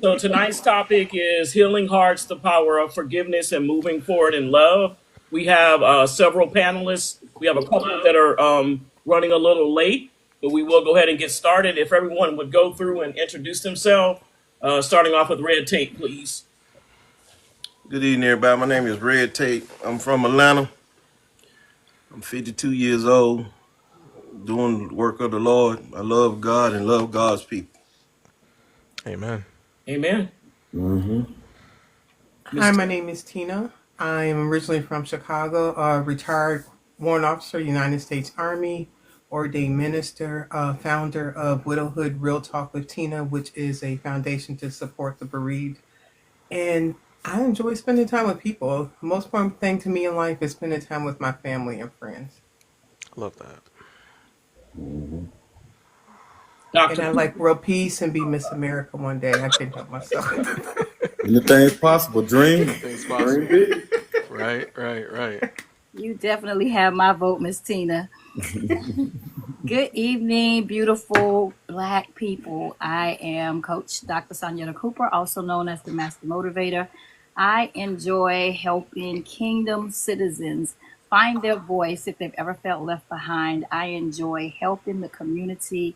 So tonight's topic is healing hearts, the power of forgiveness and moving forward in love. We have several panelists. We have a couple that are running a little late, but we will go ahead and get started. If everyone would go through and introduce themselves, starting off with Red Tape, please. Good evening, everybody. My name is Red Tate. I'm from Atlanta. I'm 52 years old, doing the work of the Lord. I love God and love God's people. Amen. Amen. Hi, Miss my name is Tina. I am originally from Chicago, a retired warrant officer, United States Army, ordained minister, founder of Widowhood Real Talk with Tina, which is a foundation to support the bereaved. And I enjoy spending time with people. The most important thing to me in life is spending time with my family and friends. I love that. And Doctor. I like world peace and be Miss America one day. I can't help myself. Anything's possible. Dream. Things Dream possible. big. Right. You definitely have my vote, Miss Tina. Good evening, beautiful Black people. I am Coach Dr. Sanyetta Cooper, also known as the Master Motivator. I enjoy helping kingdom citizens find their voice if they've ever felt left behind. I enjoy helping the community.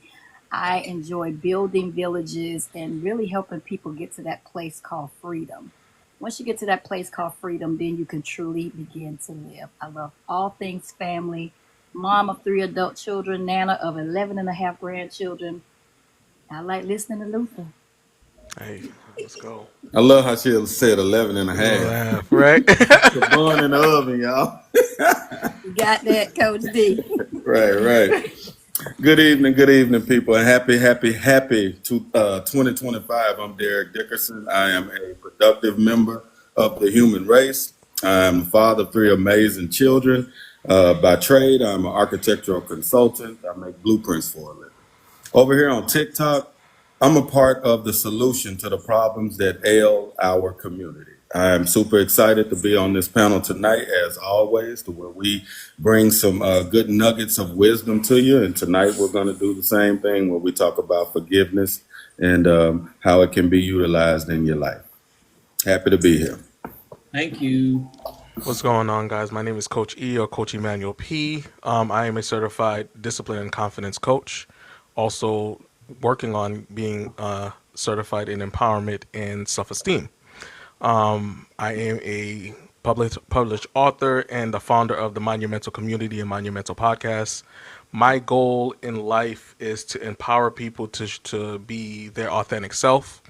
I enjoy building villages and really helping people get to that place called freedom. Once you get to that place called freedom, then you can truly begin to live. I love all things family. Mom of 3 adult children, Nana of 11 and a half grandchildren. I like listening to Luther. Hey, let's go. I love how she said 11 and a half. Laugh, right? The bun in the oven, y'all. You got that, Coach D. Right. Good evening, people, and happy to 2025. I'm Derek Dickerson. I am a productive member of the human race. I'm the father of 3 amazing children. By trade, I'm an architectural consultant. I make blueprints for a living. Over here on TikTok, I'm a part of the solution to the problems that ail our community. I'm super excited to be on this panel tonight, as always, to where we bring some good nuggets of wisdom to you. And tonight we're going to do the same thing where we talk about forgiveness and how it can be utilized in your life. Happy to be here. Thank you. What's going on, guys? My name is Coach E, or Coach Emmanuel P. I am a certified discipline and confidence coach. Also working on being certified in empowerment and self-esteem. I am a published author and the founder of the Monumental Community and Monumental Podcast. My goal in life is to empower people to be their authentic self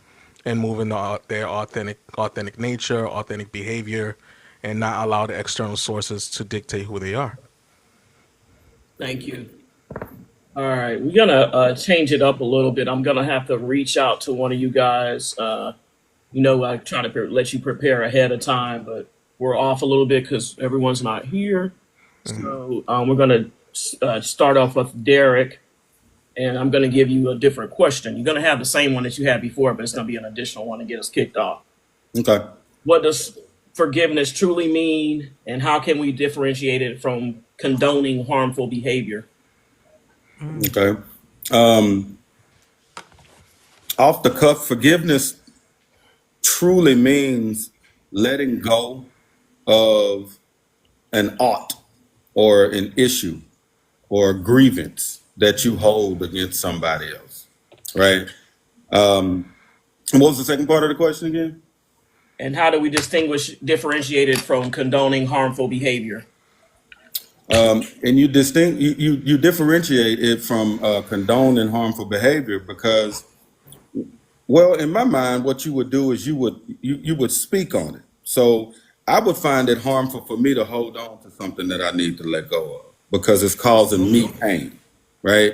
and move in their authentic nature, authentic behavior, and not allow the external sources to dictate who they are. Thank you. All right, we're gonna change it up a little bit. I'm gonna have to reach out to one of you guys. I try to let you prepare ahead of time, but we're off a little bit because everyone's not here. So we're gonna start off with Derek, and I'm gonna give you a different question. You're gonna have the same one that you had before, but it's gonna be an additional one to get us kicked off. Okay. What does forgiveness truly mean, and how can we differentiate it from condoning harmful behavior? Okay. Off the cuff, forgiveness truly means letting go of an ought or an issue or a grievance that you hold against somebody else, right? What was the second part of the question again? And how do we differentiate it from condoning harmful behavior? And you differentiate it from condone and harmful behavior because, well, in my mind, what you would do is you would speak on it. So I would find it harmful for me to hold on to something that I need to let go of because it's causing me pain, right?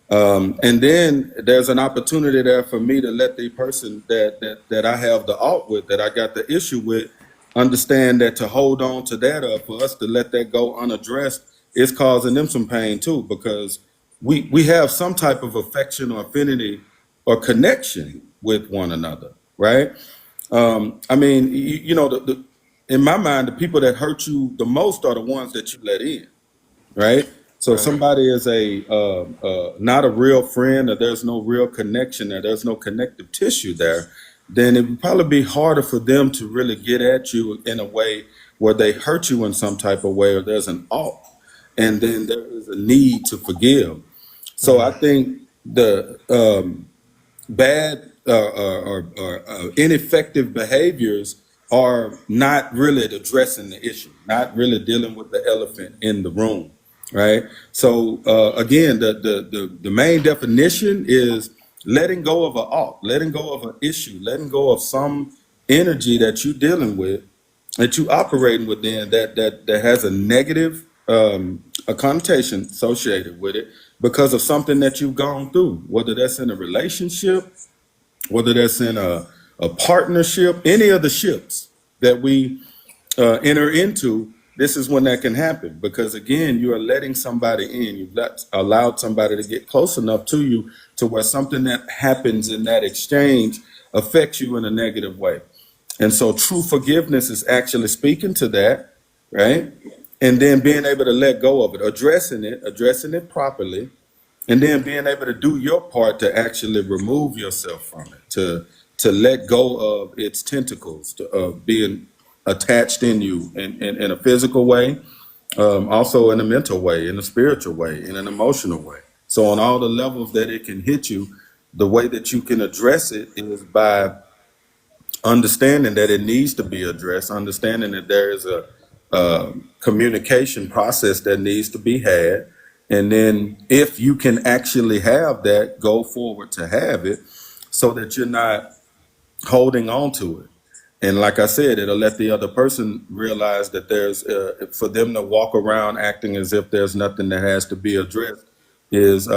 And then there's an opportunity there for me to let the person that I have the ought with, that I got the issue with, understand that to hold on to that or for us to let that go unaddressed is causing them some pain too, because we have some type of affection or affinity or connection with one another, right? I mean, in my mind, the people that hurt you the most are the ones that you let in, right? So if somebody is not a real friend, or there's no real connection, or there's no connective tissue there, then it would probably be harder for them to really get at you in a way where they hurt you in some type of way, or there's an ought, and then there is a need to forgive. So I think the bad or ineffective behaviors are not really addressing the issue, not really dealing with the elephant in the room, right? So again, the main definition is letting go of a ought, letting go of an issue, letting go of some energy that you're dealing with, that you operating within, that has a negative a connotation associated with it because of something that you've gone through, whether that's in a relationship, whether that's in a partnership, any of the ships that we enter into. This is when that can happen because again, you are letting somebody in. Allowed somebody to get close enough to you to where something that happens in that exchange affects you in a negative way. And so true forgiveness is actually speaking to that, right? And then being able to let go of it, addressing it properly, and then being able to do your part to actually remove yourself from it, to let go of its tentacles, of being attached in you in a physical way, also in a mental way, in a spiritual way, in an emotional way. So on all the levels that it can hit you, the way that you can address it is by understanding that it needs to be addressed, understanding that there is a communication process that needs to be had. And then if you can actually have that, go forward to have it so that you're not holding on to it. And like I said, it'll let the other person realize that there's, for them to walk around acting as if there's nothing that has to be addressed is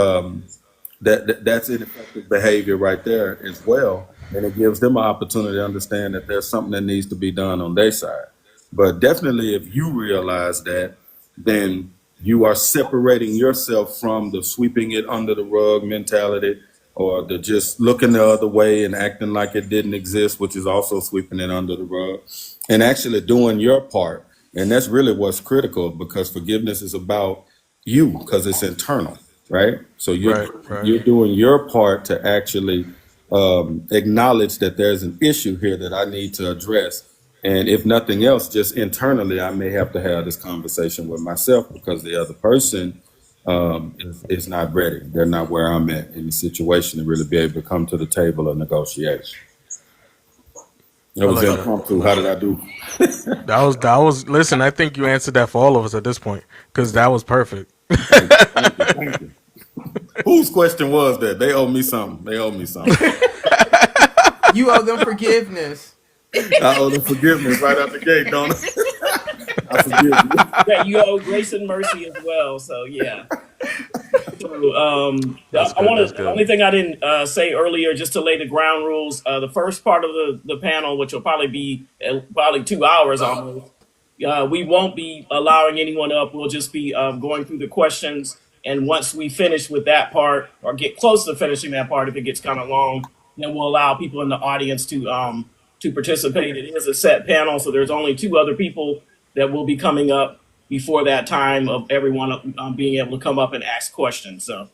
that's ineffective behavior right there as well. And it gives them an opportunity to understand that there's something that needs to be done on their side. But definitely, if you realize that, then you are separating yourself from the sweeping it under the rug mentality or the just looking the other way and acting like it didn't exist, which is also sweeping it under the rug, and actually doing your part. And that's really what's critical because forgiveness is about you because it's internal, right? So Right, right. you're doing your part to actually acknowledge that there's an issue here that I need to address. And if nothing else, just internally, I may have to have this conversation with myself because the other person is not ready. They're not where I'm at in the situation to really be able to come to the table of negotiation. It I was like that. impromptu. How did I do? That was listen, I think you answered that for all of us at this point because that was perfect. Thank you. Whose question was that? They owe me something. They owe me something. You owe them forgiveness. I owe them forgiveness right out the gate, don't I? I forgive you. Yeah, you owe grace and mercy as well. So yeah. So That's I good. wanted That's the only good. thing I didn't say earlier, just to lay the ground rules. The first part of the panel, which will probably be probably 2 hours almost. We won't be allowing anyone up. We'll just be going through the questions. And once we finish with that part, or get close to finishing that part, if it gets kind of long, then we'll allow people in the audience to participate. It is a set panel, so there's only two other people that will be coming up before that time of everyone being able to come up and ask questions. So,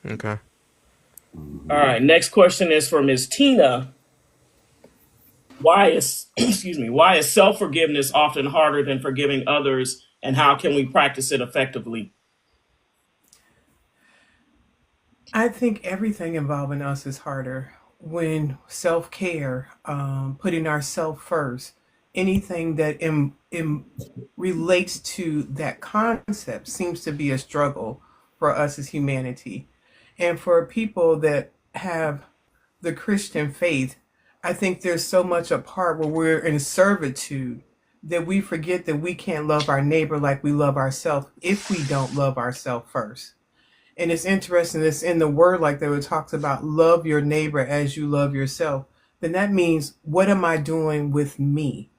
Okay. all right. Next question is for Ms. Tina. Why is why is self forgiveness often harder than forgiving others, and how can we practice it effectively? I think everything involving us is harder when self care, putting ourselves first, anything that relates to that concept seems to be a struggle for us as humanity. And for people that have the Christian faith, I think there's so much a part where we're in servitude that we forget that we can't love our neighbor like we love ourselves if we don't love ourselves first. And it's interesting, it's in the word like that, it talks about love your neighbor as you love yourself. Then that means, what am I doing with me?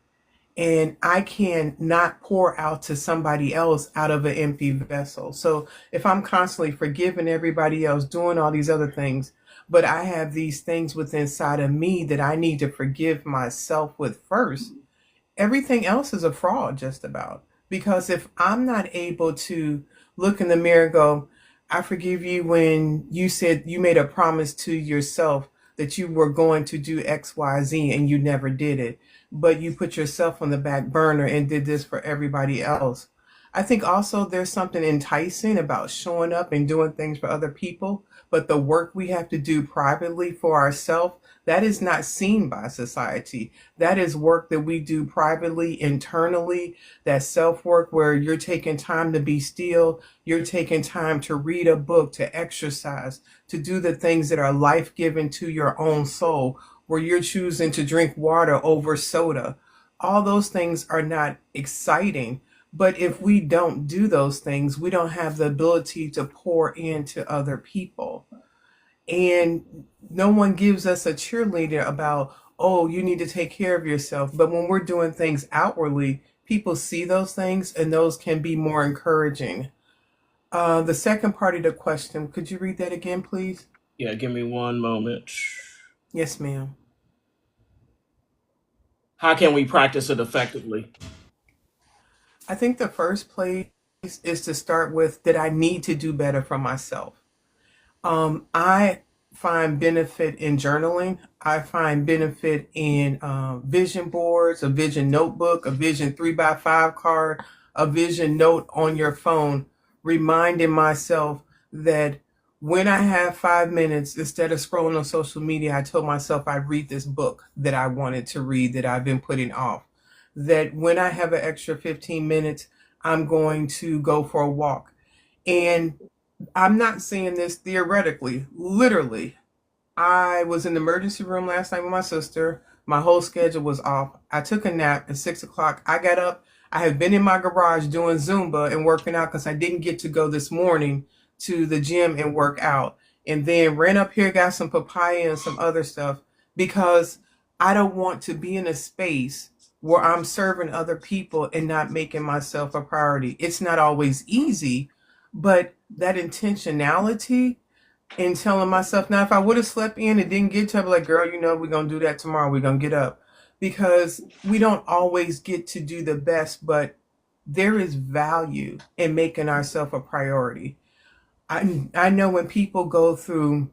And I can not pour out to somebody else out of an empty vessel. So if I'm constantly forgiving everybody else, doing all these other things, but I have these things within inside of me that I need to forgive myself with first, everything else is a fraud just about. Because if I'm not able to look in the mirror and go, I forgive you when you said you made a promise to yourself that you were going to do XYZ and you never did it, but you put yourself on the back burner and did this for everybody else. I think also there's something enticing about showing up and doing things for other people, but the work we have to do privately for ourselves, that is not seen by society. That is work that we do privately, internally, that self work where you're taking time to be still, you're taking time to read a book, to exercise, to do the things that are life giving to your own soul, where you're choosing to drink water over soda. All those things are not exciting. But if we don't do those things, we don't have the ability to pour into other people. And no one gives us a cheerleader about, oh, you need to take care of yourself. But when we're doing things outwardly, people see those things and those can be more encouraging. The second part of the question, could you read that again, please? Yeah, give me one moment. Yes, ma'am. How can we practice it effectively? I think the first place is to start with that I need to do better for myself. I find benefit in journaling. I find benefit in vision boards, a vision notebook, a vision 3x5 card, a vision note on your phone, reminding myself that when I have 5 minutes, instead of scrolling on social media, I told myself I'd read this book that I wanted to read that I've been putting off. That when I have an extra 15 minutes, I'm going to go for a walk. And I'm not saying this theoretically, literally. I was in the emergency room last night with my sister. My whole schedule was off. I took a nap at 6 o'clock. I got up. I have been in my garage doing Zumba and working out because I didn't get to go this morning to the gym and work out. And then ran up here, got some papaya and some other stuff because I don't want to be in a space where I'm serving other people and not making myself a priority. It's not always easy, but that intentionality and telling myself, now, if I would have slept in and didn't get to, I'd be like, girl, we're going to do that tomorrow. We're going to get up because we don't always get to do the best, but there is value in making ourselves a priority. I know when people go through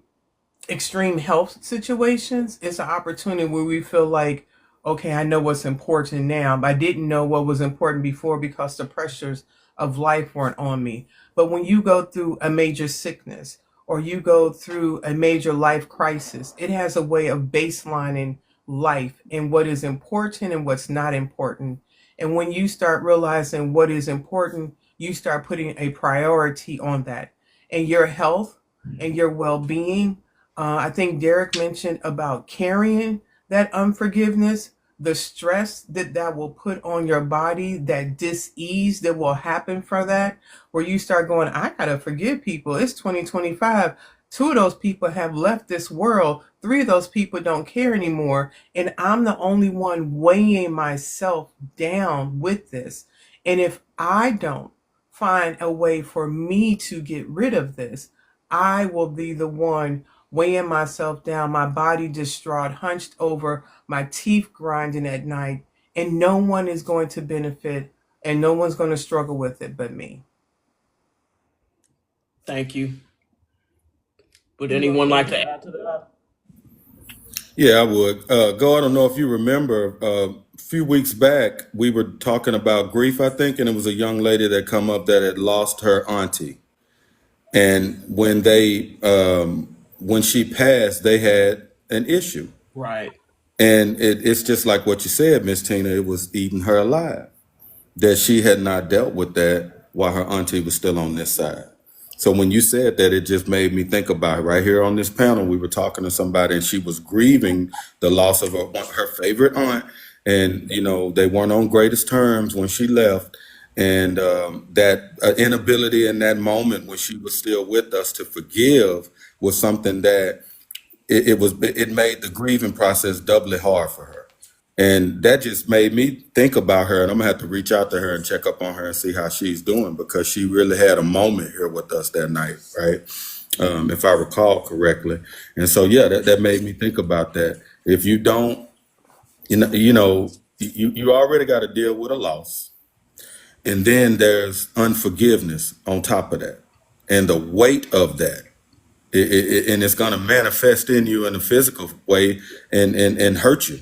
extreme health situations, it's an opportunity where we feel like, okay, I know what's important now, but I didn't know what was important before because the pressures of life weren't on me. But when you go through a major sickness or you go through a major life crisis, it has a way of baselining life and what is important and what's not important. And when you start realizing what is important, you start putting a priority on that. And your health and your well-being, I think Derek mentioned about carrying that unforgiveness, the stress that will put on your body, that dis-ease that will happen for that, where you start going, I gotta forgive people. It's 2025. 2 of those people have left this world. 3 of those people don't care anymore. And I'm the only one weighing myself down with this. And if I don't find a way for me to get rid of this, I will be the one weighing myself down, my body distraught, hunched over, my teeth grinding at night, and no one is going to benefit and no one's going to struggle with it but me. Thank you. Would anyone like to add to that? Yeah, I would. Go, I don't know if you remember, a few weeks back, we were talking about grief, I think, and it was a young lady that come up that had lost her auntie. And when she passed, they had an issue. Right. And it's just like what you said, Miss Tina, it was eating her alive. That she had not dealt with that while her auntie was still on this side. So when you said that, it just made me think about it. Right here on this panel, we were talking to somebody and she was grieving the loss of her favorite aunt. And, they weren't on greatest terms when she left. And that inability in that moment when she was still with us to forgive was something that it made the grieving process doubly hard for her. And that just made me think about her, and I'm gonna have to reach out to her and check up on her and see how she's doing because she really had a moment here with us that night, right? If I recall correctly. And so, yeah, that made me think about that. If you don't, you already got to deal with a loss, and then there's unforgiveness on top of that, and the weight of that And it's going to manifest in you in a physical way and hurt you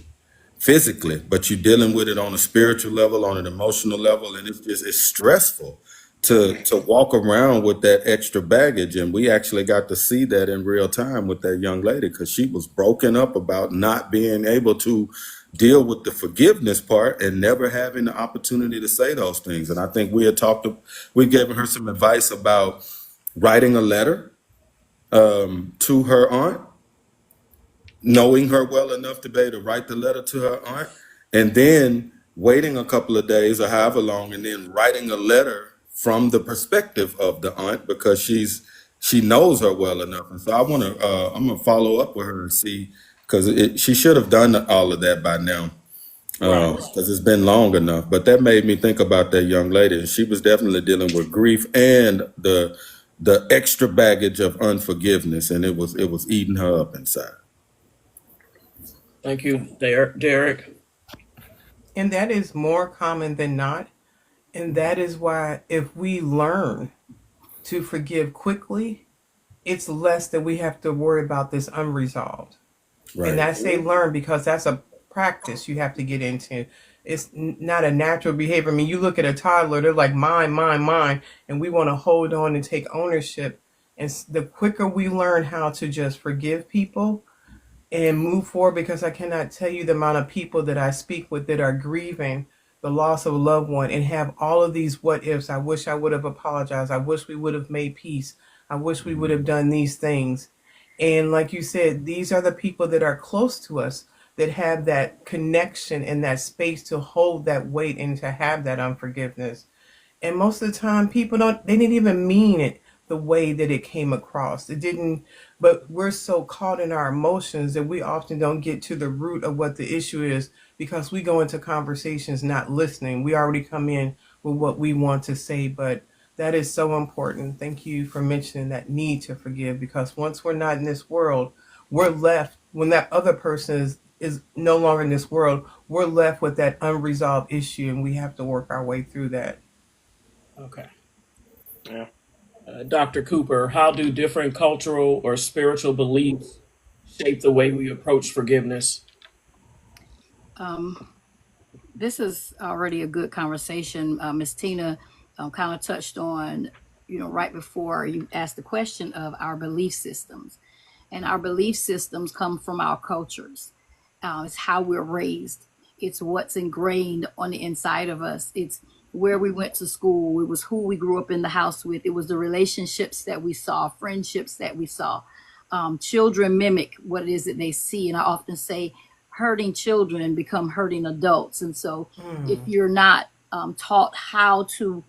physically, but you're dealing with it on a spiritual level, on an emotional level, and it's stressful to walk around with that extra baggage. And we actually got to see that in real time with that young lady, because she was broken up about not being able to deal with the forgiveness part and never having the opportunity to say those things. And I think we given her some advice about writing a letter to her aunt, knowing her well enough to be able to write the letter to her aunt, and then waiting a couple of days or however long, and then writing a letter from the perspective of the aunt, because she knows her well enough. And so I'm gonna follow up with her and see, because she should have done all of that by now, Right. because it's been long enough. But that made me think about that young lady, and she was definitely dealing with grief and the extra baggage of unforgiveness, and it was eating her up inside. Thank you, Derek. And that is more common than not. And that is why if we learn to forgive quickly, it's less that we have to worry about this unresolved. And Right. I say learn because that's a practice you have to get into. It's not a natural behavior. I mean, you look at a toddler, they're like mine, mine, mine, and we want to hold on and take ownership. And the quicker we learn how to just forgive people and move forward, because I cannot tell you the amount of people that I speak with that are grieving the loss of a loved one and have all of these what ifs. I wish I would have apologized. I wish we would have made peace. I wish we would have done these things. And like you said, these are the people that are close to us that have that connection and that space to hold that weight and to have that unforgiveness. And most of the time people they didn't even mean it the way that it came across. It didn't, but we're so caught in our emotions that we often don't get to the root of what the issue is, because we go into conversations not listening. We already come in with what we want to say. But that is so important. Thank you for mentioning that need to forgive, because once we're not in this world, we're left, when that other person is no longer in this world, we're left with that unresolved issue, and we have to work our way through that. Okay. Yeah. Dr. Cooper, how do different cultural or spiritual beliefs shape the way we approach forgiveness? This is already a good conversation. Miss Tina kind of touched on, right before you asked the question of our belief systems. And our belief systems come from our cultures. It's how we're raised. It's what's ingrained on the inside of us. It's where we went to school. It was who we grew up in the house with. It was the relationships that we saw, friendships that we saw. Children mimic what it is that they see. And I often say hurting children become hurting adults. And so if you're not taught how to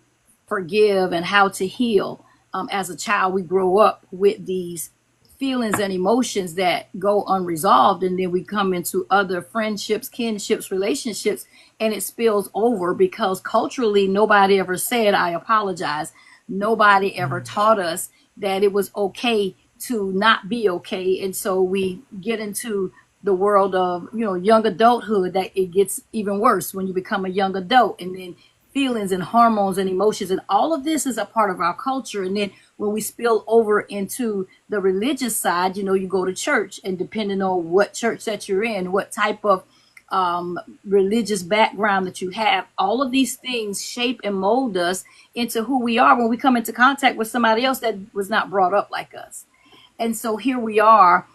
forgive and how to heal, as a child, we grow up with these feelings and emotions that go unresolved, and then we come into other friendships, kinships, relationships, and it spills over because culturally nobody ever said I apologize. Nobody ever taught us that it was okay to not be okay. And so we get into the world of young adulthood, that it gets even worse when you become a young adult, and then feelings and hormones and emotions and all of this is a part of our culture. And then when we spill over into the religious side, you go to church, and depending on what church that you're in, what type of religious background that you have, all of these things shape and mold us into who we are when we come into contact with somebody else that was not brought up like us. And so here we are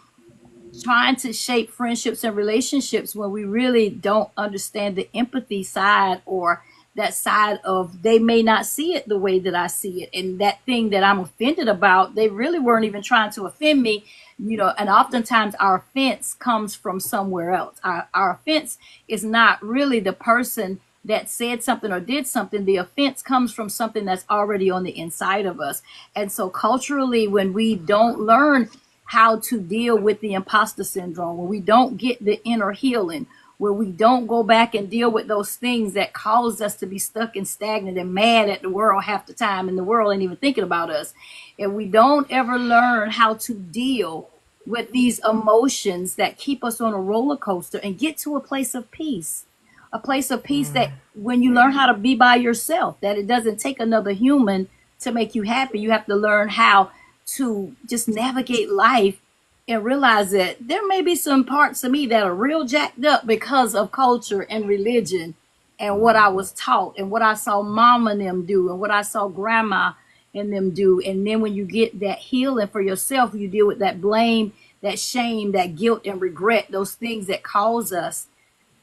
trying to shape friendships and relationships when we really don't understand the empathy side, or that side of they may not see it the way that I see it. And that thing that I'm offended about, they really weren't even trying to offend me, and oftentimes our offense comes from somewhere else. Our offense is not really the person that said something or did something. The offense comes from something that's already on the inside of us. And so culturally, when we don't learn how to deal with the imposter syndrome, when we don't get the inner healing, where we don't go back and deal with those things that cause us to be stuck and stagnant and mad at the world half the time, and the world ain't even thinking about us. And we don't ever learn how to deal with these emotions that keep us on a roller coaster and get to a place of peace. A place of peace that when you learn how to be by yourself, that it doesn't take another human to make you happy. You have to learn how to just navigate life and realize that there may be some parts of me that are real jacked up because of culture and religion and what I was taught and what I saw mama and them do and what I saw grandma and them do. And then when you get that healing for yourself, you deal with that blame, that shame, that guilt and regret, those things that cause us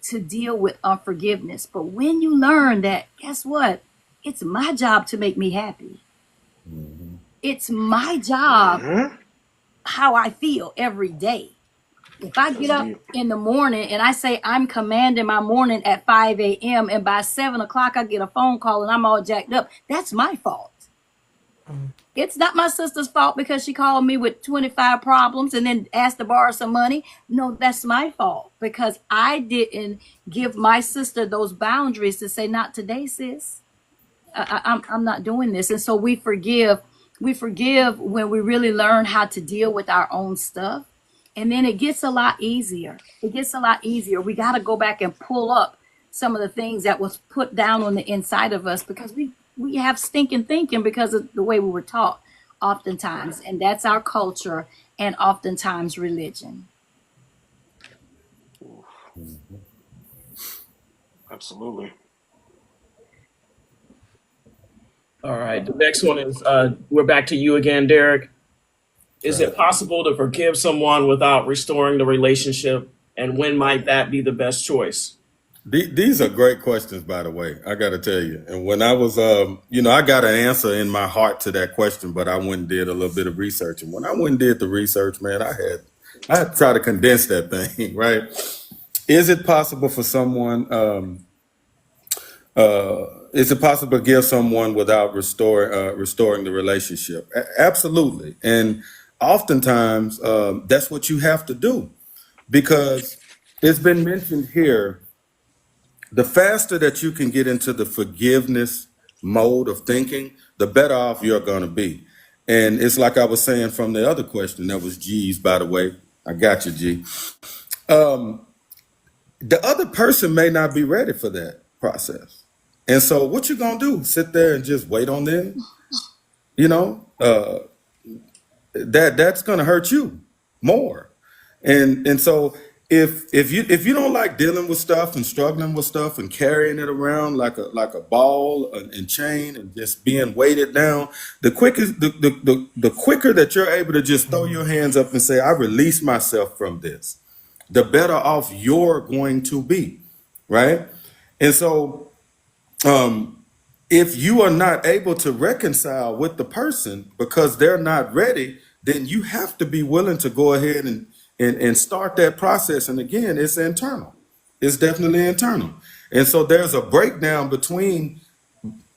to deal with unforgiveness. But when you learn that, guess what? It's my job to make me happy. It's my job how I feel every day. If I get up in the morning and I say I'm commanding my morning at 5 a.m. and by 7 o'clock I get a phone call and I'm all jacked up, that's my fault. It's not my sister's fault because she called me with 25 problems and then asked to borrow some money. No, that's my fault because I didn't give my sister those boundaries to say, not today, sis. I'm not doing this. And so we forgive when we really learn how to deal with our own stuff. And then it gets a lot easier. It gets a lot easier. We got to go back and pull up some of the things that was put down on the inside of us because we have stinking thinking because of the way we were taught oftentimes. And that's our culture and oftentimes religion. Absolutely. All right. The next one is we're back to you again, Derek. Is it possible to forgive someone without restoring the relationship? And when might that be the best choice? These are great questions, by the way. I got to tell you. And when I was, I got an answer in my heart to that question, but I went and did a little bit of research. And when I went and did the research, man, I had to try to condense that thing, right? Is it possible for someone? Is it possible to give someone without restoring the relationship? Absolutely. And oftentimes, that's what you have to do because it's been mentioned here. The faster that you can get into the forgiveness mode of thinking, the better off you're going to be. And it's like I was saying from the other question, that was G's, by the way. I got you, G. The other person may not be ready for that process. And so what you going to do? Sit there and just wait on them? That's going to hurt you more. And so if you don't like dealing with stuff and struggling with stuff and carrying it around like a ball and chain and just being weighted down, the quicker that you're able to just throw your hands up and say, I release myself from this, the better off you're going to be, right? And so if you are not able to reconcile with the person because they're not ready, then you have to be willing to go ahead and start that process. And again, it's internal. It's definitely internal. And so there's a breakdown between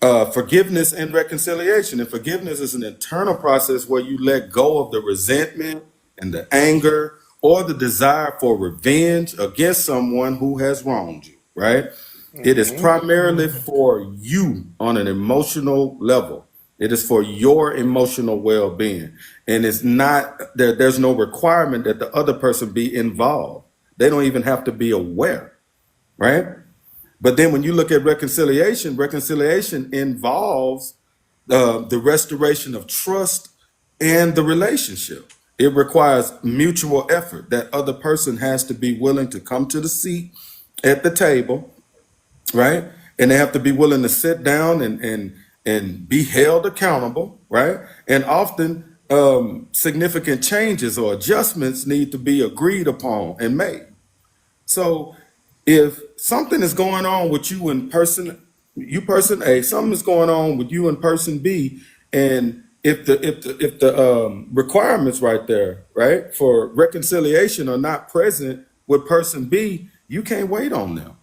forgiveness and reconciliation. And forgiveness is an internal process where you let go of the resentment and the anger or the desire for revenge against someone who has wronged you, right? It is primarily for you on an emotional level. It is for your emotional well-being. And it's not there's no requirement that the other person be involved. They don't even have to be aware, right? But then when you look at reconciliation involves the restoration of trust and the relationship. It requires mutual effort. That other person has to be willing to come to the seat at the table, right? And they have to be willing to sit down and be held accountable, right? And often significant changes or adjustments need to be agreed upon and made. So if something is going on with you in person A, something is going on with you in person B, and if the requirements right there, right, for reconciliation are not present with person B, you can't wait on them.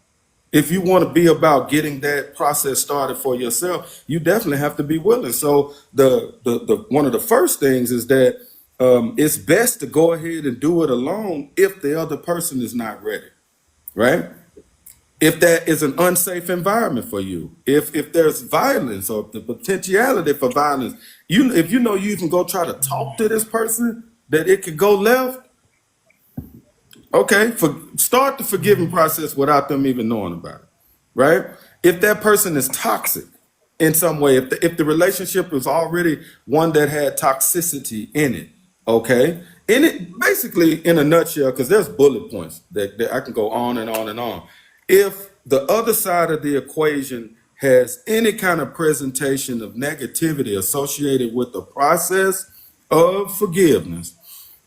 If you want to be about getting that process started for yourself, you definitely have to be willing. So the one of the first things is that it's best to go ahead and do it alone if the other person is not ready, right? If that is an unsafe environment for you, if there's violence or the potentiality for violence, if you even go try to talk to this person that it could go left. Okay, start the forgiving process without them even knowing about it, right? If that person is toxic, in some way. If the relationship was already one that had toxicity in it, okay? In it, basically, in a nutshell, because there's bullet points that I can go on and on and on. If the other side of the equation has any kind of presentation of negativity associated with the process of forgiveness,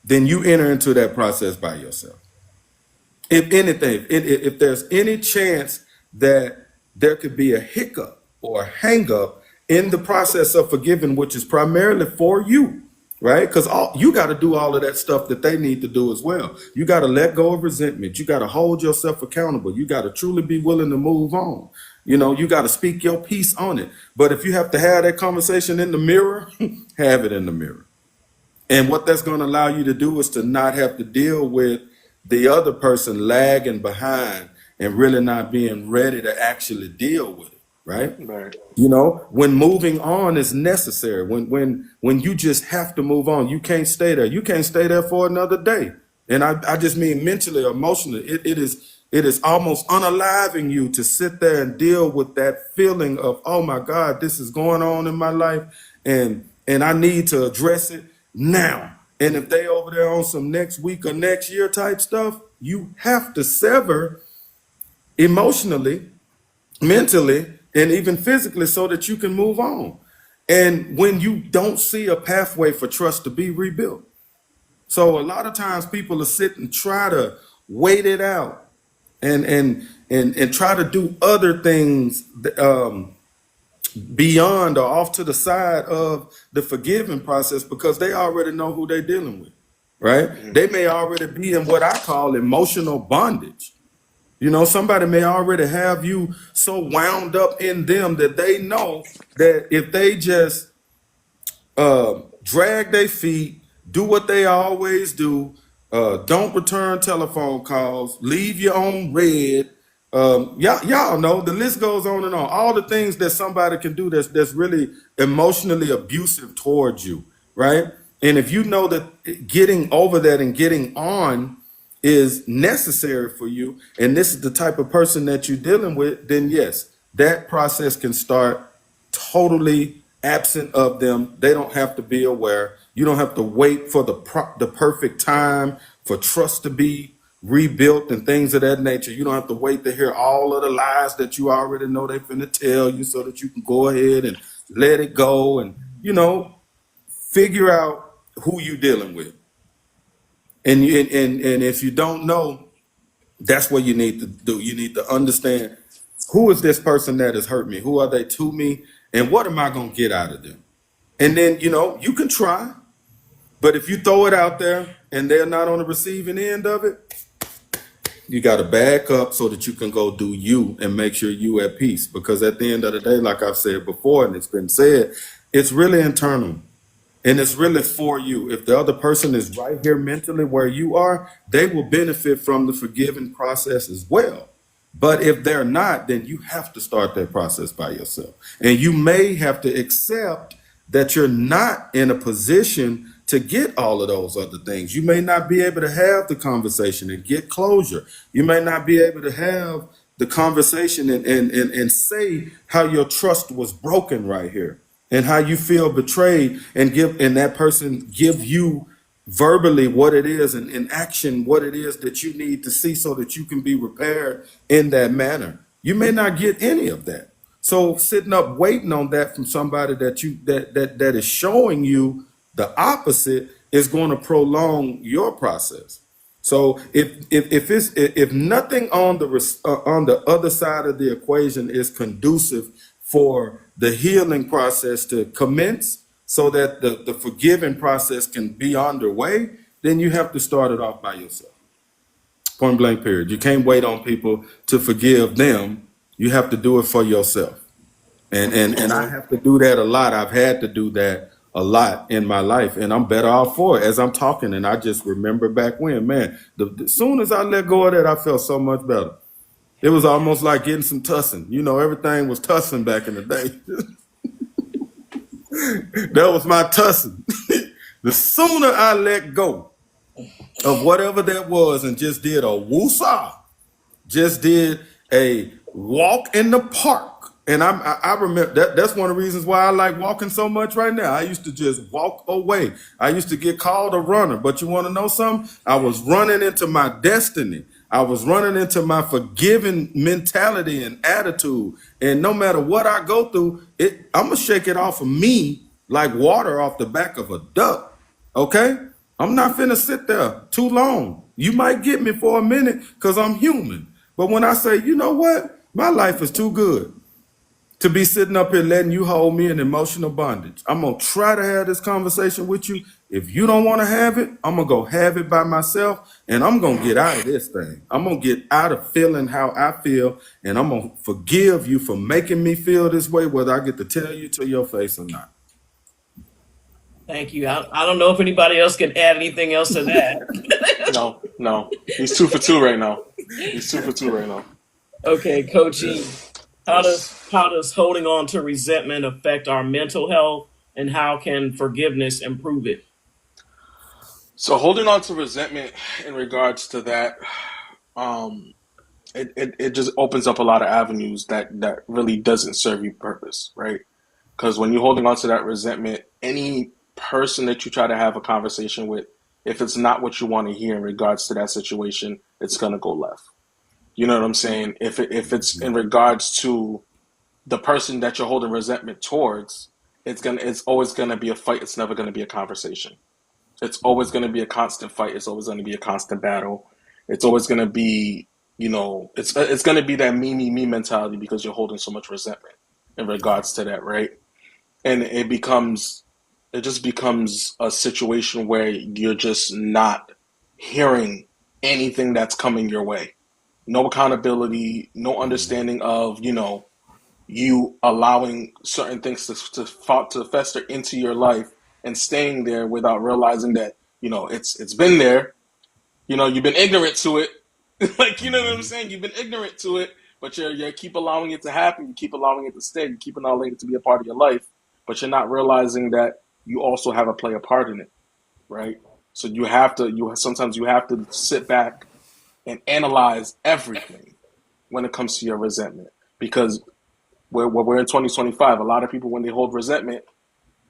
then you enter into that process by yourself. If anything, if there's any chance that there could be a hiccup or a hang up in the process of forgiving, which is primarily for you, right? Because you got to do all of that stuff that they need to do as well. You got to let go of resentment. You got to hold yourself accountable. You got to truly be willing to move on. You know, you got to speak your piece on it. But if you have to have that conversation in the mirror, have it in the mirror. And what that's going to allow you to do is to not have to deal with the other person lagging behind and really not being ready to actually deal with it, right? Right. You know, when moving on is necessary, when you just have to move on, you can't stay there. You can't stay there for another day. And I just mean mentally, emotionally, it is almost unaliving you to sit there and deal with that feeling of, oh my God, this is going on in my life, and I need to address it now. And if they over there on some next week or next year type stuff, you have to sever emotionally, mentally, and even physically so that you can move on. And when you don't see a pathway for trust to be rebuilt. So a lot of times people are sitting, try to wait it out and try to do other things beyond or off to the side of the forgiving process because they already know who they're dealing with, right? They may already be in what I call emotional bondage. You know, somebody may already have you so wound up in them that they know that if they just drag their feet, do what they always do, don't return telephone calls, leave you on red. Y'all know the list goes on and on. All the things that somebody can do that's really emotionally abusive towards you, right? And if you know that getting over that and getting on is necessary for you, and this is the type of person that you're dealing with, then yes, that process can start totally absent of them. They don't have to be aware. You don't have to wait for the perfect time for trust to be rebuilt and things of that nature. You don't have to wait to hear all of the lies that you already know they're finna tell you so that you can go ahead and let it go and, you know, figure out who you dealing with. And if you don't know, that's what you need to do. You need to understand, who is this person that has hurt me? Who are they to me? And what am I going to get out of them? And then, you know, you can try, but if you throw it out there and they're not on the receiving end of it, you got to back up so that you can go do you and make sure you at peace. Because at the end of the day, like I've said before, and it's been said, it's really internal. And it's really for you. If the other person is right here mentally where you are, they will benefit from the forgiving process as well. But if they're not, then you have to start that process by yourself. And you may have to accept that you're not in a position to get all of those other things. You may not be able to have the conversation and get closure. You may not be able to have the conversation and say how your trust was broken right here, and how you feel betrayed, and that person give you verbally what it is, and in action what it is that you need to see so that you can be repaired in that manner. You may not get any of that. So sitting up waiting on that from somebody that is showing you the opposite is going to prolong your process. So if nothing on the other side of the equation is conducive for the healing process to commence so that the forgiving process can be underway, then you have to start it off by yourself. Point blank period. You can't wait on people to forgive them. You have to do it for yourself. And I have to do that a lot. I've had to do that a lot in my life, and I'm better off for it as I'm talking. And I just remember back when, man, the soon as I let go of that, I felt so much better. It was almost like getting some tussin. You know, everything was tussin back in the day. That was my tussin. The sooner I let go of whatever that was and just did a woosah, just did a walk in the park And I remember that's one of the reasons why I like walking so much right now. I used to just walk away. I used to get called a runner, but you want to know something? I was running into my destiny. I was running into my forgiving mentality and attitude. And no matter what I go through, I'm gonna shake it off of me like water off the back of a duck. Okay? I'm not finna sit there too long. You might get me for a minute because I'm human. But when I say, you know what? My life is too good to be sitting up here letting you hold me in emotional bondage. I'm gonna try to have this conversation with you. If you don't want to have it, I'm gonna go have it by myself, and I'm gonna get out of this thing. I'm gonna get out of feeling how I feel, and I'm gonna forgive you for making me feel this way, whether I get to tell you to your face or not. Thank you. I don't know if anybody else can add anything else to that. No, no. He's 2 for 2 right now. He's 2 for 2 right now. Okay, Coach E, Yes. how does holding on to resentment affect our mental health, and how can forgiveness improve it? So holding on to resentment in regards to that, um, it just opens up a lot of avenues that really doesn't serve you purpose, right? Because when you're holding on to that resentment, any person that you try to have a conversation with, if it's not what you want to hear in regards to that situation, it's gonna go left. You know what I'm saying? If it's in regards to the person that you're holding resentment towards, it's always gonna be a fight. It's never gonna be a conversation. It's always gonna be a constant fight. It's always gonna be a constant battle. It's always gonna be, it's gonna be that me mentality because you're holding so much resentment in regards to that, right? And it just becomes a situation where you're just not hearing anything that's coming your way. No accountability, no understanding of, you allowing certain things to fester into your life and staying there without realizing that, it's been there. You've been ignorant to it. Like, you know what I'm saying? You've been ignorant to it, but you keep allowing it to happen. You keep allowing it to stay. You keep allowing it to be a part of your life, but you're not realizing that you also have a play a part in it, right? So sometimes you have to sit back and analyze everything when it comes to your resentment, because we're in 2025. A lot of people, when they hold resentment,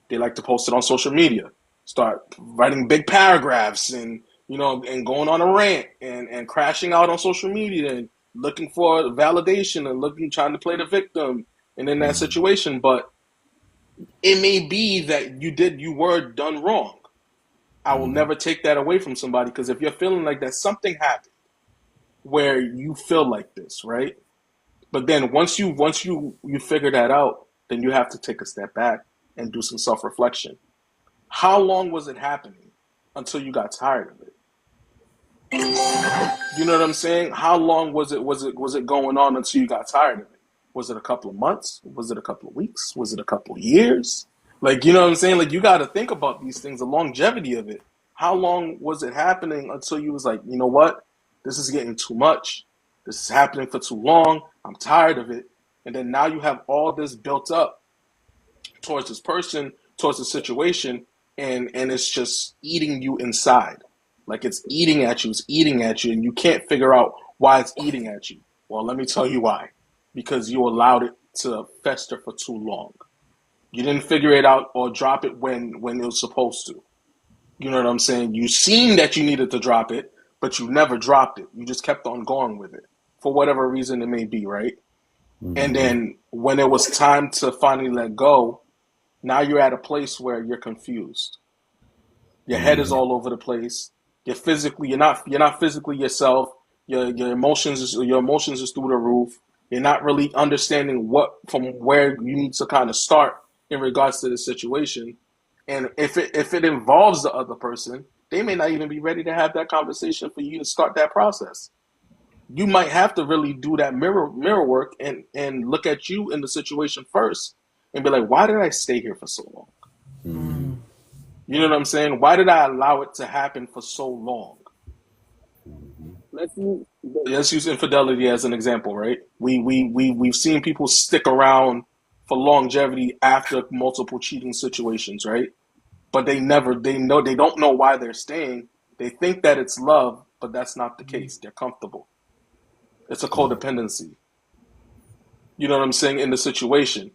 they like to post it on social media, start writing big paragraphs and going on a rant and crashing out on social media and looking for validation and trying to play the victim and in that situation. But it may be that you were done wrong. I will never take that away from somebody, because if you're feeling like that, something happened where you feel like this, right? But then once you figure that out, then you have to take a step back and do some self-reflection. How long was it happening until you got tired of it? You know what I'm saying? How long was it going on until you got tired of it? Was it a couple of months? Was it a couple of weeks? Was it a couple of years? Like, you know what I'm saying? Like, you got to think about these things, the longevity of it. How long was it happening until you was like, you know what? This is getting too much. This is happening for too long. I'm tired of it. And then now you have all this built up towards this person, towards the situation, and it's just eating you inside. Like, it's eating at you, and you can't figure out why it's eating at you. Well, let me tell you why. Because you allowed it to fester for too long. You didn't figure it out or drop it when it was supposed to. You know what I'm saying? You seen that you needed to drop it, but you never dropped it. You just kept on going with it for whatever reason it may be, right? And then when it was time to finally let go, now you're at a place where you're confused. Your head is all over the place. You're not physically yourself. Your emotions is through the roof. You're not really understanding from where you need to kind of start in regards to the situation. And if it involves the other person, they may not even be ready to have that conversation for you to start that process. You might have to really do that mirror work and look at you in the situation first and be like, why did I stay here for so long? You know what I'm saying? Why did I allow it to happen for so long? Let's use infidelity as an example, right? We've seen people stick around for longevity after multiple cheating situations, right? But they don't know why they're staying. They think that it's love, but that's not the case. They're comfortable. It's a codependency. You know what I'm saying? In the situation,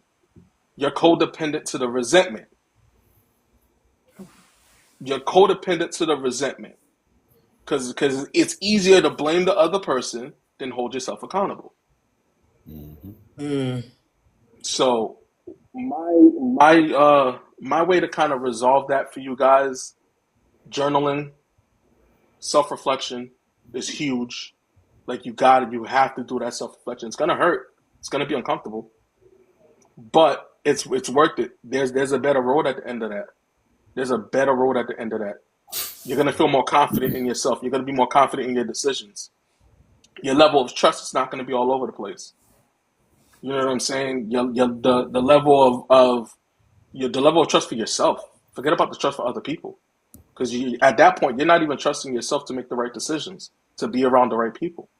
you're codependent to the resentment. You're codependent to the resentment because it's easier to blame the other person than hold yourself accountable. Mm, So my way to kind of resolve that for you guys, journaling, self-reflection is huge. Like you have to do that self-reflection. It's gonna hurt. It's gonna be uncomfortable, but it's worth it. There's a better road at the end of that. There's a better road at the end of that. You're gonna feel more confident in yourself. You're gonna be more confident in your decisions. Your level of trust is not gonna be all over the place. You know what I'm saying? The level of the level of trust for yourself. Forget about the trust for other people. Because at that point, you're not even trusting yourself to make the right decisions, to be around the right people.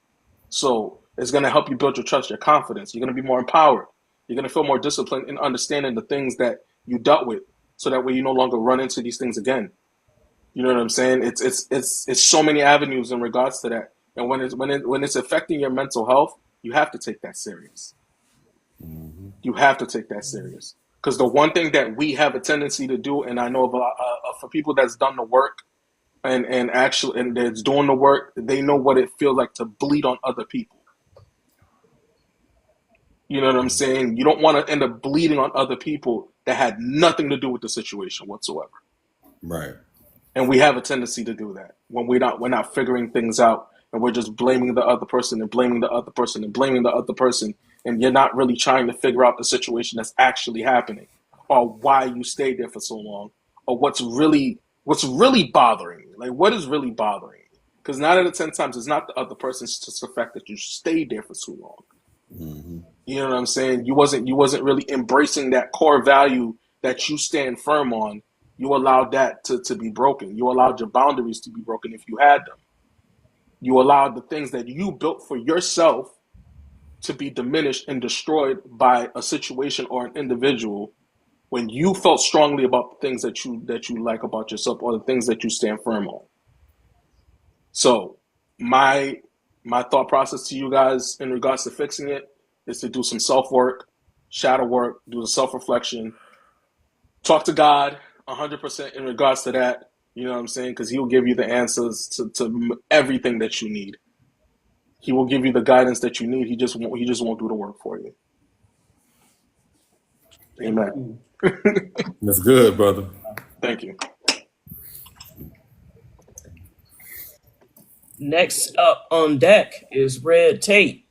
So it's going to help you build your trust, your confidence. You're going to be more empowered. You're going to feel more disciplined in understanding the things that you dealt with, so that way you no longer run into these things again. You know what I'm saying? It's so many avenues in regards to that. And when it's affecting your mental health, you have to take that serious. You have to take that serious. Because the one thing that we have a tendency to do, and I know of for people that's done the work and that's doing the work, they know what it feels like to bleed on other people. You know what I'm saying? You don't want to end up bleeding on other people that had nothing to do with the situation whatsoever. Right. And we have a tendency to do that when we're not figuring things out, and we're just blaming the other person and blaming the other person and blaming the other person, and you're not really trying to figure out the situation that's actually happening, or why you stayed there for so long, or what's really bothering you. Like, what is really bothering you? Because 9 out of 10 times it's not the other person, it's just the fact that you stayed there for too long. You know what I'm saying? You wasn't really embracing that core value that you stand firm on. You allowed that to be broken. You allowed your boundaries to be broken if you had them. You allowed the things that you built for yourself to be diminished and destroyed by a situation or an individual when you felt strongly about the things that you like about yourself, or the things that you stand firm on. So my my thought process to you guys in regards to fixing it is to do some self work, shadow work, do the self reflection, talk to God 100% in regards to that. You know what I'm saying? Because He will give you the answers to everything that you need. He will give you the guidance that you need. He just won't do the work for you. Amen. That's good, brother. Thank you. next up on deck is Red Tate.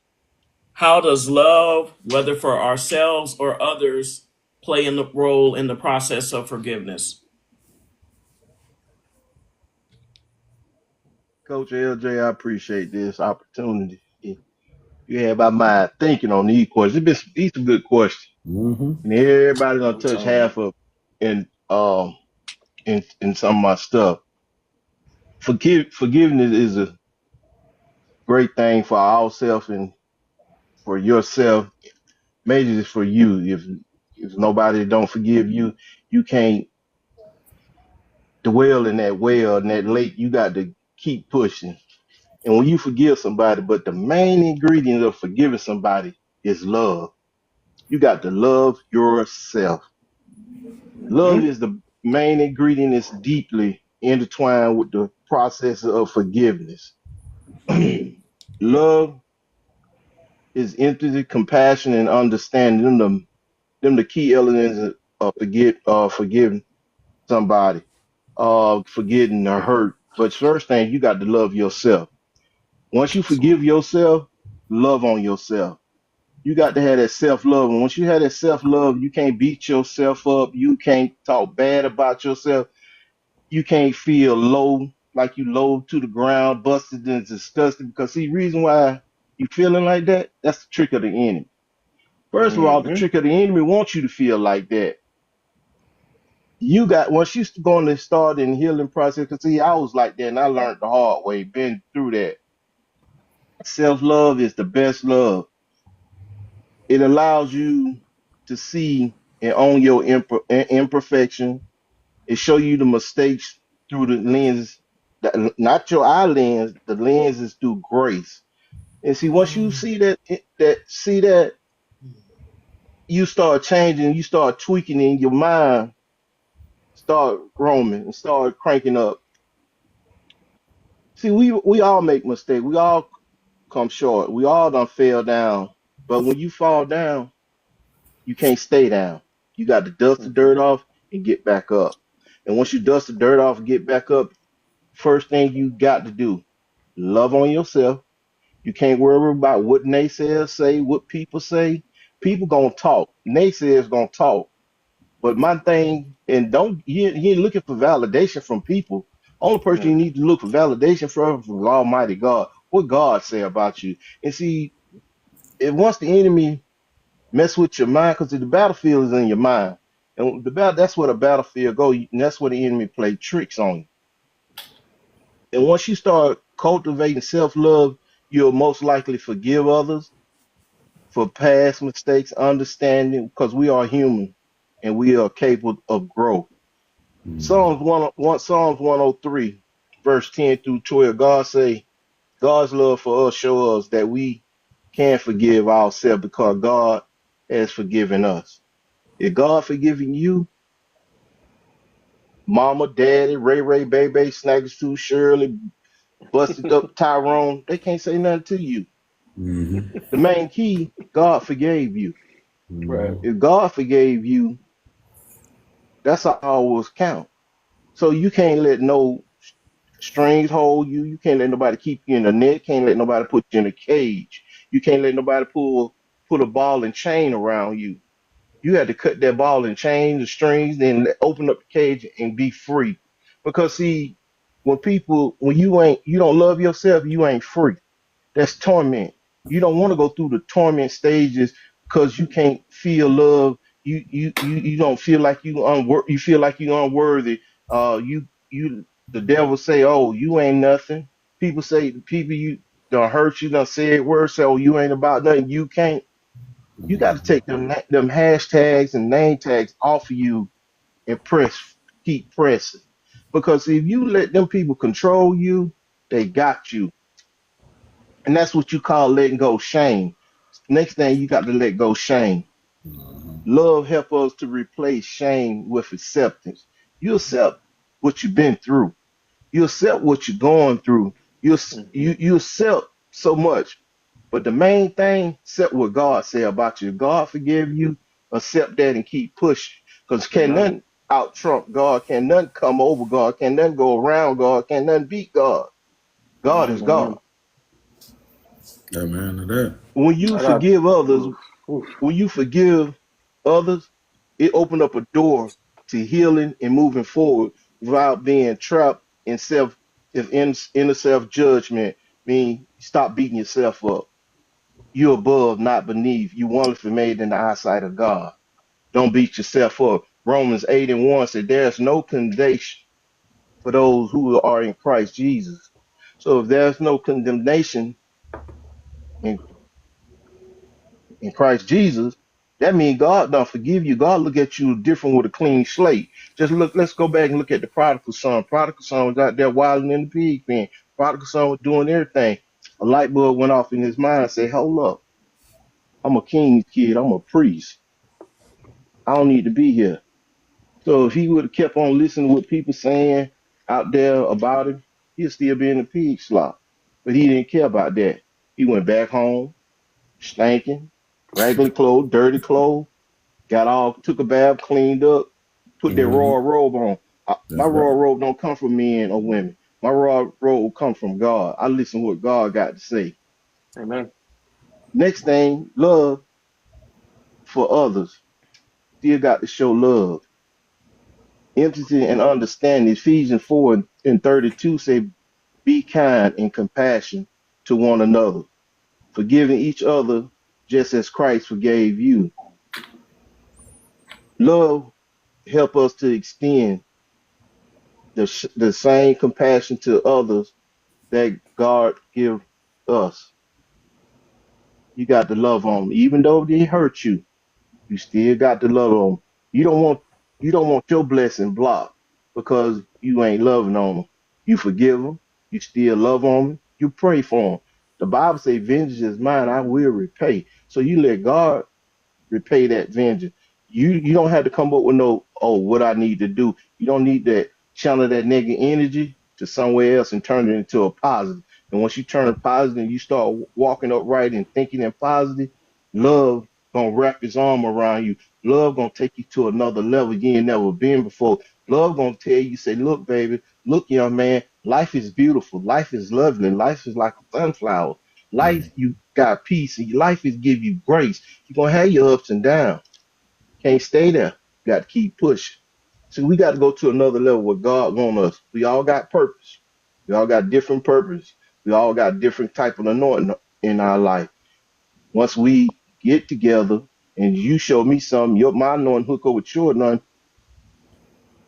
How does love, whether for ourselves or others, play in the role in the process of forgiveness? Coach LJ, I appreciate this opportunity you have my mind thinking on these questions. These some good questions, and everybody gonna I'm touch telling you. half of in in some of my stuff. Forgiveness is a great thing for ourselves and for yourself. Major is for you. If nobody don't forgive you, you can't dwell in that well and that lake. You got to keep pushing. And when you forgive somebody, but the main ingredient of forgiving somebody is love. You got to love yourself. Love Hmm. is the main ingredient. It's deeply intertwined with the process of forgiveness. Love is empathy, compassion, and understanding. Them the key elements of forgiving somebody, forgetting or hurt. But first thing, you got to love yourself. Once you forgive yourself, love on yourself. You got to have that self love. And once you have that self love, you can't beat yourself up. You can't talk bad about yourself. You can't feel low, like you low to the ground, busted and disgusted. Because see, reason why you feeling like that, that's the trick of the enemy. First of all, the Hmm. trick of the enemy wants you to feel like that. You got once you going to start in healing process. Because see, I was like that, and I learned the hard way. Been through that. Self love is the best love. It allows you to see and own your imperfection. It show you the mistakes through the lens, not your eye lens. The lens is through grace. And see, once you see that, you start changing, you start tweaking in your mind, start roaming and start cranking up. See, we all make mistakes. We all come short. We all done fell down. But when you fall down, you can't stay down. You got to dust the dirt off and get back up. And once you dust the dirt off and get back up, first thing you got to do, love on yourself. You can't worry about what naysayers say, what people say. People gonna talk. Naysayers gonna talk. But my thing, and don't you ain't looking for validation from people. Only person you need to look for validation from is Almighty God. What God say about you. And see, if once the enemy mess with your mind, because the battlefield is in your mind. And that's where the battlefield go, and that's where the enemy play tricks on you. And once you start cultivating self-love, you'll most likely forgive others for past mistakes, understanding, because we are human and we are capable of growth. Psalms 103, verse 10 through 12, God say, God's love for us show us that we can forgive ourselves because God has forgiven us. If God forgiving you, Mama, Daddy, Ray, Baby, Snaggers Too, Shirley, Busted Up Tyrone, they can't say nothing to you. The main key, God forgave you. Right. If God forgave you, that's all was count. So you can't let no strings hold you. You can't let nobody keep you in a net. Can't let nobody put you in a cage. You can't let nobody put a ball and chain around you. You had to cut that ball and chain, the strings, then open up the cage and be free. Because see, when you don't love yourself, you ain't free. That's torment. You don't want to go through the torment stages because you can't feel love. You don't feel like you feel like you unworthy. You the devil say, oh, you ain't nothing. People you done hurt you, done said words, say, oh, you ain't about nothing. You can't. You got to take them hashtags and name tags off of you and keep pressing. Because if you let them people control you, they got you. And that's what you call letting go shame. Next thing you got to let go shame. Love help us to replace shame with acceptance. You accept what you've been through. You accept what you're going through. You accept so much. But the main thing, accept what God said about you. God forgive you, accept that and keep pushing. Because can nothing out trump God, can nothing come over God, can nothing go around God, can nothing beat God. God is God. Amen to that. When you I got. forgive others, Oof, oof. when you forgive others, it opened up a door to healing and moving forward without being trapped in inner self judgment. Mean stop beating yourself up. You're above, not beneath. You wonderfully made in the eyesight of God. Don't beat yourself up. Romans 8:1 said there's no condemnation for those who are in Christ Jesus. So if there's no condemnation in in Christ Jesus, that means God don't forgive you. God look at you different with a clean slate. Let's go back and look at the prodigal son. Prodigal son was out there wilding in the pig pen. Prodigal son was doing everything. A light bulb went off in his mind and said, hold up, I'm a king's kid, I'm a priest. I don't need to be here. So if he would have kept on listening to what people saying out there about him, he'd still be in the pig slop. But he didn't care about that. He went back home, stinking, raggedy clothes, dirty clothes. Took a bath, cleaned up, put that royal robe on. My That's royal right. robe don't come from men or women. My royal robe comes from God. I listen to what God got to say. Amen. Next thing, love for others. Still got to show love. Empathy and understanding. Ephesians 4:32 say, be kind and compassion to one another, forgiving each other just as Christ forgave you. Love help us to extend the same compassion to others that God give us. You got to love on them, even though they hurt you. You still got to love on them. You don't want you don't want your blessing blocked because you ain't loving on them. You forgive them. You still love on them. You pray for them. The Bible says, "Vengeance is mine; I will repay." So you let God. repay that vengeance. You don't have to come up with no, oh, what I need to do. You don't need that channel that negative energy to somewhere else and turn it into a positive. And once you turn it positive and you start walking upright and thinking in positive, love gonna wrap his arm around you. Love gonna take you to another level you ain't never been before. Love gonna tell you, say, look, baby, look, young man, life is beautiful, life is lovely, life is like a sunflower. Life, you got peace, and life is give you grace. You're gonna have your ups and downs. Can't stay there. You got to keep pushing. See, we got to go to another level where God wants us. We all got purpose. We all got different purpose. We all got different type of anointing in our life. Once we get together and you show me something, my anointing hook up with your anointing,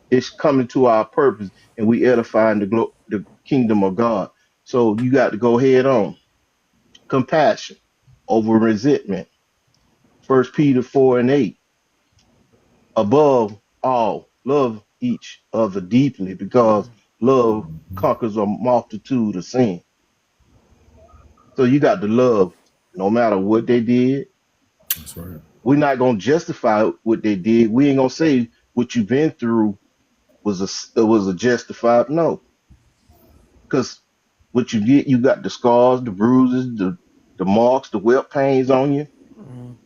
it's coming to our purpose, and we edifying the kingdom of God. So you got to go head on. Compassion over resentment. 1 Peter 4:8. Above all, love each other deeply because love conquers a multitude of sin. So you got to love no matter what they did. That's right. We're not going to justify what they did. We ain't going to say what you've been through was a justified. No, because what you get, you got the scars, the bruises, the marks, the welt pains on you.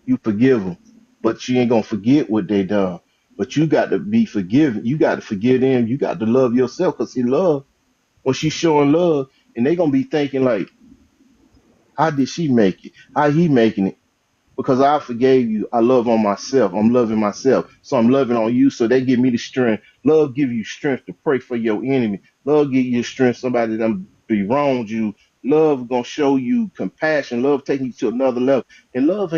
You forgive them, but you ain't gonna forget what they done. But you got to be forgiven. You got to forgive them. You got to love yourself, cause see, love, when she's showing love, and they gonna be thinking like, how did she make it? How he making it? Because I forgave you. I love on myself. I'm loving myself, so I'm loving on you. So they give me the strength. Love give you strength to pray for your enemy. Love give you strength. Somebody that be wronged you. Love gonna show you compassion. Love taking you to another level. And love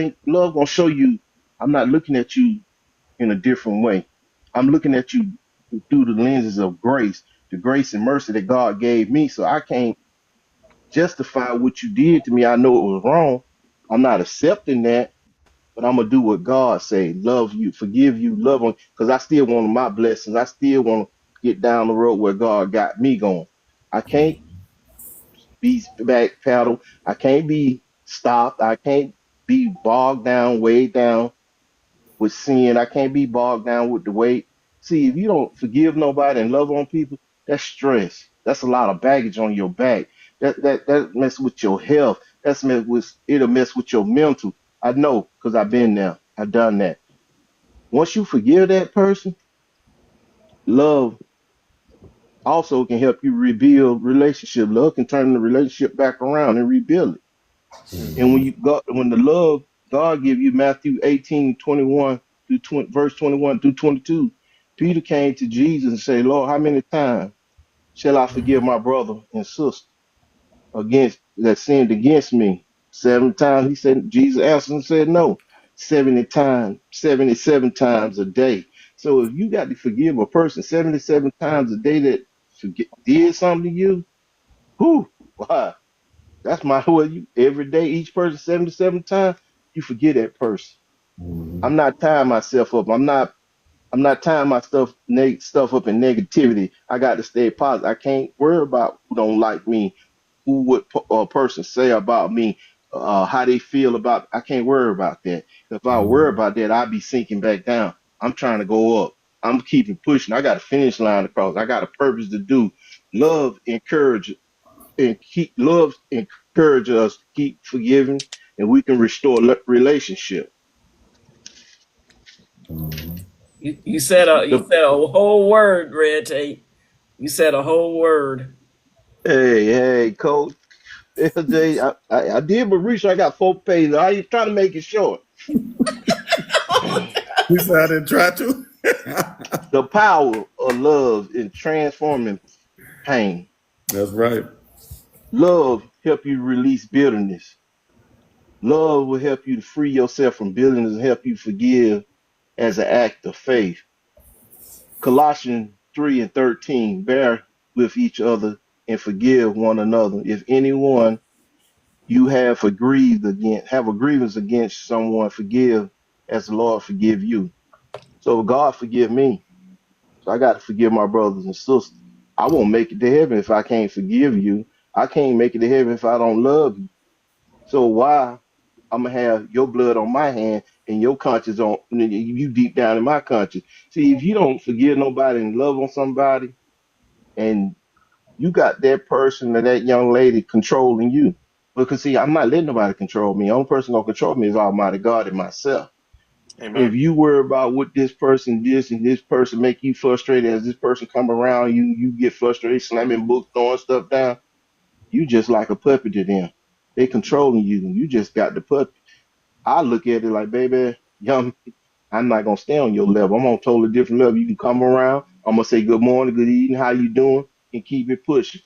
gonna show you. I'm not looking at you in a different way. I'm looking at you through the lenses of grace, the grace and mercy that God gave me. So I can't justify what you did to me. I know it was wrong. I'm not accepting that, but I'm gonna do what God say. Love you, forgive you, love on, because I still want my blessings. I still want to get down the road where God got me going. I can't be back pedal. I can't be stopped. I can't be bogged down, way down with sin. I can't be bogged down with the weight. See, if you don't forgive nobody and love on people, that's stress. That's a lot of baggage on your back. That mess with your health. It'll mess with your mental. I know because I've been there. I've done that. Once you forgive that person, love also can help you rebuild relationship. Love can turn the relationship back around and rebuild it. And when the love God give you, Matthew 18:21 through 20, verse 21 through 22, Peter came to Jesus and said, Lord, how many times shall I forgive my brother and sister against that sinned against me? 7 times. He said, Jesus answered and said, no, 70 times, 77 times a day. So if you got to forgive a person 77 times a day that did something to you, whew, wow, that's my way. You every day, each person 77 times, you forget that person. I'm not tying myself up. I'm not tying my stuff up in negativity. I got to stay positive. I can't worry about who don't like me, who would a person say about me, how they feel about. I can't worry about that. If I worry about that, I'd be sinking back down. I'm trying to go up. I'm keeping pushing. I got a finish line to cross. I got a purpose to do. Love, encourage, and keep love, encourage us. Keep forgiving, and we can restore relationship. You said a The whole word, Red Tape. You said a whole word. hey, coach. LJ, I did my research. I got 4 pages. I ain't trying to make it short. He said I didn't try to. The power of love in transforming pain. That's right. Love help you release bitterness. Love will help you to free yourself from bitterness and help you forgive as an act of faith. Colossians 3:13, bear with each other and forgive one another. If anyone you have a grievance against someone, forgive as the Lord forgive you. So God forgive me. So I got to forgive my brothers and sisters. I won't make it to heaven if I can't forgive you. I can't make it to heaven if I don't love you. So why? I'm gonna have your blood on my hand and your conscience on you deep down in my conscience. See, if you don't forgive nobody and love on somebody, and you got that person or that young lady controlling you, because see, I'm not letting nobody control me. The only person gonna control me is Almighty God and myself. If Amen. you worry about what this person this and this person make you frustrated, as this person come around you, you get frustrated, slamming books, throwing stuff down. You just like a puppet to them. They controlling you. You just got the puppet. I look at it like, baby, young, I'm not gonna stay on your level. I'm on a totally different level. You can come around. I'm gonna say good morning, good evening, how you doing, and keep it pushing.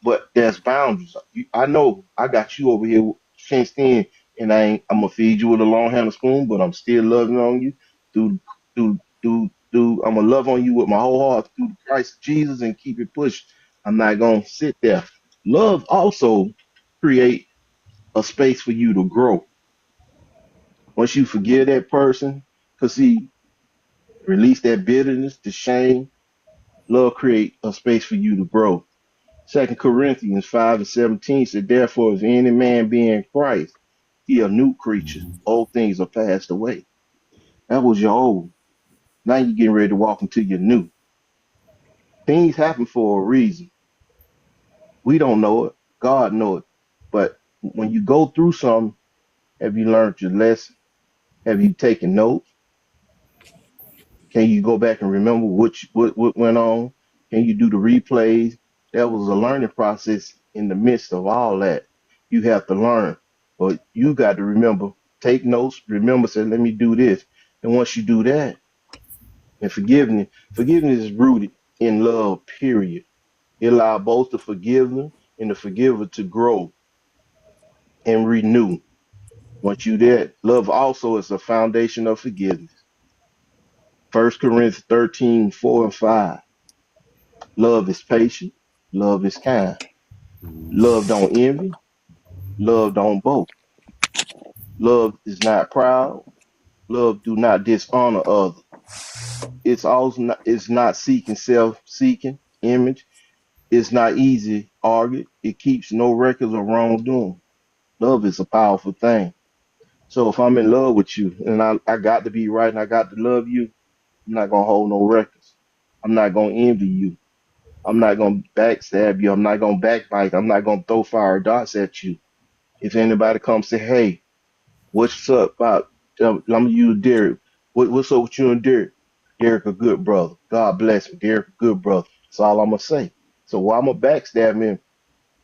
But there's boundaries. I know I got you over here fenced in, and I'm gonna feed you with a long handle spoon, but I'm still loving on you through. I'm gonna love on you with my whole heart through Christ Jesus and keep it pushing. I'm not gonna sit there. Love also create a space for you to grow. Once you forgive that person, cause see, release that bitterness, the shame, love create a space for you to grow. Second Corinthians 5:17 said, therefore, if any man be in Christ, he a new creature. Old things are passed away. That was your old. Now you're getting ready to walk into your new. Things happen for a reason. We don't know it. God know it. But when you go through something, have you learned your lesson? Have you taken notes? Can you go back and remember what went on? Can you do the replays? That was a learning process in the midst of all that. You have to learn, but you got to remember, take notes, remember, say, let me do this. And once you do that, and forgiveness is rooted in love, period. It allows both the forgiver and the forgiver to grow and renew. Once you that, love also is the foundation of forgiveness. First Corinthians 13:4 and 5. Love is patient. Love is kind. Love don't envy. Love don't boast. Love is not proud. Love do not dishonor others. It's not seeking self-seeking image. It's not easy argued. It keeps no records of wrongdoing. Love is a powerful thing. So if I'm in love with you and I got to be right and I got to love you, I'm not gonna hold no records. I'm not gonna envy you. I'm not gonna backstab you. I'm not gonna backbite. I'm not gonna throw fire darts at you. If anybody comes say, "Hey, what's up about?" I'm gonna use Derek. What's up with you and Derek? Derek, a good brother. God bless him. Derek, a good brother. That's all I'm gonna say. So why I'm gonna backstab him?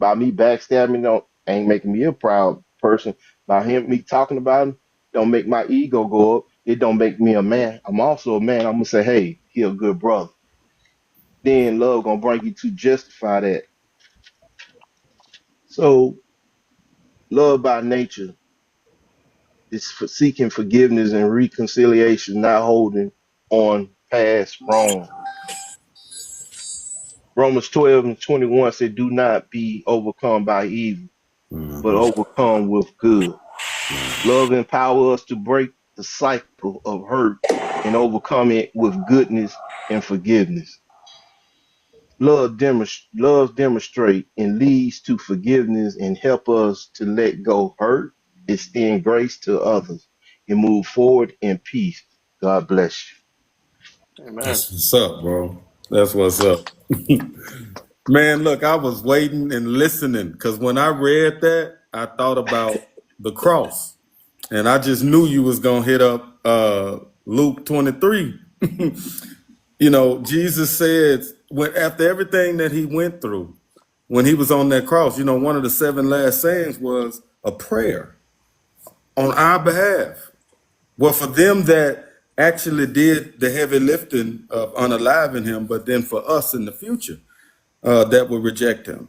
By me backstabbing, don't ain't making me a proud person. By me talking about him, don't make my ego go up. It don't make me a man. I'm also a man. I'm gonna say, "Hey, he a good brother." Then love gonna bring you to justify that. So love by nature is for seeking forgiveness and reconciliation, not holding on past wrong. Romans 12:21 said, do not be overcome by evil, but overcome with good. Love empowers us to break the cycle of hurt and overcome it with goodness and forgiveness. Love demonstrate and leads to forgiveness and help us to let go hurt, extend grace to others, and move forward in peace. God bless you. Amen. That's what's up, bro. That's what's up. Man, look, I was waiting and listening because when I read that, I thought about the cross. And I just knew you was gonna hit up Luke 23. You know, Jesus said when after everything that he went through, when he was on that cross, you know, one of the seven last sayings was a prayer on our behalf. Well, for them that actually did the heavy lifting of unaliving him, but then for us in the future that will reject him.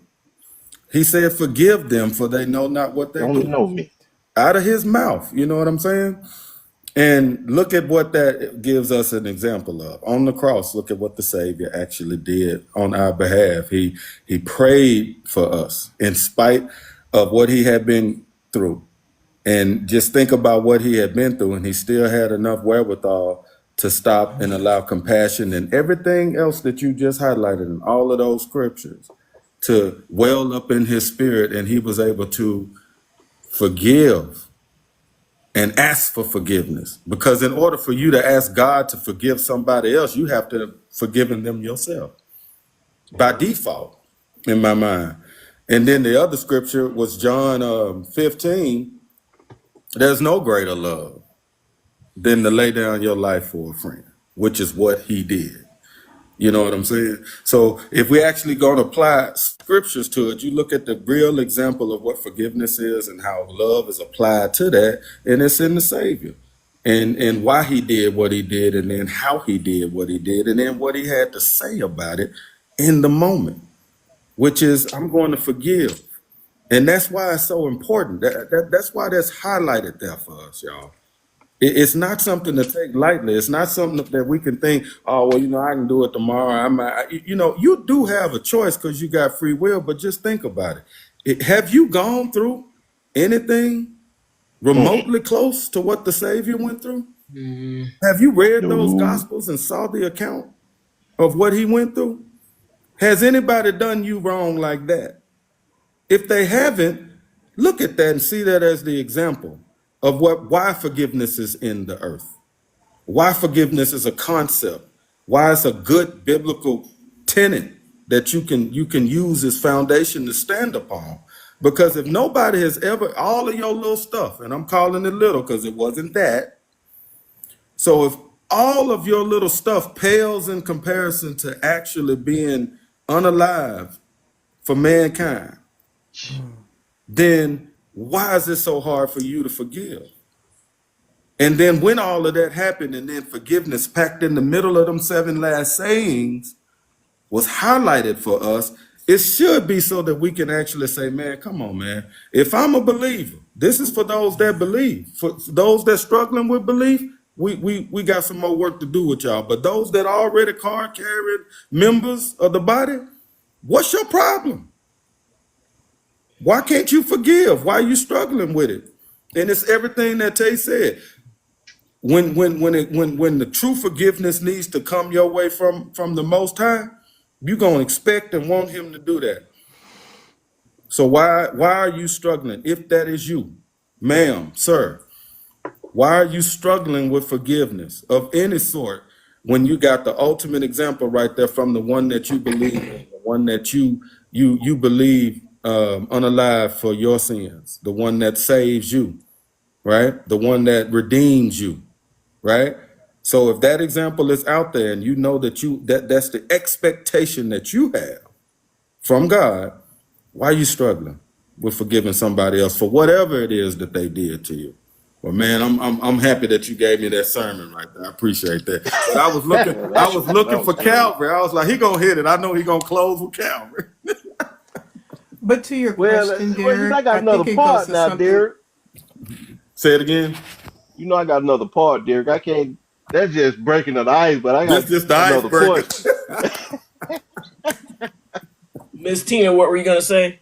He said, forgive them for they know not what they Don't do. know me. Out of his mouth, you know what I'm saying? And look at what that gives us an example of. On the cross, look at what the Savior actually did on our behalf. He prayed for us in spite of what he had been through. And just think about what he had been through, and he still had enough wherewithal to stop and allow compassion and everything else that you just highlighted in all of those scriptures to well up in his spirit, and he was able to forgive and ask for forgiveness. Because in order for you to ask God to forgive somebody else, you have to have forgiven them yourself by default, in my mind. And then the other scripture was John 15. There's no greater love than to lay down your life for a friend, which is what he did. You know what I'm saying? So if we actually going to apply scriptures to it, you look at the real example of what forgiveness is and how love is applied to that, and it's in the Savior. And why he did what he did, and then how he did what he did, and then what he had to say about it in the moment, which is, I'm going to forgive. And that's why it's so important. That's why that's highlighted there for us, y'all. It's not something to take lightly. It's not something that we can think, oh, well, I can do it tomorrow. You do have a choice because you got free will, but just think about it. Have you gone through anything remotely close to what the Savior went through? Have you read those Gospels and saw the account of what he went through? Has anybody done you wrong like that? If they haven't, look at that and see that as the example of why forgiveness is in the earth, why forgiveness is a concept, why it's a good biblical tenet that you can use as foundation to stand upon. Because if nobody has ever, all of your little stuff, and I'm calling it little because it wasn't that. So if all of your little stuff pales in comparison to actually being unalive for mankind, then why is it so hard for you to forgive? And then when all of that happened, and then forgiveness packed in the middle of them 7 last sayings was highlighted for us, it should be so that we can actually say, man, come on, man. If I'm a believer, this is for those that believe. For those that struggling with belief, we got some more work to do with y'all. But those that are already card-carrying members of the body, what's your problem? Why can't you forgive? Why are you struggling with it? And it's everything that Tay said. When the true forgiveness needs to come your way from the Most High, you're gonna expect and want Him to do that. So why are you struggling? If that is you, ma'am, sir, why are you struggling with forgiveness of any sort when you got the ultimate example right there from the one that you believe in, the one that you believe unalive for your sins, the one that saves you, right? The one that redeems you, right? So if that example is out there and you know that's the expectation that you have from God, why are you struggling with forgiving somebody else for whatever it is that they did to you? Well, man, I'm happy that you gave me that sermon right there. I appreciate that. But I was looking for Calvary. I was like, he gonna hit it. I know he gonna close with Calvary. But to your question, Derek, I got another it goes part to now, something. Derek. Say it again. I got another part, Derek. I can't. That's just breaking the ice, but I got This just the another icebreaker. point. Miss Tina, what were you gonna say?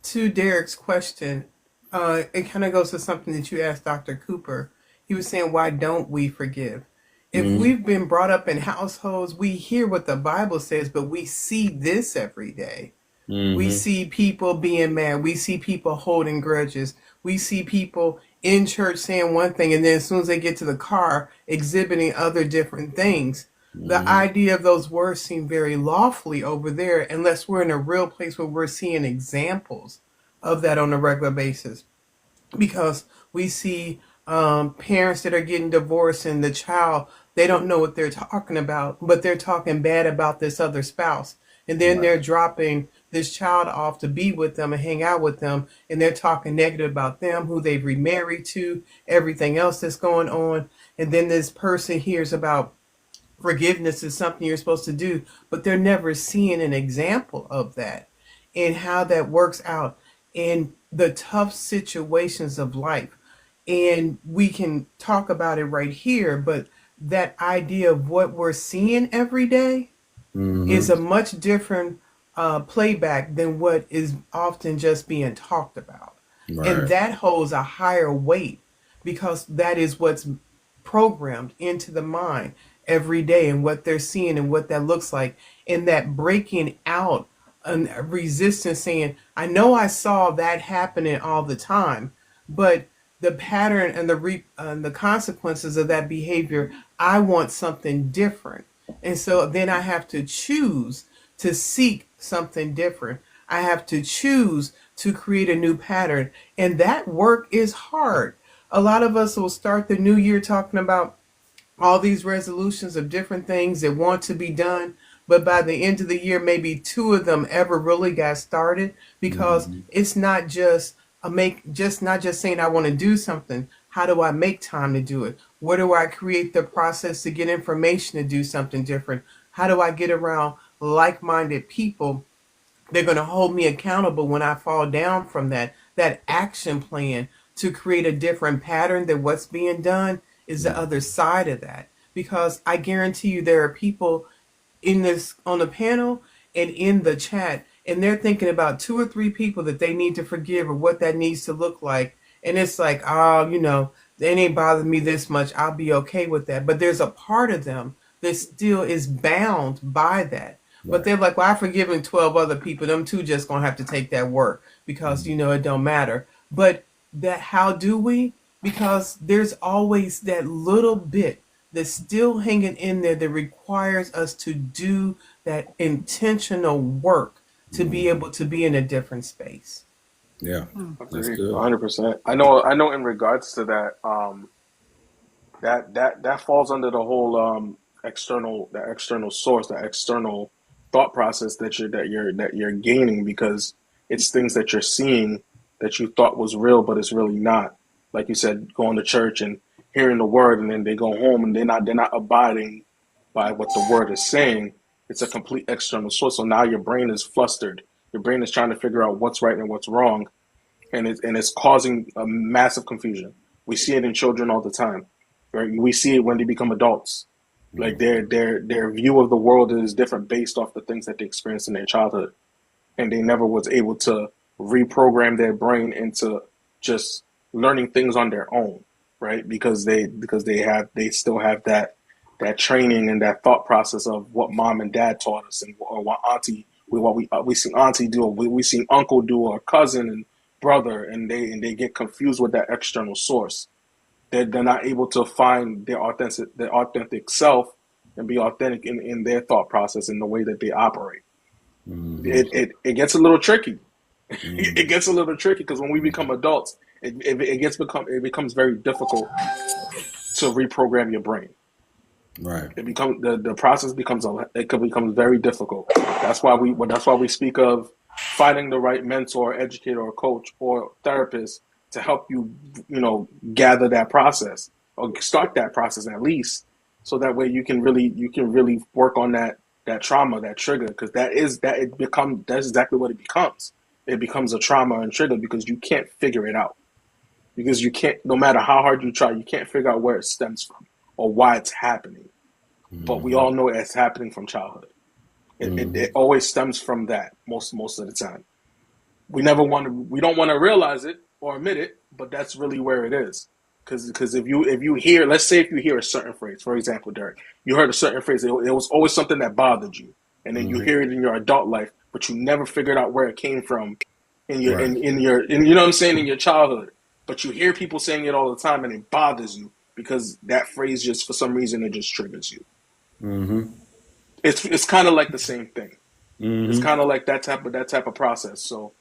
To Derek's question, it kind of goes to something that you asked Dr. Cooper. He was saying, why don't we forgive? If we've been brought up in households, we hear what the Bible says, but we see this every day. We see people being mad. We see people holding grudges. We see people in church saying one thing, and then as soon as they get to the car, exhibiting other different things. The idea of those words seem very lawfully over there, unless we're in a real place where we're seeing examples of that on a regular basis. Because we see parents that are getting divorced, and the child, they don't know what they're talking about, but they're talking bad about this other spouse. And then they're dropping this child off to be with them and hang out with them, and they're talking negative about them, who they've remarried to, everything else that's going on. And then this person hears about forgiveness is something you're supposed to do, but they're never seeing an example of that and how that works out in the tough situations of life. And we can talk about it right here, but that idea of what we're seeing every day is a much different playback than what is often just being talked about. Right. And that holds a higher weight because that is what's programmed into the mind every day, and what they're seeing and what that looks like. And that breaking out and resistance, saying, I know I saw that happening all the time, but the pattern and the consequences of that behavior, I want something different. And so then I have to choose to seek something different. I have to choose to create a new pattern. And that work is hard. A lot of us will start the new year talking about all these resolutions of different things that want to be done, but by the end of the year maybe two of them ever really got started, because it's not just not just saying I want to do something. How do I make time to do it? Where do I create the process to get information to do something different? How do I get around like-minded people? They're going to hold me accountable when I fall down from that action plan to create a different pattern than what's being done is the other side of that. Because I guarantee you there are people in this on the panel and in the chat, and they're thinking about two or three people that they need to forgive or what that needs to look like. And it's like, oh, they ain't bothered me this much. I'll be okay with that. But there's a part of them that still is bound by that. But they're like, well, I've forgiven 12 other people. Them two just gonna have to take that work because it don't matter. But that how do we? Because there's always that little bit that's still hanging in there that requires us to do that intentional work to be able to be in a different space. Yeah, that's Agreed, good. 100%. I know. In regards to that, that falls under the whole external source, the external thought process that you're gaining, because it's things that you're seeing that you thought was real, but it's really not. Like you said, going to church and hearing the word, and then they go home and they're not abiding by what the word is saying. It's a complete external source. So now your brain is flustered. Your brain is trying to figure out what's right and what's wrong, and it's causing a massive confusion. We see it in children all the time. Right? We see it when they become adults. Like their view of the world is different based off the things that they experienced in their childhood, and they never was able to reprogram their brain into just learning things on their own, right? Because they still have that training and that thought process of what mom and dad taught us, and or what we seen auntie do, or we seen uncle do, or cousin and brother, and they get confused with that external source. They're not able to find their authentic self and be authentic in their thought process and the way that they operate. It gets a little tricky. It gets a little tricky because when we become adults, it becomes very difficult to reprogram your brain. Right. The process becomes very difficult. That's why we speak of finding the right mentor, educator, or coach or therapist to help you, gather that process or start that process at least, so that way you can really work on that trauma, that trigger, because that's exactly what it becomes. It becomes a trauma and trigger because you can't figure it out. Because you can't, no matter how hard you try, you can't figure out where it stems from or why it's happening. But we all know it's happening from childhood. It always stems from that most of the time. We don't want to realize it or admit it, but that's really where it is. Because if you hear, let's say if you hear a certain phrase, for example, Derek, you heard a certain phrase, it was always something that bothered you, and then you hear it in your adult life, but you never figured out where it came from in your Right. in your you know what I'm saying, in your childhood. But you hear people saying it all the time, and it bothers you because that phrase just for some reason it just triggers you. It's kind of like the same thing. It's kind of like that type of process. So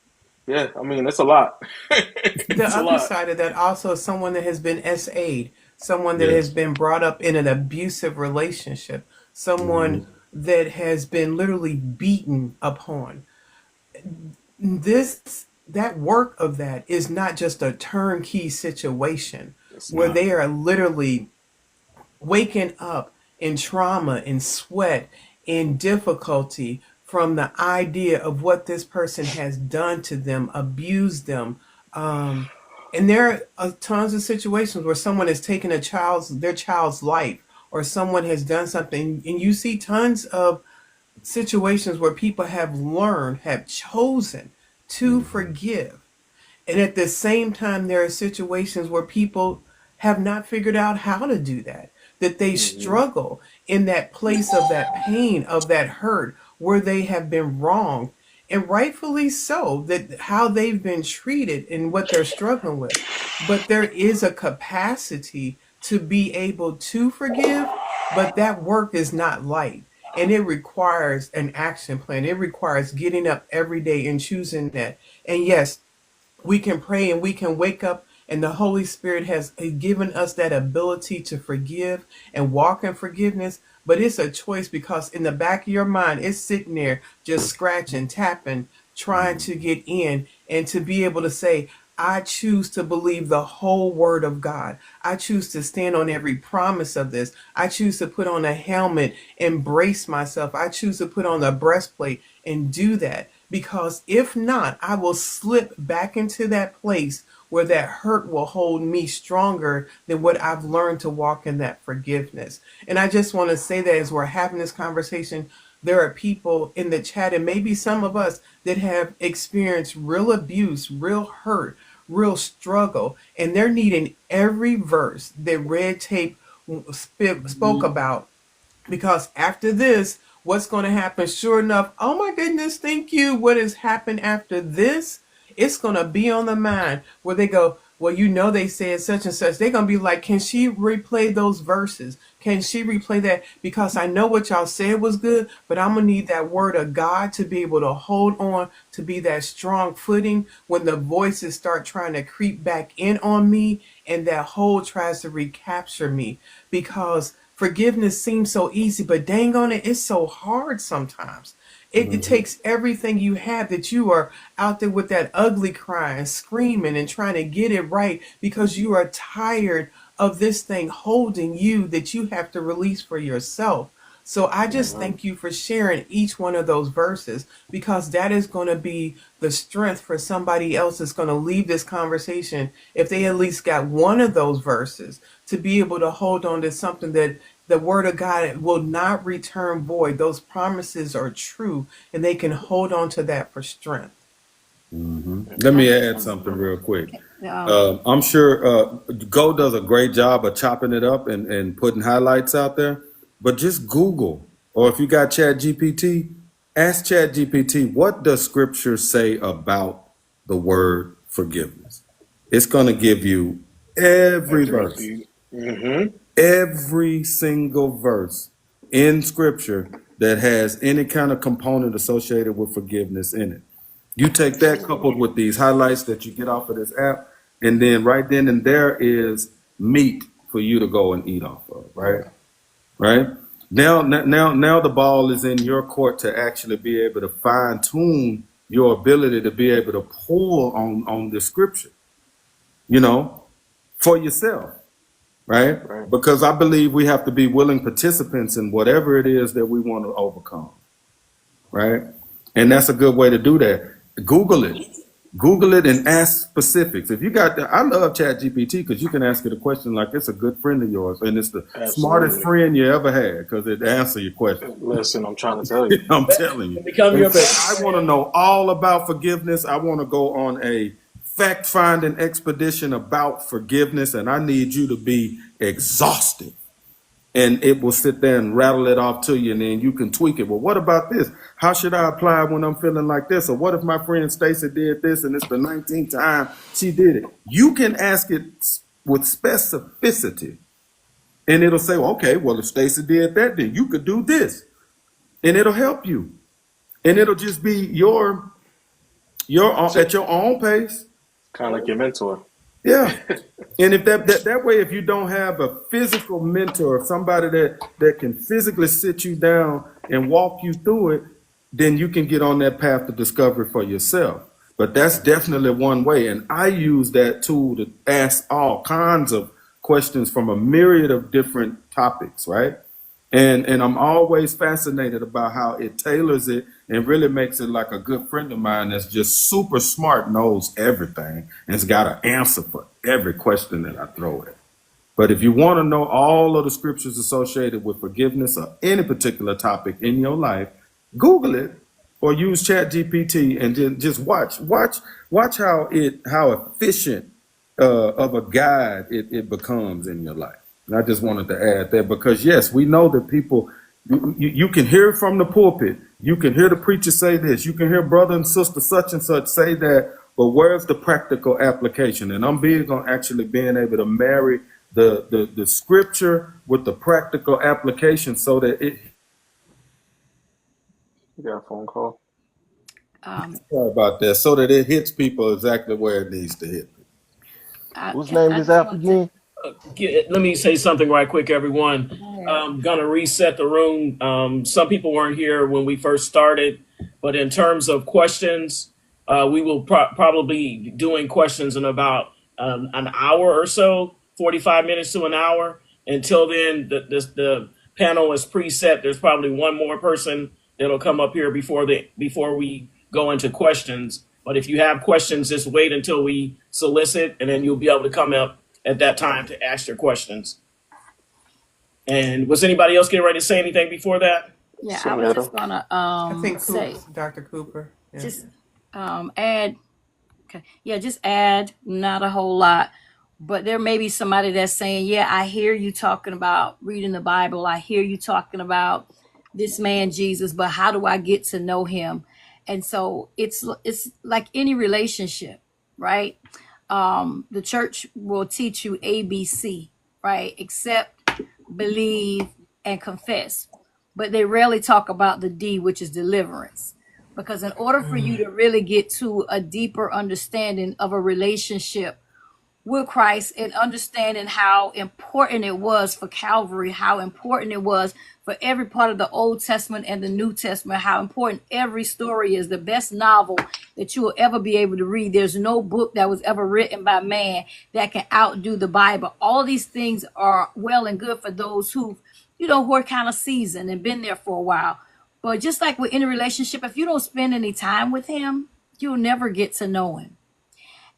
yeah, I mean it's a lot. The It's a other lot. side of that also is someone that has been SA'd, someone that has Yes. been brought up in an abusive relationship, someone that has been literally beaten upon. That work of that is not just a turnkey situation It's where not. they are literally waking up in trauma, in sweat, in difficulty from the idea of what this person has done to them, abused them. And there are tons of situations where someone has taken their child's life, or someone has done something, and you see tons of situations where people have chosen to forgive. And at the same time, there are situations where people have not figured out how to do that, that they struggle in that place of that pain, of that hurt, where they have been wronged, and rightfully so, that how they've been treated and what they're struggling with. but there is a capacity to be able to forgive, but that work is not light. And it requires an action plan. It requires getting up every day and choosing that. And yes, we can pray and we can wake up, and the Holy Spirit has given us that ability to forgive and walk in forgiveness. But it's a choice, because in the back of your mind, it's sitting there just scratching, tapping, trying to get in, and to be able to say, I choose to believe the whole word of God. I choose to stand on every promise of this. I choose to put on a helmet, embrace myself. I choose to put on the breastplate and do that. Because if not, I will slip back into that place where that hurt will hold me stronger than what I've learned to walk in that forgiveness. And I just want to say that as we're having this conversation, there are people in the chat, and maybe some of us, that have experienced real abuse, real hurt, real struggle, and they're needing every verse that Red Tape spoke about, because after this, what's going to happen? Sure enough, oh my goodness, thank you. What has happened after this? It's going to be on the mind where they go, well, you know, they said such and such. They're going to be like, can she replay those verses? Can she replay that? Because I know what y'all said was good, but I'm going to need that word of God to be able to hold on, to be that strong footing when the voices start trying to creep back in on me and that hold tries to recapture me. Because forgiveness seems so easy, but dang on it, it's so hard sometimes. It takes everything you have, that you are out there with that ugly crying, screaming, and trying to get it right because you are tired of this thing holding you that you have to release for yourself. So I just thank you for sharing each one of those verses, because that is going to be the strength for somebody else that's going to leave this conversation, if they at least got one of those verses, to be able to hold on to something that the word of God will not return void. Those promises are true, and they can hold on to that for strength. Let me add something real quick. Um, I'm sure Go does a great job of chopping it up and putting highlights out there. But just Google, or if you got Chat GPT, ask Chat GPT, what does Scripture say about the word forgiveness? It's going to give you every verse, every single verse in Scripture that has any kind of component associated with forgiveness in it. You take that coupled with these highlights that you get off of this app, and then right then and there is meat for you to go and eat off of, right? Right? Now the ball is in your court to actually be able to fine tune your ability to be able to pull on the scripture, you know, for yourself, right? Because I believe we have to be willing participants in whatever it is that we want to overcome, right? And that's a good way to do that. Google it and ask specifics. If you got I love Chat GPT because you can ask it a question like it's a good friend of yours, and it's the smartest friend you ever had because it answers your question. Listen, I'm trying to tell you. I'm telling you. Become your I want to know all about forgiveness. I want to go on a fact-finding expedition about forgiveness, and I need you to be exhausted. And it will sit there and rattle it off to you, and then you can tweak it. Well, what about this? How should I apply when I'm feeling like this? Or what if my friend Stacy did this and it's the 19th time she did it? You can ask it with specificity, and it'll say, well, okay, well, if Stacy did that, then you could do this. And it'll help you. And it'll just be your at your own pace. Kind of like your mentor. Yeah. And if that way, if you don't have a physical mentor, somebody that can physically sit you down and walk you through it, then you can get on that path to discovery for yourself. But that's definitely one way. And I use that tool to ask all kinds of questions from a myriad of different topics, right? And I'm always fascinated about how it tailors it and really makes it like a good friend of mine that's just super smart, knows everything, and has got an answer for every question that I throw at it. But if you want to know all of the scriptures associated with forgiveness or any particular topic in your life, Google it or use Chat GPT and just watch how efficient of a guide it becomes in your life. And I just wanted to add that because, yes, we know that people, you can hear from the pulpit. You can hear the preacher say this. You can hear brother and sister such and such say that but where's the practical application? And I'm big on actually being able to marry the scripture with the practical application so that it. You got a phone call. Sorry about that. So that it hits people exactly where it needs to hit. Whose name I this just app want to. again? Let me say something right quick, everyone. I'm gonna reset the room. Some people weren't here when we first started, but in terms of questions, we will probably be doing questions in about an hour or so, 45 minutes to an hour. Until then, the panel is preset. There's probably one more person that'll come up here before we go into questions. But if you have questions, just wait until we solicit, and then you'll be able to come up at that time to ask your questions. And was anybody else getting ready to say anything before that? Yeah, I was just gonna I think say, Dr. Cooper. Yeah. just add. Okay, yeah, just add. Not a whole lot, but there may be somebody that's saying, "Yeah, I hear you talking about reading the Bible. I hear you talking about this man Jesus, but how do I get to know him?" And so it's like any relationship, right? The church will teach you ABC, right? Accept, believe, and confess. But they rarely talk about the D, which is deliverance. Because in order for you to really get to a deeper understanding of a relationship with Christ and understanding how important it was for Calvary, how important it was for every part of the Old Testament and the New Testament, how important every story is, the best novel that you will ever be able to read. There's no book that was ever written by man that can outdo the Bible. All these things are well and good for those who are kind of seasoned and been there for a while. But just like with any relationship, if you don't spend any time with him, you'll never get to know him.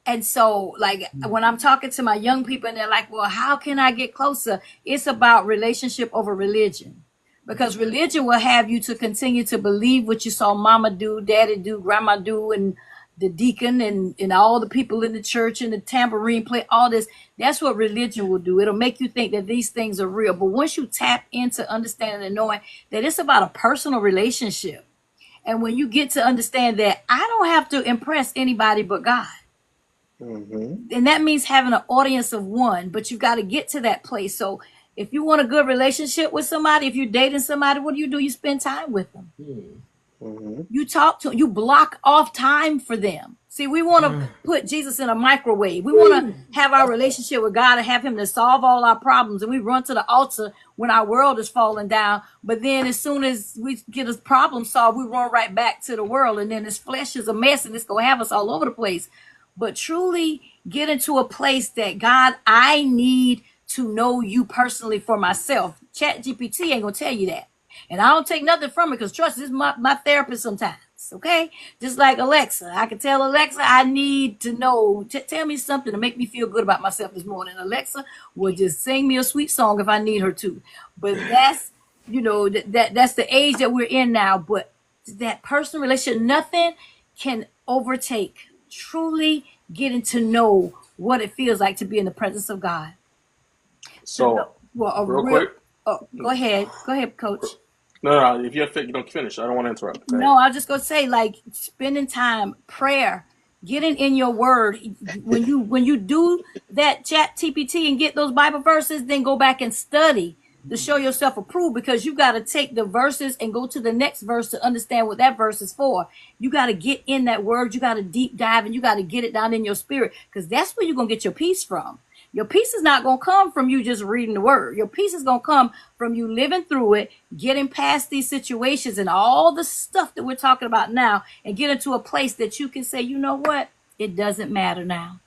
And so, like, when I'm talking to my young people and they're like, well, how can I get closer? It's about relationship over religion. Because religion will have you to continue to believe what you saw mama do, daddy do, grandma do, and the deacon and all the people in the church and the tambourine play, all this. That's what religion will do. It'll make you think that these things are real. But once you tap into understanding and knowing that it's about a personal relationship, and when you get to understand that I don't have to impress anybody but God. And that means having an audience of one, but you've got to get to that place. So if you want a good relationship with somebody, if you're dating somebody, what do? You spend time with them. You talk to them. You block off time for them. See, we want to put Jesus in a microwave. We want to have our relationship with God and have him to solve all our problems. And we run to the altar when our world is falling down. But then as soon as we get a problem solved, we run right back to the world. And then this flesh is a mess and it's going to have us all over the place. But truly get into a place that, God, I need to know you personally for myself. ChatGPT ain't going to tell you that. And I don't take nothing from it because, trust, this is my therapist sometimes, okay? Just like Alexa. I can tell Alexa I need to know, tell me something to make me feel good about myself this morning. Alexa will just sing me a sweet song if I need her to. But that's, that's the age that we're in now. But that personal relationship, nothing can overtake truly getting to know what it feels like to be in the presence of God. So, real quick. Oh, go ahead, Coach. No, if you don't finish. I don't want to interrupt. No, I was just gonna say, like, spending time, prayer, getting in your word. When you do that ChatGPT and get those Bible verses, then go back and study to show yourself approved, because you got to take the verses and go to the next verse to understand what that verse is for. You got to get in that word. You got to deep dive and you got to get it down in your spirit, because that's where you're going to get your peace from. Your peace is not going to come from you just reading the word. Your peace is going to come from you living through it, getting past these situations and all the stuff that we're talking about now, and get into a place that you can say, you know what? It doesn't matter now.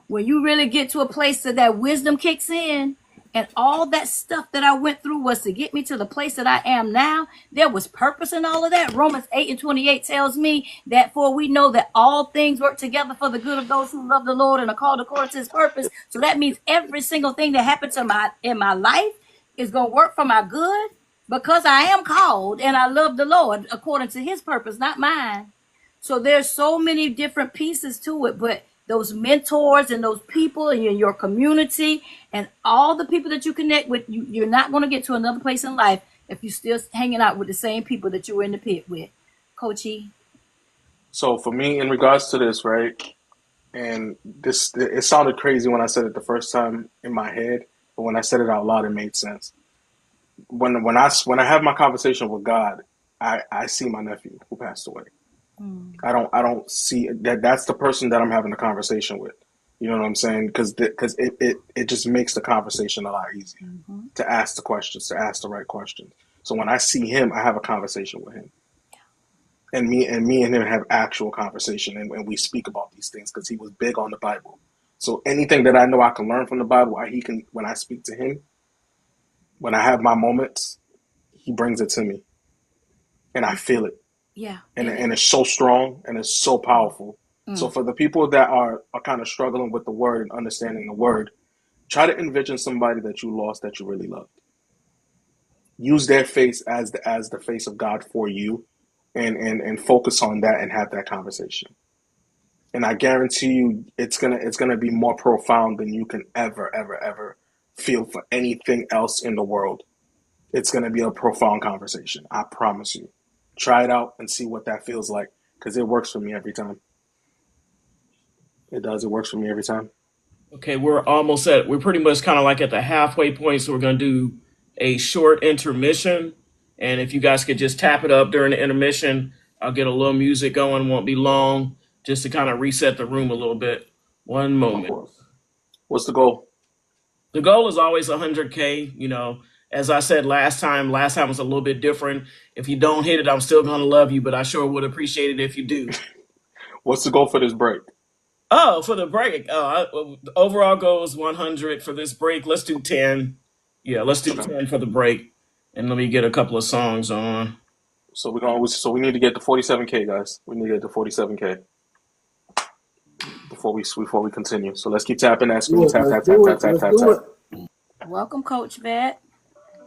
When you really get to a place that wisdom kicks in, and all that stuff that I went through was to get me to the place that I am now, there was purpose in all of that. Romans 8:28 tells me that, for we know that all things work together for the good of those who love the Lord and are called according to his purpose. So that means every single thing that happened in my life is going to work for my good, because I am called and I love the Lord according to his purpose, not mine. So there's so many different pieces to it, but those mentors and those people in your community and all the people that you connect with, you're not going to get to another place in life if you're still hanging out with the same people that you were in the pit with. Coach E. So for me, in regards to this, right, and this, it sounded crazy when I said it the first time in my head, but when I said it out loud, it made sense. When I have my conversation with God, I see my nephew who passed away. I don't see that. That's the person that I'm having a conversation with. You know what I'm saying? Because it just makes the conversation a lot easier to ask the questions, to ask the right questions. So when I see him, I have a conversation with him, and me and him have actual conversation, and we speak about these things because he was big on the Bible. So anything that I know I can learn from the Bible, he can. When I speak to him, when I have my moments, he brings it to me, and I feel it. Yeah. And it's so strong and it's so powerful. So for the people that are kind of struggling with the word and understanding the word, try to envision somebody that you lost that you really loved. Use their face as the face of God for you, and focus on that and have that conversation. And I guarantee you, it's gonna be more profound than you can ever feel for anything else in the world. It's gonna be a profound conversation. I promise you. Try it out and see what that feels like, because it works for me every time. It does. It works for me every time. Okay, we're pretty much kind of like at the halfway point, so we're going to do a short intermission. And if you guys could just tap it up during the intermission, I'll get a little music going, won't be long, just to kind of reset the room a little bit. One Of moment. course. What's the goal? The goal is always 100K. You know, as I said last time was a little bit different. If you don't hit it, I'm still going to love you, but I sure would appreciate it if you do. What's the goal for this break? Oh, for the break. The overall goal is 100 for this break. Let's do 10. Yeah, let's do Okay. 10 for the break. And let me get a couple of songs on. So we need to get to 47K, guys. We need to get to 47K before we continue. So let's keep tapping that screen. Tap tap tap tap tap tap tap. Welcome, Coach Vet.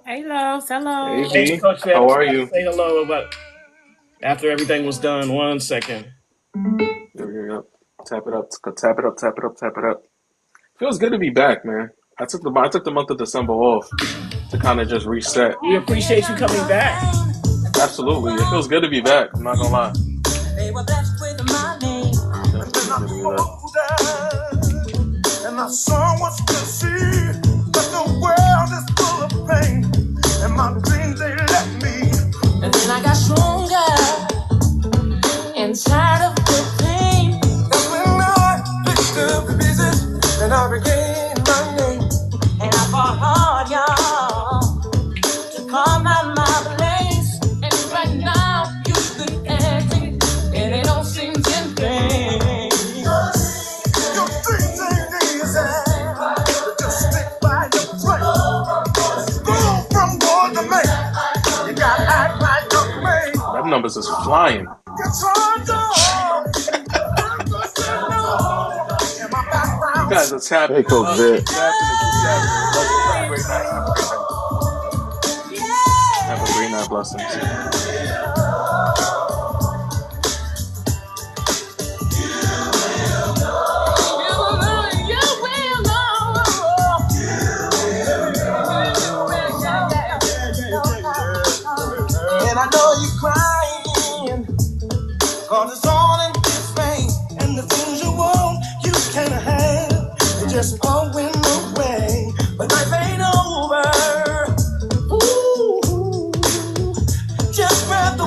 Hey, loves. Hello. Hey Hey, G, Coach Fed, how are say you? hello about after everything was done. 1 second. There we go. Tap it up. Tap it up. Tap it up. Tap it up. Feels good to be back, man. I took the month of December off to kind of just reset. We appreciate you coming back. Absolutely, it feels good to be back. I'm not gonna lie. They were blessed with my name. Definitely feels good to be back. And I saw what's to see. But the world is full of pain. And my dreams, they left me. And then I got stronger. And tired of the pain. That's when I picked up the pieces. And I regained my name. And I fought hard, y'all, to calm out my place. And right now, you look at me. And it don't seem tempting. Your dreams ain't easy. Just stick by your place. Go from boy to man. You gotta act like a man. That numbers is flying. It's hard to You guys are tapping. Hey, Coach Vet. Tapping. Have a great night. Blessings. And I know you're crying, cause it's all in this rain. And the things you want, you can't have. They just all went away. But life ain't over. Ooh, just grab the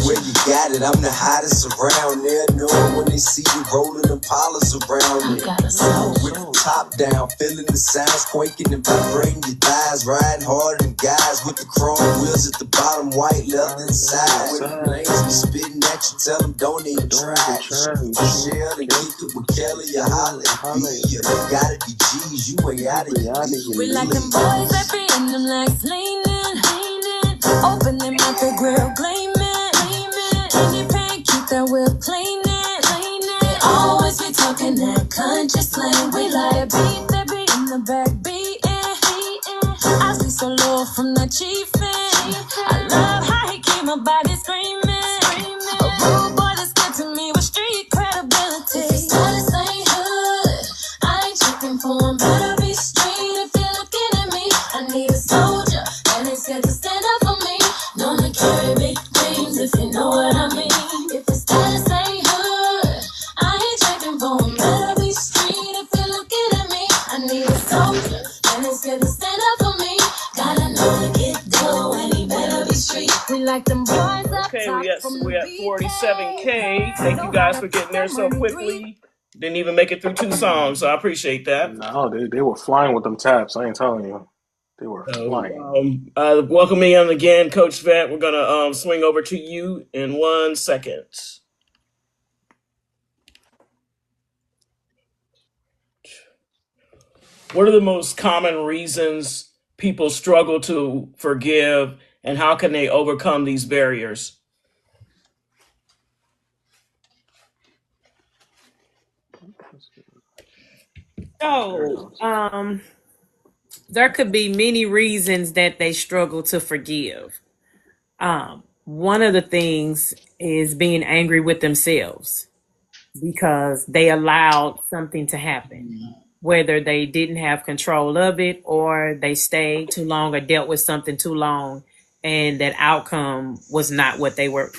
Where you got it, I'm the hottest around there. Knowing when they see you rolling them polars around there. With the top down, feeling the sounds quaking and vibrating your thighs. Riding harder than guys with the chrome wheels at the bottom, white leather inside. When the lanes be spitting at you, tell them don't even try. Michelle and kick it with Kelly, you holler at me. You gotta be G's, you ain't out of your league. We like them boys that be in them legs leaning, open them out the grill gleaming, in your paint, keep that whip cleaning. They always be talking that country slang. We like beat that beat in the back beating. I see so low from the chiefin'. I love how he keep my body screaming. A rude boy that's good to me with street credibility. If his status ain't hood, I ain't checking for him. Better be street if you're looking at me. I need a soldier and it's scared to stand up for me. Known to carry big things if you know what I mean. If his status ain't hood, I ain't checking for him. Better be street if you're looking at me. I need a soldier and it's scared to stand up for me. Gotta know to get dough and he better be street. We like them boys up Okay, top from the we at 47K. Thank you guys for getting there so quickly. Didn't even make it through 2 songs, so I appreciate that. No, they were flying with them taps. I ain't telling you, they were flying. Welcome in again, Coach Vet. We're gonna swing over to you in 1 second. What are the most common reasons people struggle to forgive, and how can they overcome these barriers? So, there could be many reasons that they struggle to forgive. One of the things is being angry with themselves because they allowed something to happen, whether they didn't have control of it or they stayed too long or dealt with something too long, and that outcome was not what they were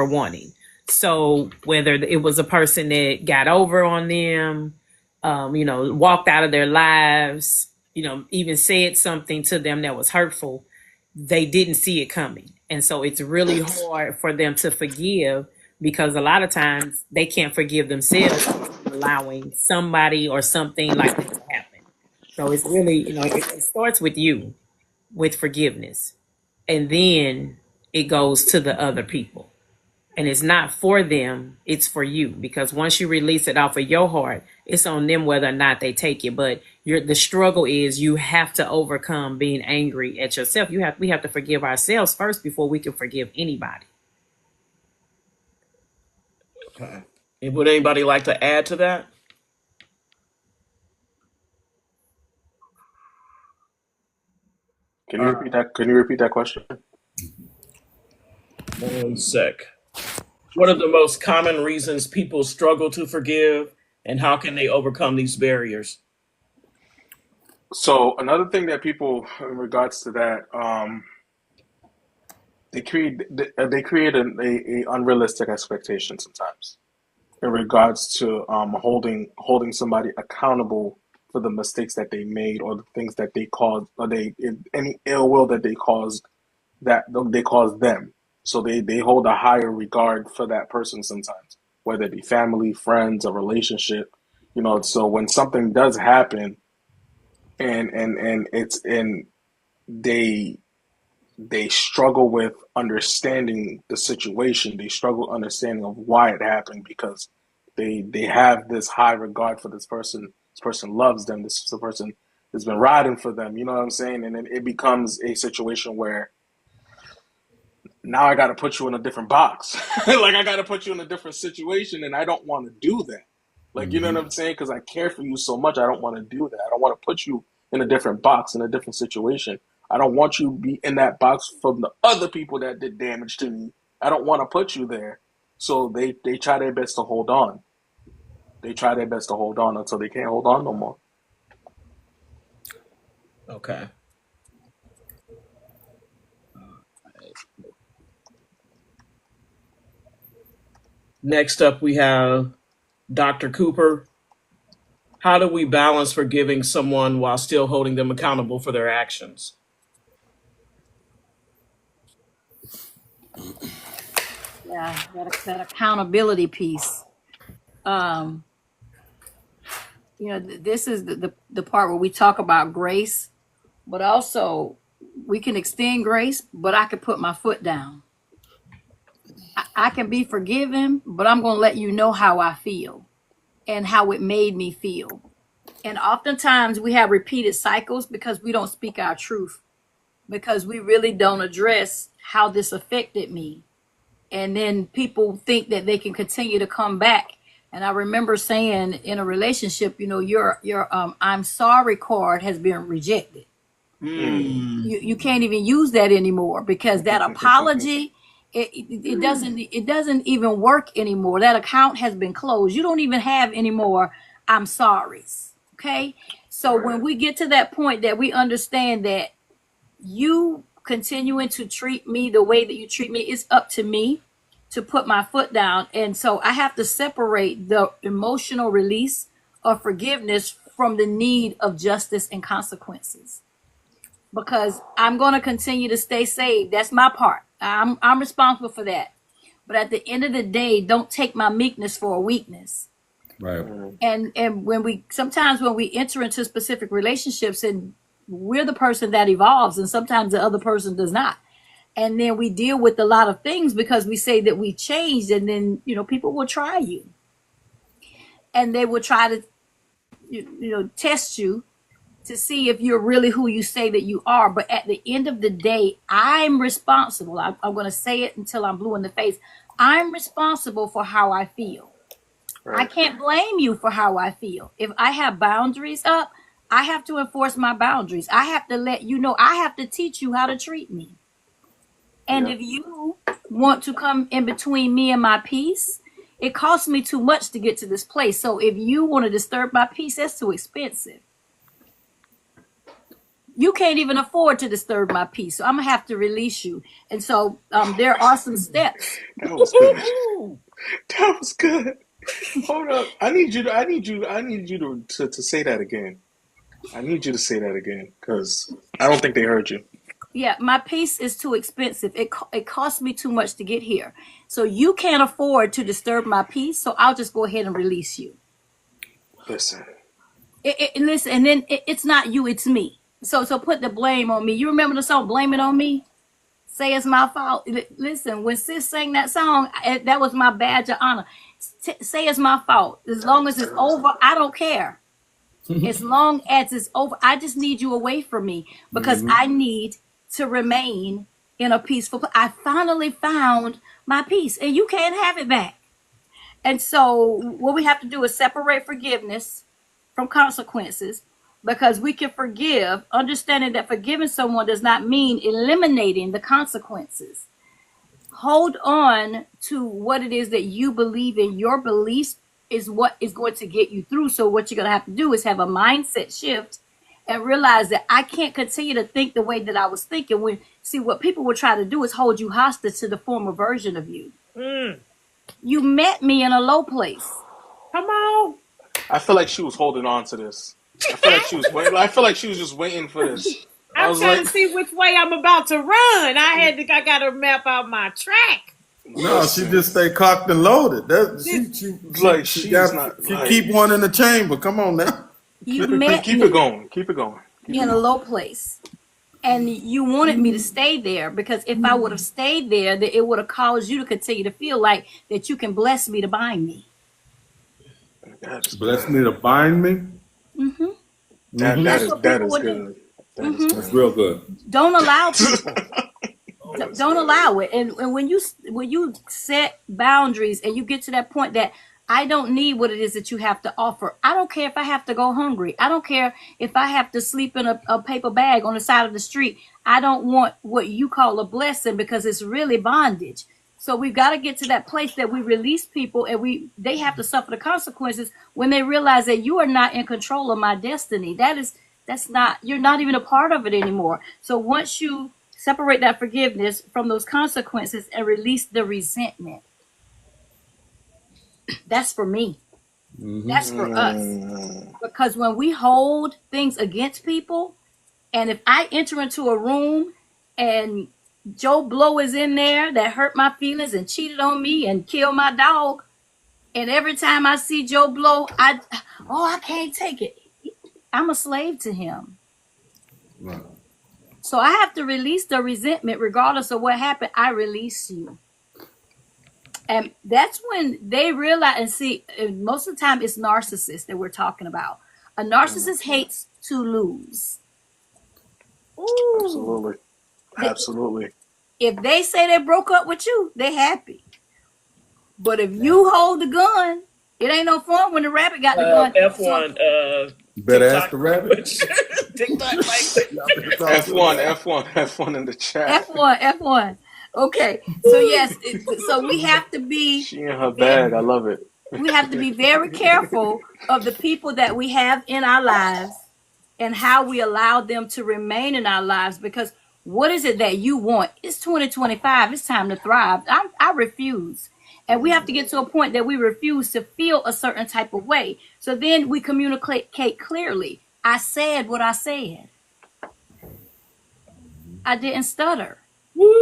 wanting. So whether it was a person that got over on them, walked out of their lives, even said something to them that was hurtful, they didn't see it coming. And so it's really hard for them to forgive because a lot of times they can't forgive themselves for allowing somebody or something like that to happen. So it's really, it starts with you, with forgiveness. And then it goes to the other people. And it's not for them, it's for you. Because once you release it off of your heart, it's on them whether or not they take it. But the struggle is you have to overcome being angry at yourself. We have to forgive ourselves first before we can forgive anybody. Okay. Would anybody like to add to that? Can you repeat that question? 1 sec. What are the most common reasons people struggle to forgive, and how can they overcome these barriers? So another thing that people, in regards to that, they create a unrealistic expectation sometimes in regards to holding somebody accountable for the mistakes that they made or the things that they caused, or any ill will that they caused them. So they hold a higher regard for that person sometimes, whether it be family, friends, a relationship. So when something does happen, and they struggle with understanding the situation. They struggle understanding of why it happened because they have this high regard for this person. This person loves them. This person has been riding for them. You know what I'm saying? And then it becomes a situation where now I got to put you in a different box. Like I got to put you in a different situation, and I don't want to do that. Like, you know what I'm saying? Because I care for you so much, I don't want to do that. I don't want to put you in a different box, in a different situation. I don't want you to be in that box from the other people that did damage to me. I don't want to put you there. So they try their best to hold on. They try their best to hold on until they can't hold on no more. Okay. Next up, we have Dr. Cooper. How do we balance forgiving someone while still holding them accountable for their actions? Yeah, that accountability piece. Um, this is the part where we talk about grace, but also we can extend grace, but I can put my foot down. I can be forgiven, but I'm going to let you know how I feel and how it made me feel. And oftentimes we have repeated cycles because we don't speak our truth, because we really don't address how this affected me. And then people think that they can continue to come back. And I remember saying in a relationship, your I'm sorry card has been rejected. You can't even use that anymore, because that apology, it doesn't even work anymore. That account has been closed. You don't even have anymore I'm sorry's. Okay. So when we get to that point that we understand that you continuing to treat me the way that you treat me, it's up to me to put my foot down. And so I have to separate the emotional release of forgiveness from the need of justice and consequences, because I'm going to continue to stay saved. That's my part. I'm responsible for that. But at the end of the day, don't take my meekness for a weakness. Right. And when we enter into specific relationships, and we're the person that evolves, and sometimes the other person does not. And then we deal with a lot of things because we say that we changed, and then people will try you, and they will try to test you to see if you're really who you say that you are. But at the end of the day, I'm responsible. I'm going to say it until I'm blue in the face. I'm responsible for how I feel. I can't blame you for how I feel. If I have boundaries up, I have to enforce my boundaries. I have to let you know. I have to teach you how to treat me. And if you want to come in between me and my peace, it costs me too much to get to this place. So if you want to disturb my peace, that's too expensive. You can't even afford to disturb my peace. So I'm going to have to release you. And so there are some steps. That was good. That was good. Hold up. I need you to say that again. I need you to say that again, because I don't think they heard you. Yeah, my peace is too expensive. It costs me too much to get here. So you can't afford to disturb my peace. So I'll just go ahead and release you. Listen. Listen, and then it's not you, it's me. So put the blame on me. You remember the song "Blame It on Me"? Say it's my fault. Listen, when sis sang that song, that was my badge of honor. Say it's my fault. As long as it's over, I don't care. As long as it's over, I just need you away from me, because I need to remain in a peaceful place. I finally found my peace, and you can't have it back. And so what we have to do is separate forgiveness from consequences, because we can forgive, understanding that forgiving someone does not mean eliminating the consequences. Hold on to what it is that you believe in. Your beliefs is what is going to get you through. So what you're going to have to do is have a mindset shift and realize that I can't continue to think the way that I was thinking. What people will try to do is hold you hostage to the former version of you. You met me in a low place. Come on. I feel like she was holding on to this. I feel like she was waiting. I feel like she was just waiting for this. I'm trying to see which way I'm about to run. I got to map out my track. No, she just stay cocked and loaded. She keep one in the chamber. Come on now. You met keep me it going. Keep it going. in a low place. And you wanted me to stay there, because if I would have stayed there, that it would have caused you to continue to feel like that you can bless me to bind me. Bless me to bind me? That is good. That's real good. Don't allow people. Don't allow it. And when you set boundaries and you get to that point that I don't need what it is that you have to offer. I don't care if I have to go hungry. I don't care if I have to sleep in a paper bag on the side of the street. I don't want what you call a blessing, because it's really bondage. So we've got to get to that place that we release people, and they have to suffer the consequences when they realize that you are not in control of my destiny. You're not even a part of it anymore. So once you separate that forgiveness from those consequences and release the resentment, that's for me. That's for us. Because when we hold things against people, and if I enter into a room and Joe Blow is in there that hurt my feelings and cheated on me and killed my dog. And every time I see Joe Blow, I can't take it. I'm a slave to him. Right. So I have to release the resentment regardless of what happened. I release you. And that's when they realize and see, most of the time it's narcissists that we're talking about. A narcissist hates to lose. Ooh. Absolutely. Absolutely. If they say they broke up with you, they happy. But if you hold the gun, it ain't no fun when the rabbit got the gun. F1, You better ask TikTok the rabbit. language. TikTok language. Y'all better talk to the rabbit. F1 in the chat. F1. Okay. So yes, so we have to be She in her bag. I love it. we have to be very careful of the people that we have in our lives and how we allow them to remain in our lives, because what is it that you want? It's 2025. It's time to thrive. I refuse. And we have to get to a point that we refuse to feel a certain type of way. So then we communicate clearly. I said what I said. I didn't stutter.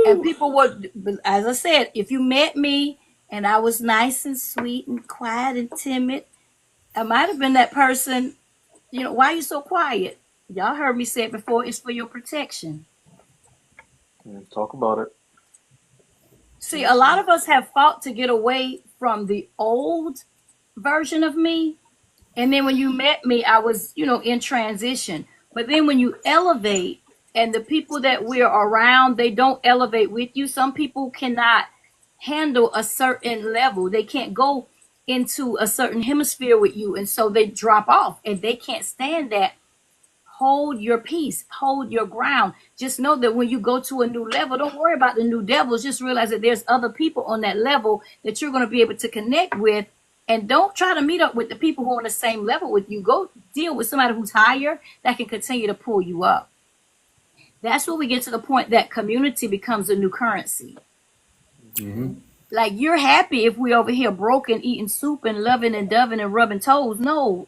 And people would, as I said, if you met me and I was nice and sweet and quiet and timid, I might have been that person, why are you so quiet? Y'all heard me say it before, it's for your protection. Talk about it. See, a lot of us have fought to get away from the old version of me. And then when you met me, I was, in transition. But then when you elevate, and the people that we're around, they don't elevate with you. Some people cannot handle a certain level. They can't go into a certain hemisphere with you. And so they drop off and they can't stand that. Hold your peace, hold your ground. Just know that when you go to a new level, don't worry about the new devils. Just realize that there's other people on that level that you're going to be able to connect with. And don't try to meet up with the people who are on the same level with you. Go deal with somebody who's higher that can continue to pull you up. That's where we get to the point that community becomes a new currency. Mm-hmm. Like, you're happy if we over here broken, eating soup and loving and doving and rubbing toes. No,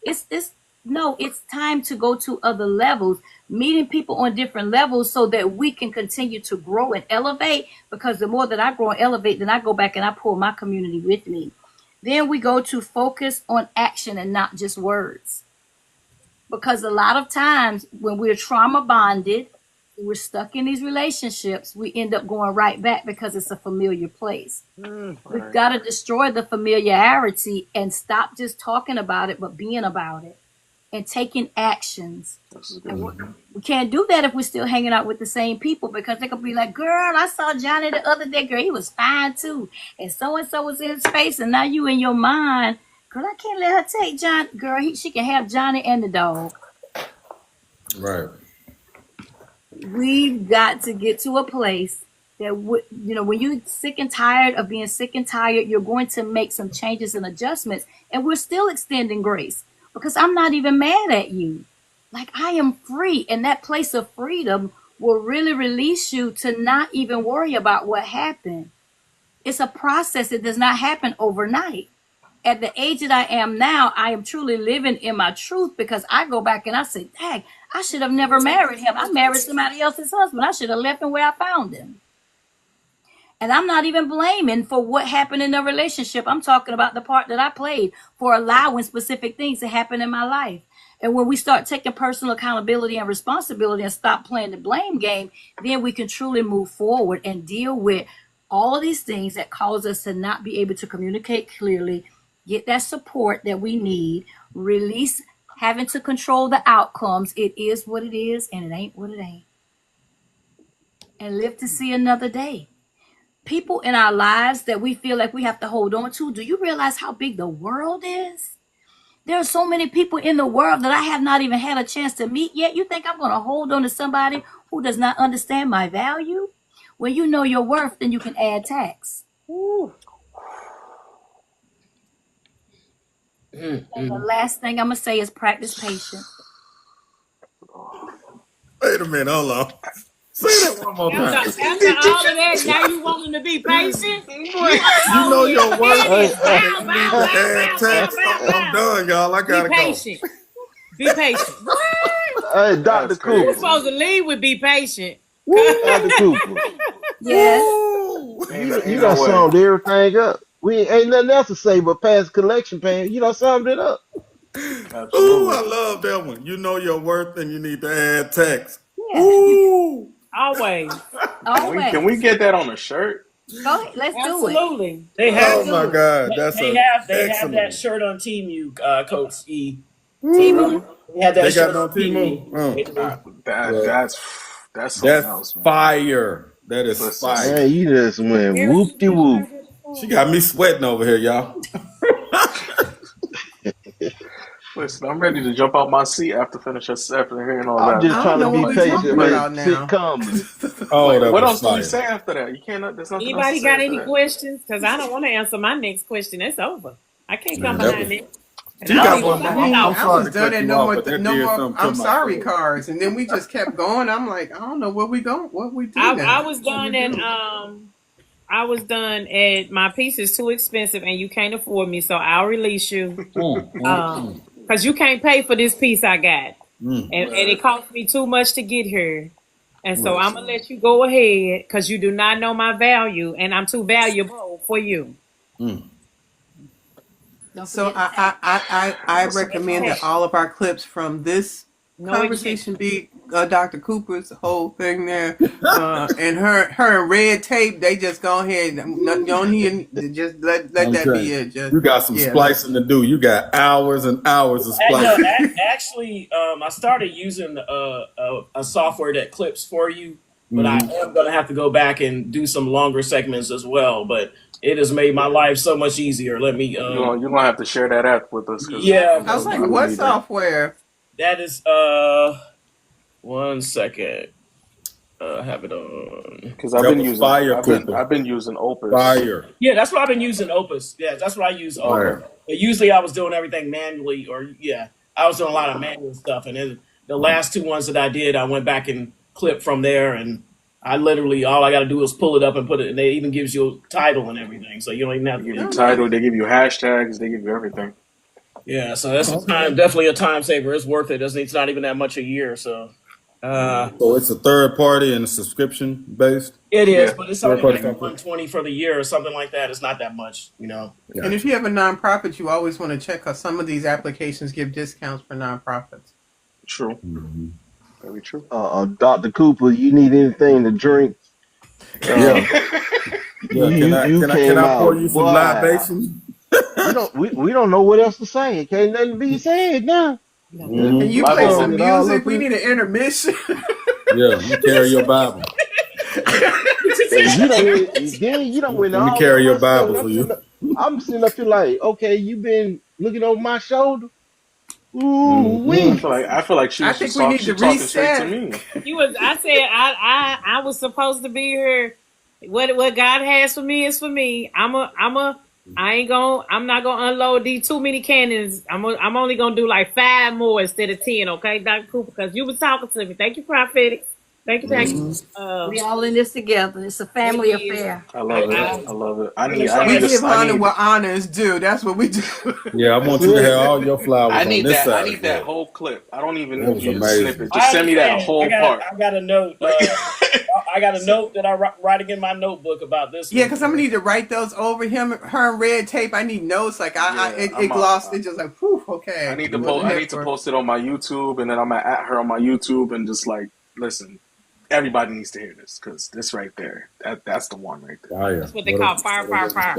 it's time to go to other levels, meeting people on different levels so that we can continue to grow and elevate. Because the more that I grow and elevate, then I go back and I pull my community with me. Then we go to focus on action and not just words. Because a lot of times when we're trauma bonded, we're stuck in these relationships, we end up going right back because it's a familiar place. We've got to destroy the familiarity and stop just talking about it, but being about it and taking actions. And we can't do that if we're still hanging out with the same people, because they could be like, girl, I saw Johnny the other day, girl, he was fine too. And so was in his face, and now you in your mind, girl, I can't let her take John. Girl, she can have Johnny and the dog. Right. We've got to get to a place that, when you're sick and tired of being sick and tired, you're going to make some changes and adjustments. And we're still extending grace because I'm not even mad at you. Like, I am free. And that place of freedom will really release you to not even worry about what happened. It's a process. It does not happen overnight. At the age that I am now, I am truly living in my truth, because I go back and I say, dang, I should have never married him. I married somebody else's husband. I should have left him where I found him. And I'm not even blaming for what happened in the relationship. I'm talking about the part that I played for allowing specific things to happen in my life. And when we start taking personal accountability and responsibility and stop playing the blame game, then we can truly move forward and deal with all of these things that cause us to not be able to communicate clearly, get that support that we need, release having to control the outcomes. It is what it is, and it ain't what it ain't. And live to see another day. People in our lives that we feel like we have to hold on to, do you realize how big the world is? There are so many people in the world that I have not even had a chance to meet yet. You think I'm going to hold on to somebody who does not understand my value? When you know your worth, then you can add tax. Ooh. And the last thing I'm going to say is practice patience. Wait a minute, hold on. Say that one more time. After all of that, now you want them to be patient? You know your worth. Hey, You need to add text. I'm done, y'all. I gotta Be patient. Be patient. hey, Dr. You're Cooper. supposed to lead with be patient. Dr. Cooper, Yes. you done summed everything up. We ain't nothing else to say but pass collection pain. You done summed it up. Ooh, I love that one. You know your worth and you need to add text. Yeah. Ooh. Always. Can we Always. get that on a shirt? Go ahead. Let's do it. Absolutely. They have Oh my God, that's they a have that excellent. shirt on Team Coach E. Timu. They had that They got shirt no on Team Timu. They Oh, do. That's something that's else, man. fire. That is Listen, fire. Man, you just went whoop de whoop. She got me sweating over here, y'all. listen, I'm ready to jump out my seat after hearing all I'm that, just I man. don't trying to know what be we're patient, talking man. about Sit now. calmly. Oh, that What was else do we fire. say after that? There's nothing else to Anybody say got after any that. questions? Because I don't want to answer my next question. It's over. I can't come Man, that behind was. it. And She I got don't even one know I more. my mean, I'm thoughts. I sorry was to done cut at you no off, more, but that no did more. something to I'm my sorry soul. cards, and then we just kept going. I'm like, I don't know what we going, what we do I now. was What we done at do? I was done at my piece is too expensive and you can't afford me, so I'll release you. Because you can't pay for this piece I got. And it cost me too much to get here. And so I'm gonna let you go ahead because you do not know my value and I'm too valuable for you. Don't So forget to tag. I recommend that Tag. all of our clips from this No conversation executive. be Dr. Cooper's whole thing there, and her and red tape. They just go ahead. You don't need just let I'm that telling be you, it. Just you got some yeah. splicing to do. You got hours and hours of No, splicing. actually, I started using a software that clips for you, but I am going to have to go back and do some longer segments as well. But it has made my life so much easier. Let me, You're gonna have to share that app with us because yeah, I was because like, I'm gonna what need that. software? that is, 1 second. I have it on. Because That was fire, Cooper. I've been using Opus. Fire. Yeah, that's what I've been using Opus. Yeah, that's what I use. Okay. But usually I was doing everything manually, or yeah, I was doing a lot of manual stuff. And then the last two ones that I did, I went back and clipped from there, and I literally all I got to do is pull it up and put it. And they even gives you a title and everything, so you don't even have They to. give you Oh, title, nice. they give you hashtags, they give you everything. Yeah, so that's definitely a time saver. It's worth it. It's not even that much a year, so. So it's a third party and a subscription based. It is, Yeah. but it's Third only party like software. 120 for the year or something like that. It's not that much, you know. And if you have a nonprofit, you always want to check because some of these applications give discounts for nonprofits. True. Very true. Dr. Cooper, you need anything to drink? Yeah. Yeah. You Can came I pour out, you some boy. libation? We don't know what else to say. It can't nothing be said now. And you play Bible. some It all music. up We here. need an intermission. Yeah. You carry your Bible. And you don't win Let me all carry of your my stuff. Bible for you. I'm sitting up here like, okay, you been looking over my shoulder. Ooh wee. I feel like I think we need to talking straight to reset. me. I said I was supposed to be here. What God has for me is for me. I'm not gonna unload these too many cannons. I'm only gonna do like 5 more instead of 10, okay, Dr. Cooper? Because you was talking to me. Thank you, Prophetic. Thank you. We all in this together. It's a family It is. affair. I love it. I love it. I We need give honor what honor is due. That's what we do. Yeah. I want you to have all your flowers I on need this that. side. I need that whole clip. I don't even That was need a amazing. snippet. Just send me that whole part. I got a note. I got a note that I'm writing in my notebook about this. Yeah, because I'm gonna need to write those over her and red tape. I need notes. Like it glossed. It just like, whew, okay. I need to Wasn't I that need to for- post it on my YouTube, and then I'm gonna at her on my YouTube and just like, listen, everybody needs to hear this because this right there, that's the one right there. Fire. That's what they call fire. Fire, That's fire,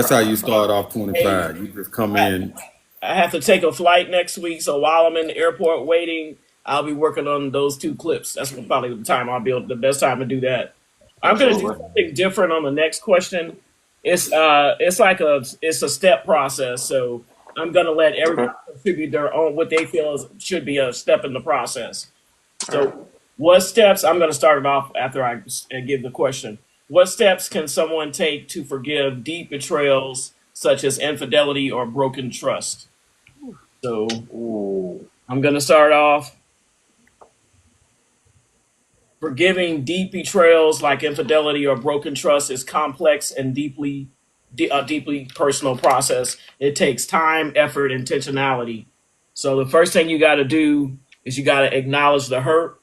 how you fire. start off 25. You just come in. I have to take a flight next week, so while I'm in the airport waiting, I'll be working on those 2 clips. That's probably the time I'll be the best time to do that. I'm going to do something different on the next question. It's like it's a step process, so I'm going to let everybody contribute their own what they feel should be a step in the process. So, what steps? I'm going to start it off after I give the question. What steps can someone take to forgive deep betrayals such as infidelity or broken trust? So, I'm going to start off. Forgiving deep betrayals like infidelity or broken trust is complex and deeply personal process. It takes time, effort, intentionality. So the first thing you got to do is you got to acknowledge the hurt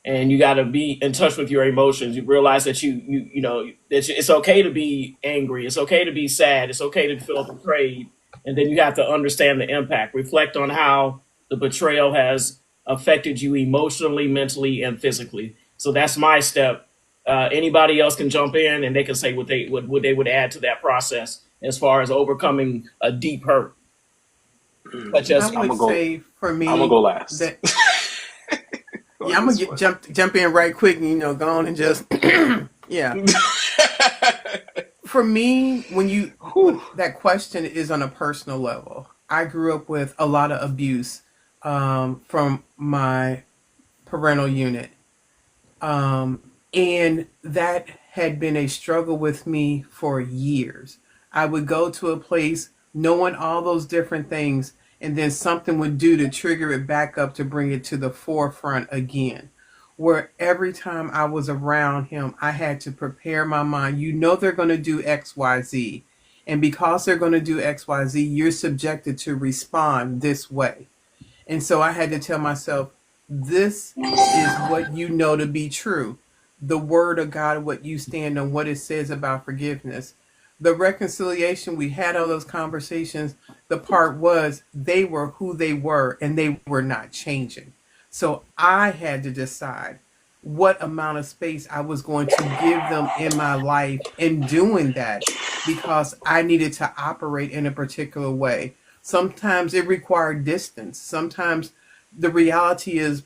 and you got to be in touch with your emotions. You realize that it's okay to be angry, it's okay to be sad, it's okay to feel betrayed, and then you have to understand the impact. Reflect on how the betrayal has affected you emotionally, mentally, and physically. So that's my step. Anybody else can jump in and they can say what they would add to that process as far as overcoming a deep hurt, such I as I'm would gonna go. say for I'm gonna go me last. that Go yeah, ahead, I'm gonna Sway. jump in right quick and go on and just yeah. For me, when Whew. that question is on a personal level, I grew up with a lot of abuse from my parental unit. Um, and that had been a struggle with me for years. I would go to a place knowing all those different things, and then something would do to trigger it back up to bring it to the forefront again. Where every time I was around him, I had to prepare my mind. You know they're going to do X, Y, Z. And because they're going to do X, Y, Z, you're subjected to respond this way. And so I had to tell myself, this is what you know to be true. The word of God, what you stand on, what it says about forgiveness. The reconciliation, we had all those conversations. The part was they were who they were and they were not changing. So I had to decide what amount of space I was going to give them in my life in doing that because I needed to operate in a particular way. Sometimes it required distance. Sometimes the reality is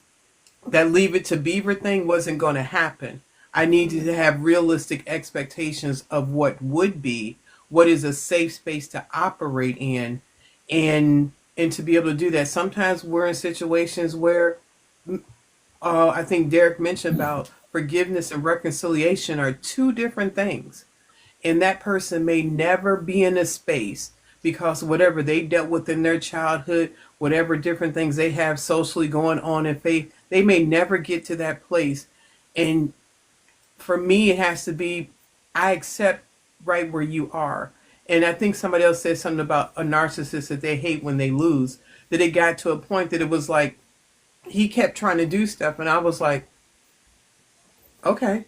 that leave it to beaver thing wasn't going to happen. I needed to have realistic expectations of what would be, what is a safe space to operate in, and to be able to do that. Sometimes we're in situations where I think Derek mentioned about forgiveness and reconciliation are two different things, and that person may never be in a space because whatever they dealt with in their childhood, whatever different things they have socially going on in faith, they may never get to that place. And for me, it has to be, I accept right where you are. And I think somebody else said something about a narcissist that they hate when they lose, that it got to a point that it was like he kept trying to do stuff. And I was like, okay.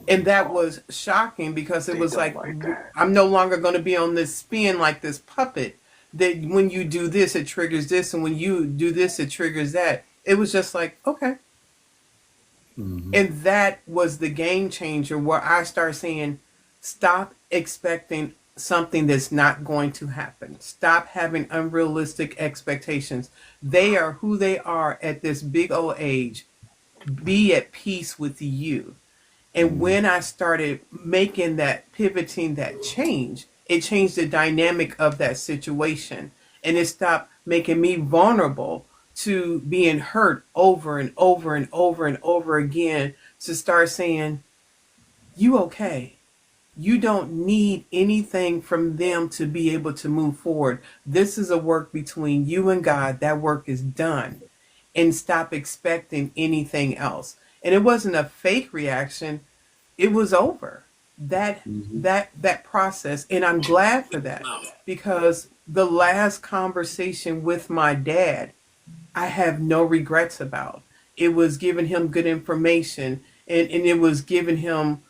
And that was shocking because it They was don't like like that. I'm no longer going to be on this spin like this puppet that when you do this it triggers this and when you do this it triggers that. It was just like okay. And that was the game changer where I start saying stop expecting something that's not going to happen. Stop having unrealistic expectations. They are who they are at this big old age. Be at peace with you. And when I started making that, pivoting that change, it changed the dynamic of that situation. And it stopped making me vulnerable to being hurt over and over and over and over again to start saying, you okay? You don't need anything from them to be able to move forward. This is a work between you and God. That work is done. And stop expecting anything else. And it wasn't a fake reaction, it was over. That process, and I'm glad for that because the last conversation with my dad I have no regrets about. It was giving him good information, and it was giving him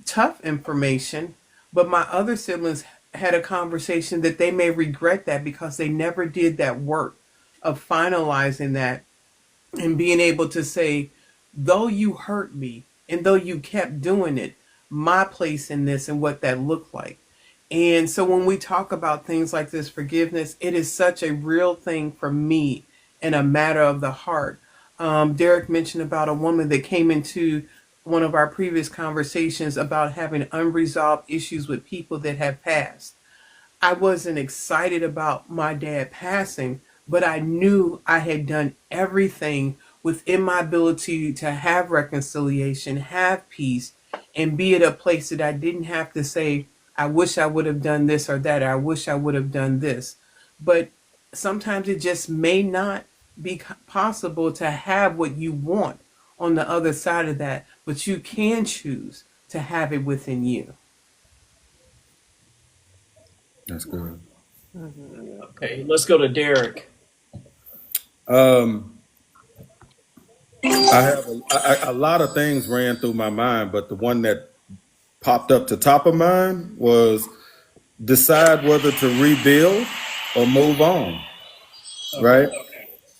tough information. But my other siblings had a conversation that they may regret that because they never did that work of finalizing that and being able to say, though you hurt me and though you kept doing it, my place in this and what that looked like. And so when we talk about things like this forgiveness, it is such a real thing for me and a matter of the heart. Derek mentioned about a woman that came into one of our previous conversations about having unresolved issues with people that have passed. I wasn't excited about my dad passing, but I knew I had done everything within my ability to have reconciliation, have peace, and be at a place that I didn't have to say, I wish I would have done this or that, or I wish I would have done this. But sometimes it just may not be possible to have what you want on the other side of that, but you can choose to have it within you. That's good. okay, let's go to Derek. Um, I have a lot of things ran through my mind, but the one that popped up to top of mind was decide whether to rebuild or move on, Okay. right?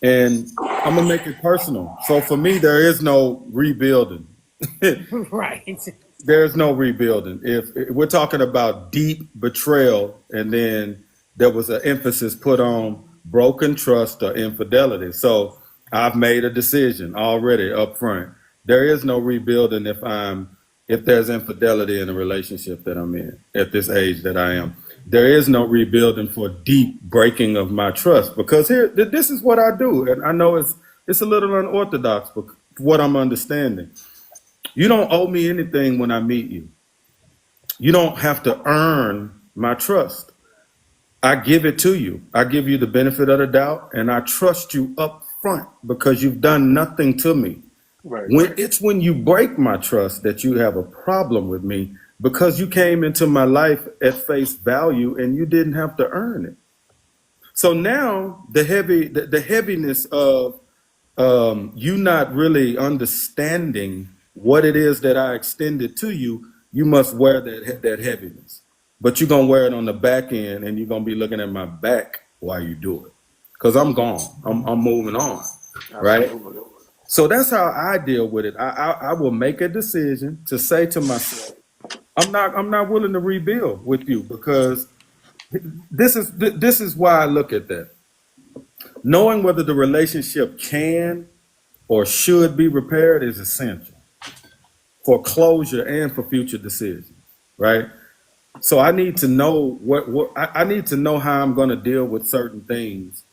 And I'm gonna make it personal. So for me, there is no rebuilding. Right. There's no rebuilding. If we're talking about deep betrayal, and then there was an emphasis put on broken trust or infidelity. So I've made a decision already up front. There is no rebuilding if there's infidelity in a relationship that I'm in at this age that I am. There is no rebuilding for deep breaking of my trust, because this is what I do, and I know it's a little unorthodox, but what I'm understanding. You don't owe me anything when I meet you. You don't have to earn my trust. I give it to you. I give you the benefit of the doubt, and I trust you up front because you've done nothing to me. Right. When you break my trust that you have a problem with me, because you came into my life at face value and you didn't have to earn it. So now the heaviness of you not really understanding what it is that I extended to you, you must wear that heaviness. But you're gonna wear it on the back end, and you're gonna be looking at my back while you do it, because I'm gone. I'm moving on, right? Absolutely. So that's how I deal with it. I will make a decision to say to myself, I'm not willing to rebuild with you, because this is why I look at that. Knowing whether the relationship can or should be repaired is essential for closure and for future decisions, right? So I need to know I need to know how I'm going to deal with certain things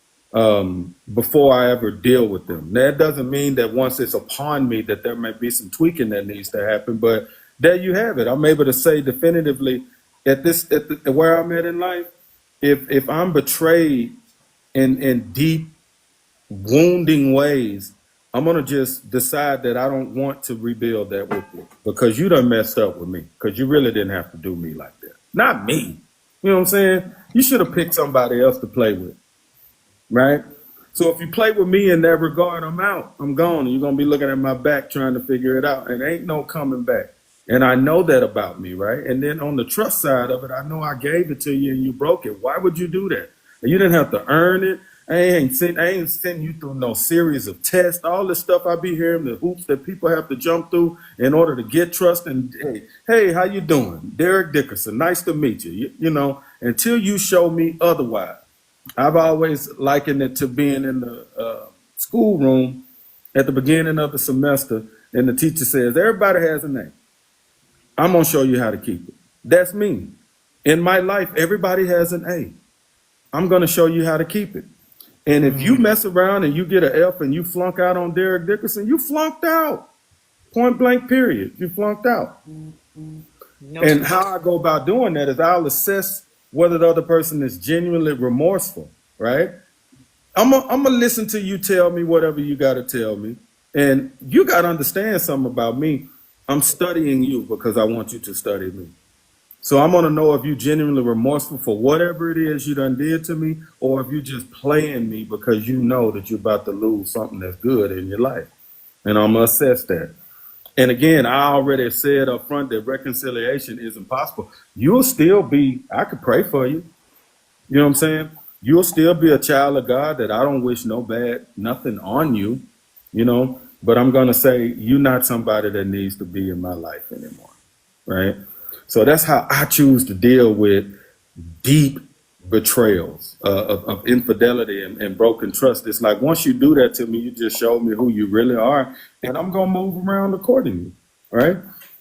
before I ever deal with them. That doesn't mean that once it's upon me that there might be some tweaking that needs to happen, but there you have it. I'm able to say definitively where I'm at in life, if I'm betrayed in deep wounding ways, I'm gonna just decide that I don't want to rebuild that with you, because you done messed up with me, because you really didn't have to do me like that. Not me. You know what I'm saying? You should have picked somebody else to play with, right? So if you play with me in that regard, I'm out. I'm gone. And you're gonna be looking at my back trying to figure it out, and ain't no coming back. And I know that about me, right? And then on the trust side of it, I know I gave it to you and you broke it. Why would you do that? And you didn't have to earn it. I ain't sending you through no series of tests. All this stuff I be hearing, the hoops that people have to jump through in order to get trust. And hey, how you doing? Derek Dickerson, nice to meet you. You know, until you show me otherwise. I've always likened it to being in the schoolroom at the beginning of the semester, and the teacher says, everybody has a name. I'm going to show you how to keep it. That's me. In my life, everybody has an A. I'm going to show you how to keep it. And if you mess around and you get an F and you flunk out on Derek Dickerson, you flunked out. Point blank, period. You flunked out. No. And how I go about doing that is I'll assess whether the other person is genuinely remorseful, right? I'm gonna listen to you tell me whatever you got to tell me. And you got to understand something about me. I'm studying you because I want you to study me. So I'm going to know if you genuinely remorseful for whatever it is you done did to me, or if you just playing me because you know that you're about to lose something that's good in your life. And I'm going to assess that. And again, I already said up front that reconciliation is impossible. You'll still be, I could pray for you. You know what I'm saying? You'll still be a child of God that I don't wish nothing on you, you know, but I'm going to say you're not somebody that needs to be in my life anymore, right? So that's how I choose to deal with deep betrayals of infidelity and broken trust. It's like, once you do that to me, you just show me who you really are, and I'm going to move around accordingly, right?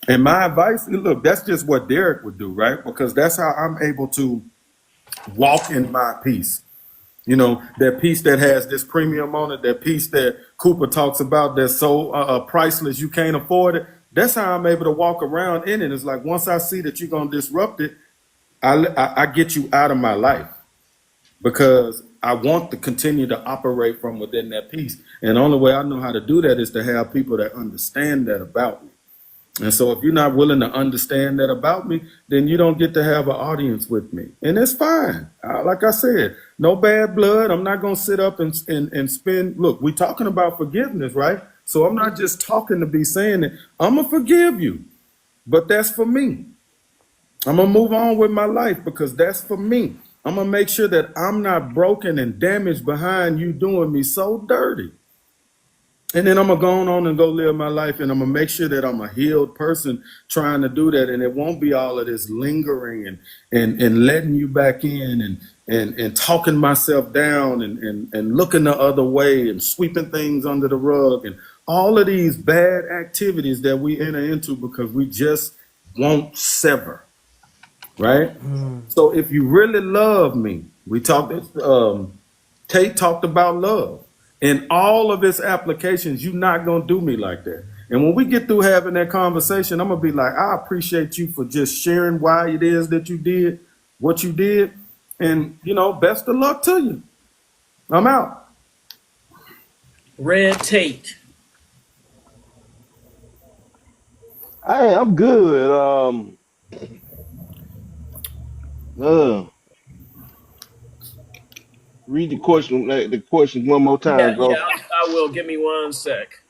And my advice, look, that's just what Derek would do, right? Because that's how I'm able to walk in my peace. You know, that peace that has this premium on it, that peace that Cooper talks about that's so priceless you can't afford it. That's how I'm able to walk around in it. It's like, once I see that you're going to disrupt it, I get you out of my life, because I want to continue to operate from within that peace. And the only way I know how to do that is to have people that understand that about me. And so if you're not willing to understand that about me, then you don't get to have an audience with me. And it's fine. Like I said, no bad blood. I'm not going to sit up and spend. Look, we're talking about forgiveness, right? So I'm not just talking to be saying it. I'm going to forgive you, but that's for me. I'm going to move on with my life because that's for me. I'm going to make sure that I'm not broken and damaged behind you doing me so dirty. And then I'm going to go on and go live my life, and I'm going to make sure that I'm a healed person trying to do that. And it won't be all of this lingering and letting you back in and talking myself down and looking the other way and sweeping things under the rug and all of these bad activities that we enter into because we just won't sever, right? So if you really love me, we talked, Tate talked about love. In all of its applications, you're not going to do me like that. And when we get through having that conversation, I'm going to be like, I appreciate you for just sharing why it is that you did what you did. And, best of luck to you. I'm out. Red Tate. I'm good. Read the question one more time, Yeah, bro. I will. Give me 1 sec.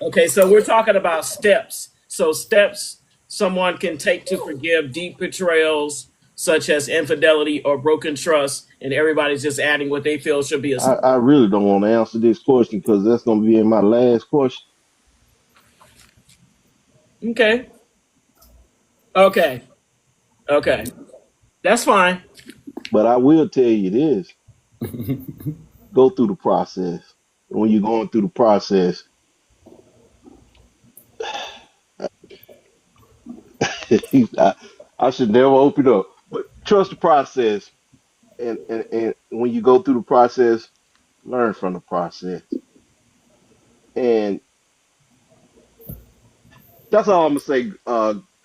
Okay, so we're talking about steps. So steps someone can take to forgive deep betrayals such as infidelity or broken trust, and everybody's just adding what they feel should be a. I really don't want to answer this question because that's going to be in my last question. Okay. Okay. Okay. That's fine. But I will tell you this: go through the process. When you're going through the process, I should never open up. But trust the process, and when you go through the process, learn from the process, and that's all I'm gonna say,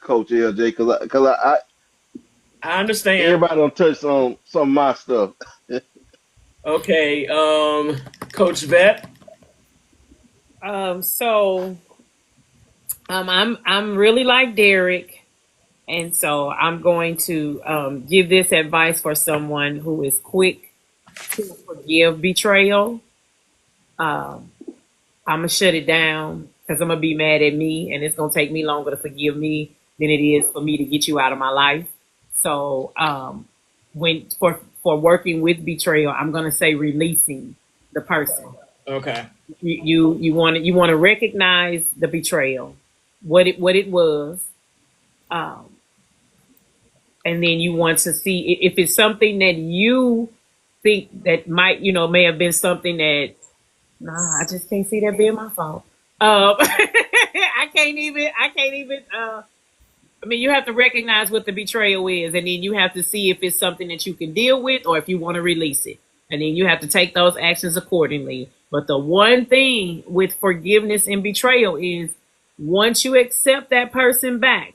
Coach LJ, because I understand. everybody don't touch on some of my stuff. Okay. Coach Vet. So I'm really like Derek, and so I'm going to give this advice for someone who is quick to forgive betrayal. I'm gonna shut it down because I'm gonna be mad at me, and it's gonna take me longer to forgive me than it is for me to get you out of my life. So when for working with betrayal, I'm gonna say releasing the person. Okay. You want to recognize the betrayal, what it was, um, and then you want to see if it's something that you think that may have been something that I just can't see that being my fault. I can't even. I mean, you have to recognize what the betrayal is, and then you have to see if it's something that you can deal with or if you want to release it. And then you have to take those actions accordingly. But the one thing with forgiveness and betrayal is once you accept that person back,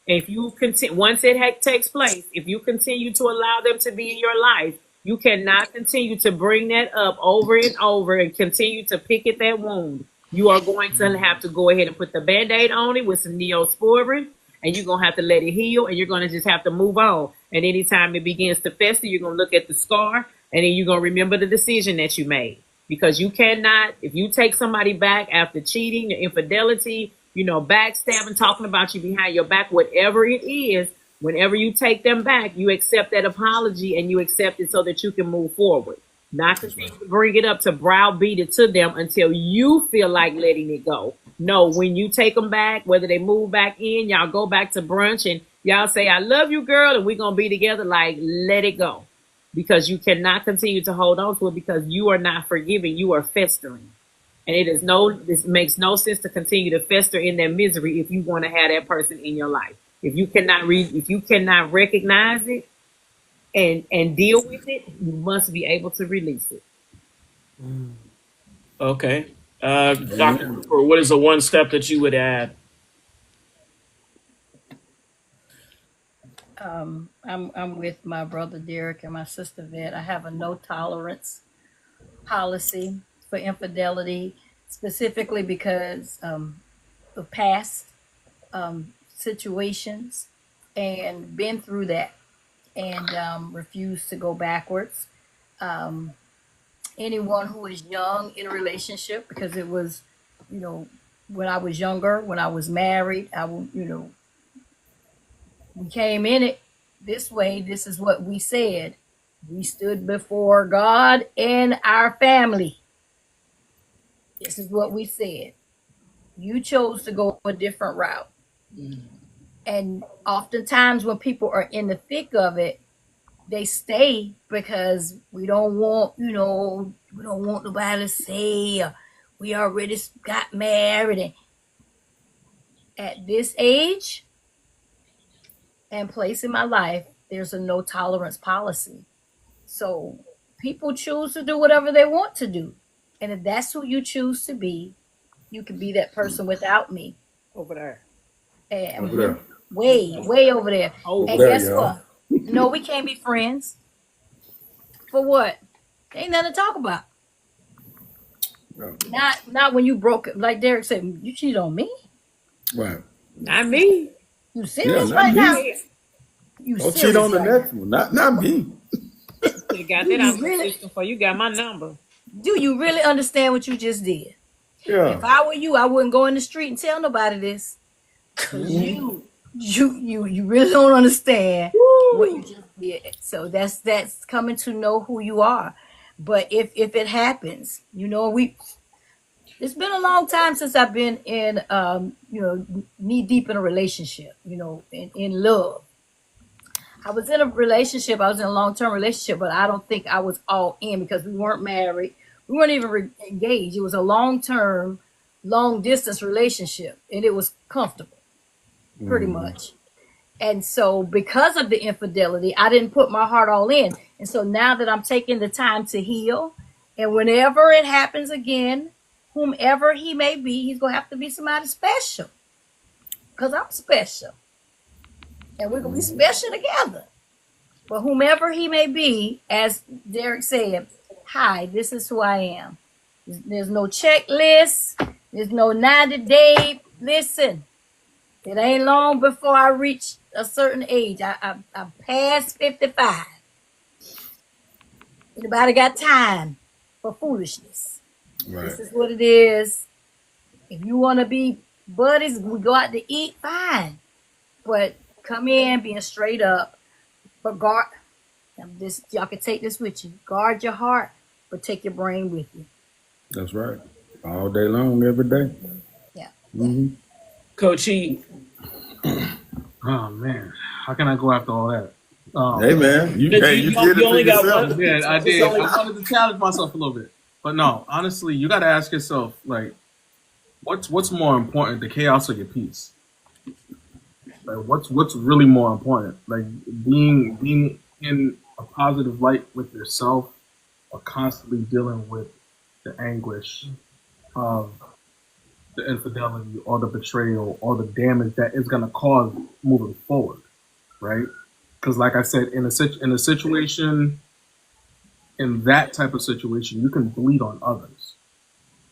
if you continue, once it takes place, if you continue to allow them to be in your life, you cannot continue to bring that up over and over and continue to pick at that wound. You are going to have to go ahead and put the Band-Aid on it with some Neosporin, and you're going to have to let it heal, and you're going to just have to move on. And anytime it begins to fester, you're going to look at the scar, and then you're going to remember the decision that you made. Because you cannot, if you take somebody back after cheating, infidelity, backstabbing, talking about you behind your back, whatever it is, whenever you take them back, you accept that apology and you accept it so that you can move forward. Not continue to bring it up to browbeat it to them until you feel like letting it go. No, when you take them back, whether they move back in, y'all go back to brunch and y'all say, I love you, girl, and we're going to be together, like, let it go. Because you cannot continue to hold on to it because you are not forgiving, you are festering. And this makes no sense to continue to fester in that misery if you want to have that person in your life. If you cannot recognize it and deal with it, you must be able to release it. Okay. Dr. Cooper, what is the one step that you would add? I'm with my brother Derek and my sister Vet. I have a no tolerance policy for infidelity, specifically because of past situations and been through that and refuse to go backwards. anyone who is young in a relationship, because it was, you know, when I was younger, when I was married, we came in it this way. This is what we said. We stood before God and our family. This is what we said. You chose to go a different route. And oftentimes when people are in the thick of it, they stay because we don't want, we don't want nobody to say we already got married. And at this age and place in my life, there's a no tolerance policy. So people choose to do whatever they want to do. And if that's who you choose to be, you can be that person without me. Over there. And Over there. way over there. Over And there, guess y'all. what? No, we can't be friends. For what? Ain't nothing to talk about. Yeah. Not when you broke it. Like Derek said, you cheated on me? Right. Not me. You Yeah, serious not right me. now? You Don't serious cheat on the right now? next one. Not me. You got Do that out you the really? system for you. Got my number. Do you really understand what you just did? Yeah. If I were you, I wouldn't go in the street and tell nobody this. Cause Mhm. you really don't understand what you just did. So that's coming to know who you are. But if it happens, it's been a long time since I've been in knee deep in a relationship, in love. I was in a relationship, I was in a long-term relationship, but I don't think I was all in because we weren't married. We weren't even engaged. It was a long-term, long-distance relationship, and it was comfortable, pretty much. And so because of the infidelity, I didn't put my heart all in. And so now that I'm taking the time to heal, and whenever it happens again, whomever he may be, he's going to have to be somebody special. Because I'm special. And we're going to be special together. But whomever he may be, as Derek said, hi, this is who I am. There's no checklist. There's no 90-day. Listen, it ain't long before I reach a certain age. I'm past 55. Anybody got time for foolishness? Right. This is what it is. If you want to be buddies, we go out to eat, fine. But come in being straight up. But guard, y'all can take this with you. Guard your heart, but take your brain with you. That's right. All day long, every day. Yeah. Mm-hmm. Coach E, Oh man, how can I go after all that? Hey man, you did you it only for got yourself. one. Yeah, I It's did. only- I wanted to challenge myself a little bit, but no, honestly, you got to ask yourself, like, what's more important, the chaos or your peace? Like, what's really more important? Like, being in a positive light with yourself, or constantly dealing with the anguish of the infidelity or the betrayal or the damage that it's gonna cause moving forward, right? Because, like I said, in a situation, in that type of situation, you can bleed on others.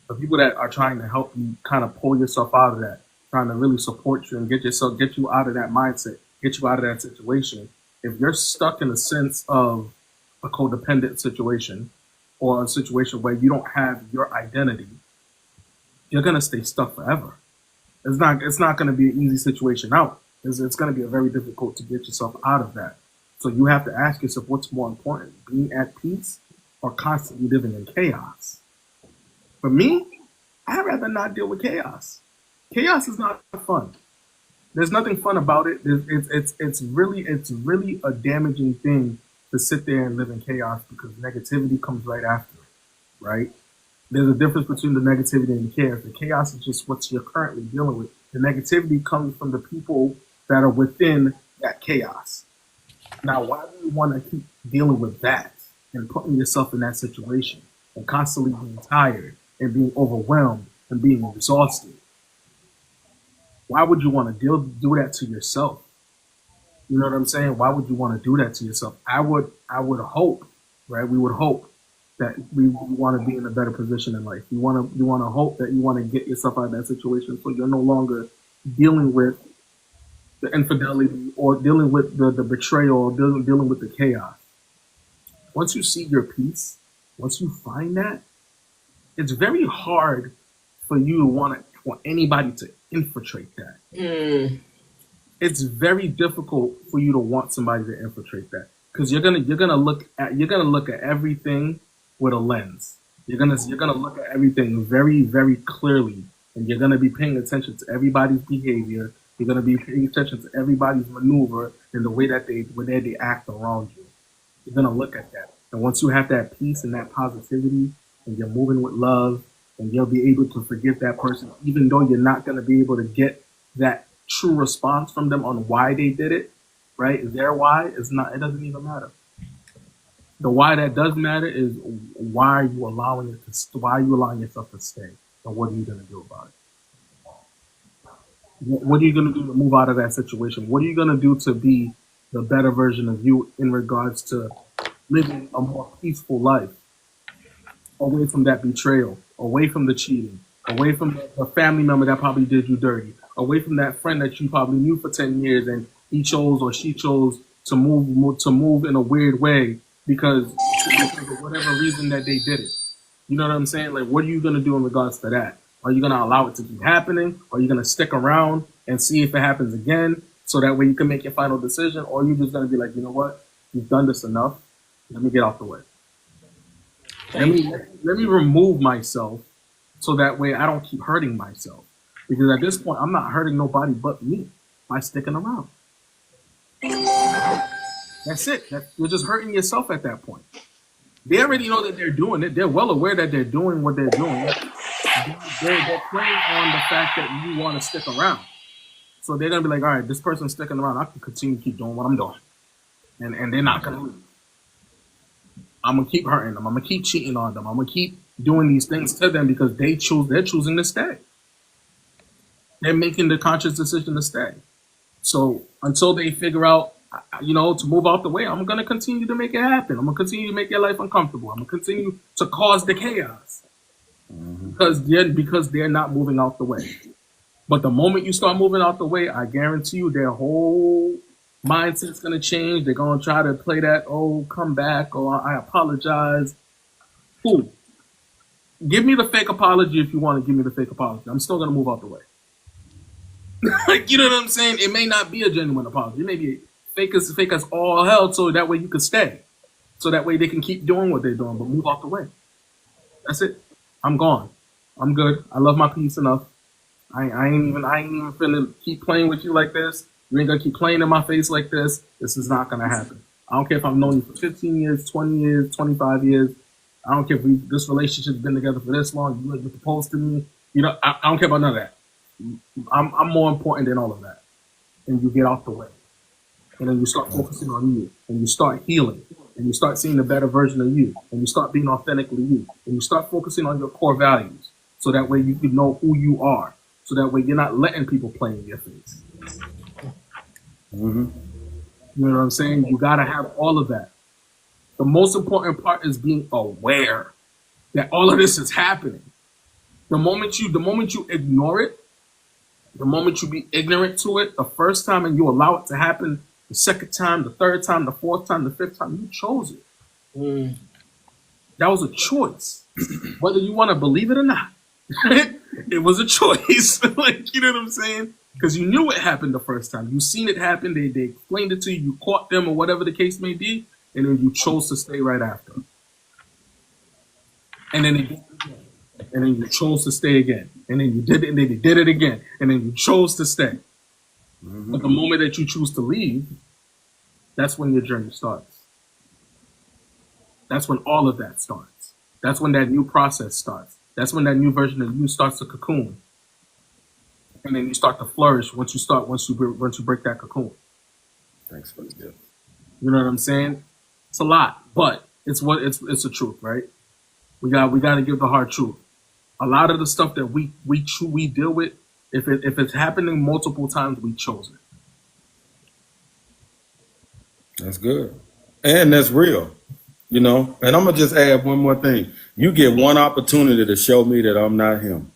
The people that are trying to help you kind of pull yourself out of that, trying to really support you and get you out of that mindset, get you out of that situation. If you're stuck in a sense of a codependent situation or a situation where you don't have your identity, you're gonna stay stuck forever. It's not gonna be an easy situation out. It's gonna be very difficult to get yourself out of that. So you have to ask yourself, what's more important, being at peace or constantly living in chaos? For me, I'd rather not deal with chaos. Chaos is not fun. There's nothing fun about it. It's really a damaging thing to sit there and live in chaos because negativity comes right after it, right? There's a difference between the negativity and the chaos. The chaos is just what you're currently dealing with. The negativity comes from the people that are within that chaos. Now, why do you want to keep dealing with that and putting yourself in that situation and constantly being tired and being overwhelmed and being exhausted? Why would you want to do that to yourself? You know what I'm saying? Why would you want to do that to yourself? I would hope, right? We would hope that we want to be in a better position in life. You want to hope that you want to get yourself out of that situation so you're no longer dealing with the infidelity or dealing with the betrayal or dealing with the chaos. Once you see your peace once you find that, it's very hard for you to want anybody to infiltrate that. Mm, It's very difficult for you to want somebody to infiltrate that because you're gonna look at everything with a lens. You're gonna look at everything very, very clearly, and you're gonna be paying attention to everybody's behavior. You're gonna be paying attention to everybody's maneuver and the way that they act around you. You're gonna look at that, and once you have that peace and that positivity, and you're moving with love, and you'll be able to forgive that person, even though you're not gonna be able to get that true response from them on why they did it, right? Their why is not, it doesn't even matter. The why that does matter is why are you allowing yourself to stay? And what are you gonna do about it? What are you gonna do to move out of that situation? What are you gonna do to be the better version of you in regards to living a more peaceful life? Away from that betrayal, away from the cheating, away from the family member that probably did you dirty, away from that friend that you probably knew for 10 years and he chose or she chose to move in a weird way because of whatever reason that they did it. You know what I'm saying? Like, what are you going to do in regards to that? Are you going to allow it to keep happening? Or are you going to stick around and see if it happens again so that way you can make your final decision? Or are you just going to be like, you know what? You've done this enough. Let me get out the way. Let me remove myself so that way I don't keep hurting myself. Because at this point, I'm not hurting nobody but me by sticking around. That's it. You're just hurting yourself at that point. They already know that they're doing it. They're well aware that they're doing what they're doing. They're playing on the fact that you want to stick around. So they're going to be like, all right, this person's sticking around. I can continue to keep doing what I'm doing. And they're not going to leave. I'm going to keep hurting them. I'm going to keep cheating on them. I'm going to keep doing these things to them because they're choosing to stay. They're making the conscious decision to stay. So until they figure out, to move out the way, I'm going to continue to make it happen. I'm going to continue to make their life uncomfortable. I'm going to continue to cause the chaos because they're not moving out the way. But the moment you start moving out the way, I guarantee you their whole mindset's going to change. They're going to try to play that, oh, come back, or I apologize. Cool. Give me the fake apology if you want to give me the fake apology. I'm still going to move out the way. Like, you know what I'm saying? It may not be a genuine apology. It may be fake as all hell so that way you can stay. So that way they can keep doing what they're doing, but move out the way. That's it. I'm gone. I'm good. I love my peace enough. I ain't even finna keep playing with you like this. You ain't gonna keep playing in my face like this. This is not gonna happen. I don't care if I've known you for 15 years, 20 years, 25 years. I don't care if this relationship's been together for this long. You proposed to me. I don't care about none of that. I'm more important than all of that. And you get off the way. And then you start focusing on you. And you start healing. And you start seeing the better version of you. And you start being authentically you. And you start focusing on your core values. So that way you can know who you are. So that way you're not letting people play in your face. Mm-hmm. You know what I'm saying? You got to have all of that. The most important part is being aware that all of this is happening. The moment you ignore it, the moment you be ignorant to it the first time and you allow it to happen the second time, the third time, the fourth time, the fifth time, you chose it. That was a choice. Whether you want to believe it or not, it was a choice. Like, you know what I'm saying? Because you knew it happened the first time. You seen it happen. They explained it to you. You caught them or whatever the case may be. And then you chose to stay right after. And then they did it again. And then you chose to stay again. And then you did it, and then they did it again. And then you chose to stay. Mm-hmm. But the moment that you choose to leave, that's when your journey starts. That's when all of that starts. That's when that new process starts. That's when that new version of you starts to cocoon. And then you start to flourish once you break that cocoon. Thanks for the gift. You know what I'm saying? It's a lot, but it's the truth, right? We got to give the hard truth. A lot of the stuff that we deal with, if it's happening multiple times, we chose it. That's good, and that's real. And I'm gonna just add one more thing. You get one opportunity to show me that I'm not him.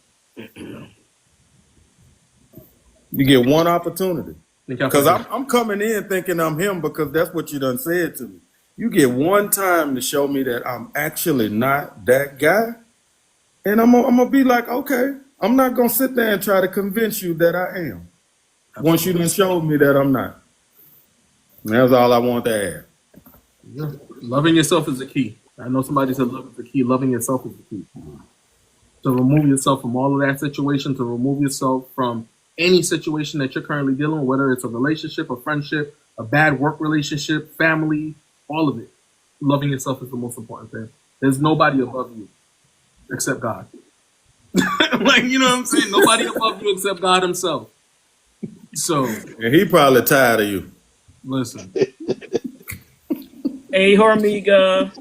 You get one opportunity. Because I'm coming in thinking I'm him because that's what you done said to me. You get one time to show me that I'm actually not that guy, and I'm gonna be like, okay, I'm not gonna sit there and try to convince you that I am. Once you done showed me that I'm not. And that's all I want to add. Yeah. Loving yourself is the key. I know somebody said love is the key. Loving yourself is the key. To remove yourself from all of that situation, to remove yourself from any situation that you're currently dealing with, whether it's a relationship, a friendship, a bad work relationship, family, all of it. Loving yourself is the most important thing. There's nobody above you except God. Like, you know what I'm saying? Nobody above you except God himself. So, And he probably tired of you. listen. Hey, Hormiga.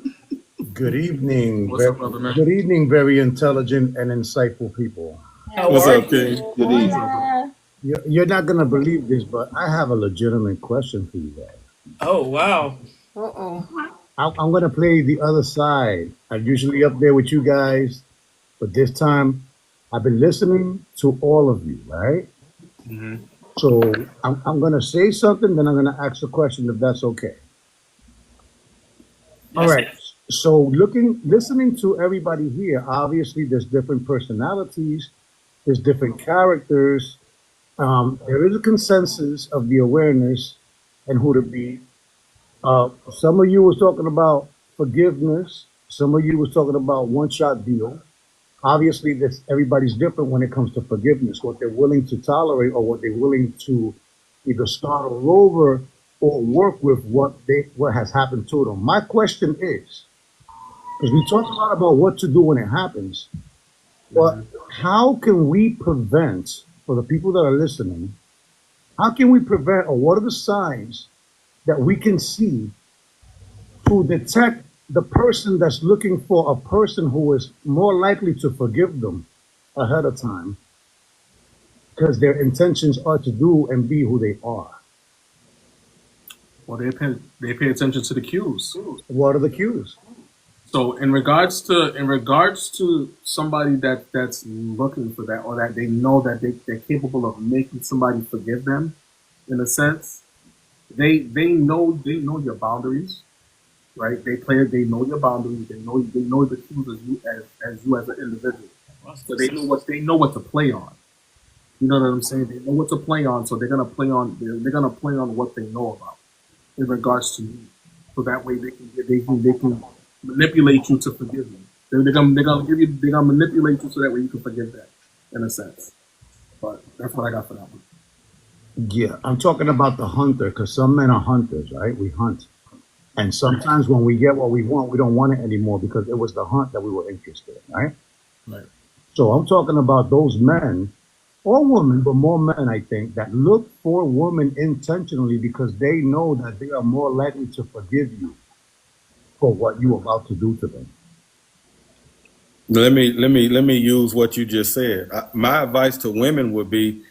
Good evening. What's up, brother, man? Good evening, very intelligent and insightful people. How What's are up, you? King? Good evening. Hola. You're not going to believe this, but I have a legitimate question for you guys. Oh, wow. Uh-oh. I'm going to play the other side. I'm usually up there with you guys, but this time I've been listening to all of you, right? Mm-hmm. So I'm going to say something, then I'm going to ask a question if that's okay. All Yes, right. So listening to everybody here, obviously there's different personalities, there's different characters. There is a consensus of the awareness and who to be. Some of you was talking about forgiveness. Some of you was talking about one-shot deal. Obviously, everybody's different when it comes to forgiveness, what they're willing to tolerate or what they're willing to either start all over or work with what has happened to them. My question is, because we talk a lot about what to do when it happens, but how can we prevent, for the people that are listening, how can we prevent, or what are the signs that we can see to detect the person that's looking for a person who is more likely to forgive them ahead of time because their intentions are to do and be who they are? Well, they pay attention to the cues. What are the cues? So in regards to somebody that's looking for that, or that they know that they're capable of making somebody forgive them, in a sense, they know your boundaries, right? They know your boundaries. They know the cues as you as an individual. So they know what to play on. You know what I'm saying? They know what to play on, so they're gonna play on what they know about in regards to you. So that way they can manipulate you to forgive you. They're gonna manipulate you so that way you can forgive that, in a sense. But that's what I got for that one. Yeah, I'm talking about the hunter because some men are hunters, right? We hunt. And sometimes when we get what we want, we don't want it anymore because it was the hunt that we were interested in, right? Right. So I'm talking about those men or women, but more men, I think, that look for women intentionally because they know that they are more likely to forgive you for what you're about to do to them. Let me use what you just said. My advice to women would be,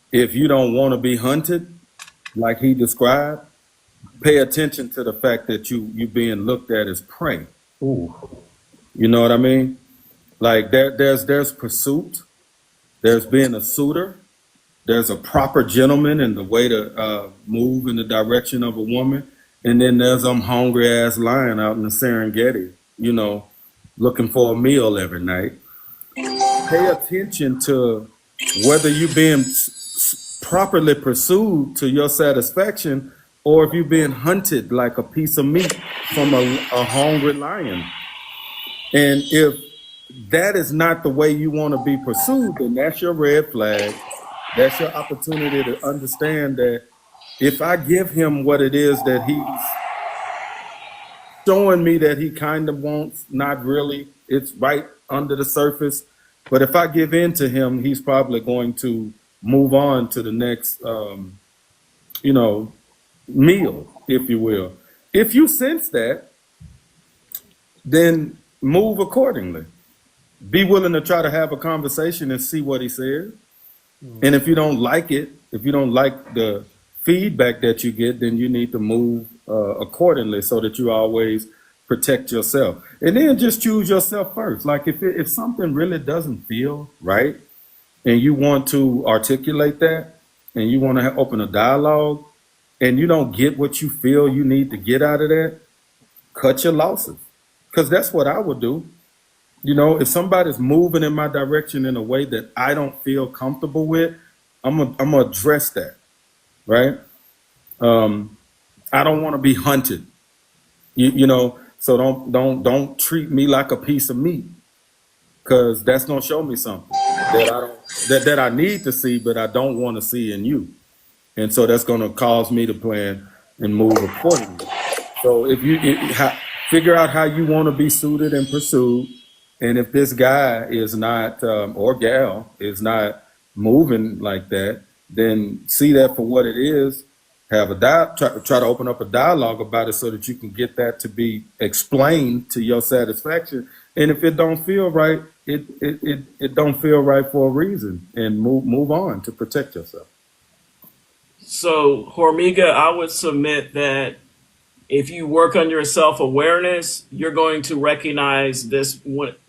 if you don't want to be hunted, like he described, pay attention to the fact that you being looked at as prey. Ooh. You know what I mean? Like there's pursuit, there's being a suitor, there's a proper gentleman in the way to move in the direction of a woman, and then there's hungry ass lion out in the Serengeti, you know, looking for a meal every night. Pay attention to whether you're being properly pursued to your satisfaction, or if you're being hunted like a piece of meat from a hungry lion. And if that is not the way you want to be pursued, then that's your red flag. That's your opportunity to understand that if I give him what it is that he's showing me that he kind of wants, not really, it's right under the surface. But if I give in to him, he's probably going to move on to the next, meal, if you will. If you sense that, then move accordingly. Be willing to try to have a conversation and see what he says. And if you don't like it, if you don't like the feedback that you get, then you need to move accordingly so that you always protect yourself. And then just choose yourself first. Like if something really doesn't feel right and you want to articulate that and you want to open a dialogue and you don't get what you feel you need to get out of that, cut your losses. Because that's what I would do. You know, if somebody's moving in my direction in a way that I don't feel comfortable with, I'm gonna address that, right? I don't want to be hunted. You know, so don't treat me like a piece of meat, because that's gonna show me something that I don't that I need to see, but I don't want to see in you. And so that's going to cause me to plan and move accordingly. So if figure out how you want to be suited and pursued, and if this guy is not or gal is not moving like that, then see that for what it is. Have try to open up a dialogue about it so that you can get that to be explained to your satisfaction. And if it don't feel right, it don't feel right for a reason, and move on to protect yourself. So, Hormiga, I would submit that if you work on your self-awareness, you're going to recognize this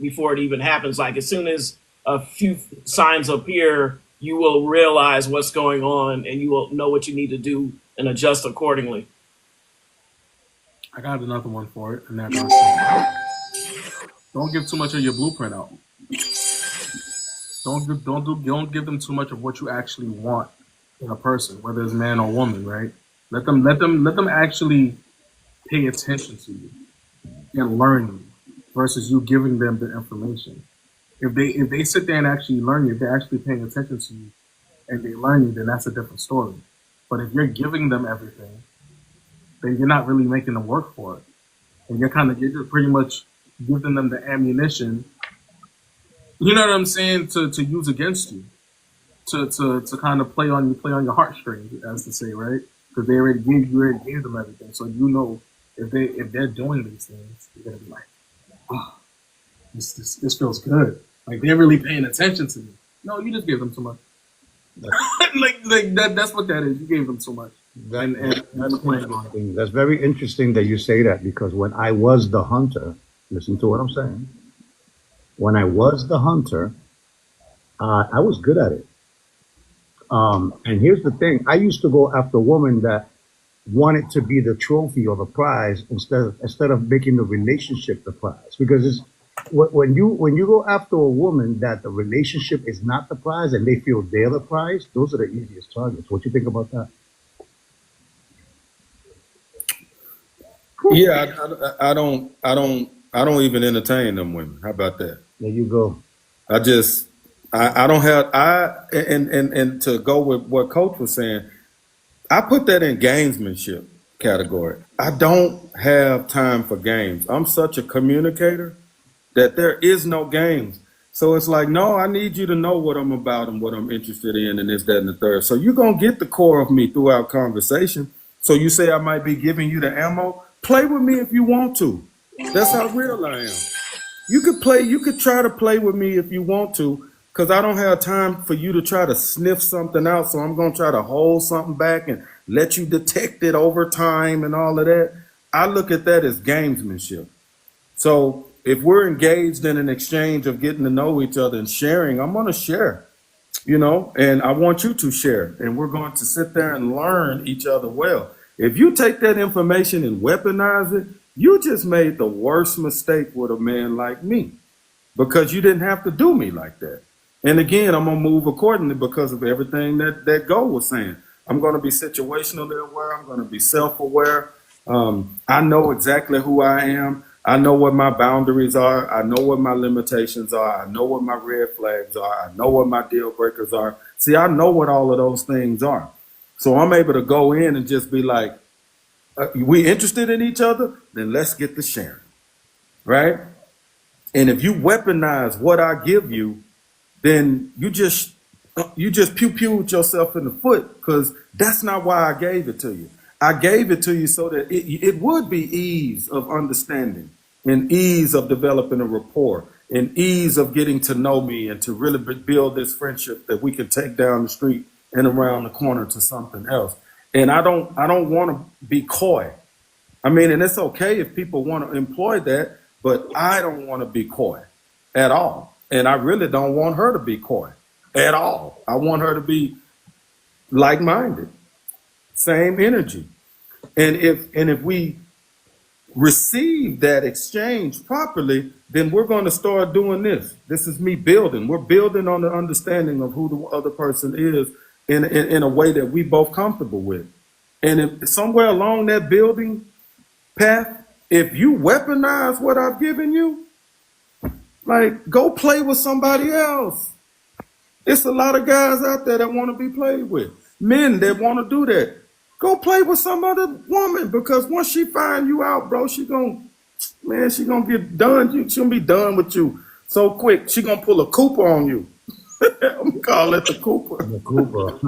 before it even happens. Like, as soon as a few signs appear, you will realize what's going on and you will know what you need to do and adjust accordingly. I got another one for it, and that's don't give too much of your blueprint out. Don't give them too much of what you actually want in a person, whether it's man or woman, right? Let them actually pay attention to you and learn you versus you giving them the information. If they sit there and actually learn you, if they're actually paying attention to you and they learn you, then that's a different story. But if you're giving them everything, then you're not really making them work for it. And you're just pretty much giving them the ammunition, you know what I'm saying, to use against you. To kind of play on your heartstrings, as to say, right? Because you already gave them everything. So you know if they're doing these things, you're gonna be like, oh, this feels good. Like they're really paying attention to me. No, you just gave them too much. like that's what that is. You gave them too much. That's very interesting that you say that, because when I was the hunter, listen to what I'm saying. When I was the hunter, I was good at it. And here's the thing. I used to go after women that wanted to be the trophy or the prize instead of making the relationship the prize. Because it's when you go after a woman that the relationship is not the prize and they feel they're the prize, those are the easiest targets. What you think about that? Yeah, I don't even entertain them women. How about that? There you go. I don't have and to go with what Coach was saying, I put that in gamesmanship category. I don't have time for games. I'm such a communicator that there is no games. So it's like, no, I need you to know what I'm about and what I'm interested in and this, that, and the third. So you're going to get the core of me throughout conversation. So you say I might be giving you the ammo. Play with me if you want to. That's how real I am. You could try to play with me if you want to, because I don't have time for you to try to sniff something out. So I'm going to try to hold something back and let you detect it over time and all of that. I look at that as gamesmanship. So if we're engaged in an exchange of getting to know each other and sharing, I'm going to share, and I want you to share. And we're going to sit there and learn each other well. If you take that information and weaponize it, you just made the worst mistake with a man like me, because you didn't have to do me like that. And again, I'm going to move accordingly because of everything that Go was saying. I'm going to be situationally aware. I'm going to be self-aware. I know exactly who I am. I know what my boundaries are. I know what my limitations are. I know what my red flags are. I know what my deal breakers are. See, I know what all of those things are. So I'm able to go in and just be like, we interested in each other? Then let's get to sharing, right? And if you weaponize what I give you, then you just pew-pewed yourself in the foot, because that's not why I gave it to you. I gave it to you so that it would be ease of understanding and ease of developing a rapport and ease of getting to know me and to really build this friendship that we can take down the street and around the corner to something else. And I don't want to be coy. I mean, and it's okay if people want to employ that, but I don't want to be coy at all. And I really don't want her to be coy at all. I want her to be like-minded, same energy. And if we receive that exchange properly, then we're going to start doing this. This is me building. We're building on the understanding of who the other person is in a way that we both comfortable with. And if somewhere along that building path, if you weaponize what I've given you, like go play with somebody else. It's a lot of guys out there that want to be played with. Men that want to do that. Go play with some other woman, because once she find you out, bro, she gonna get done. She'll be done with you so quick. She gonna pull a Cooper on you. I'm gonna call it the Cooper. The Cooper.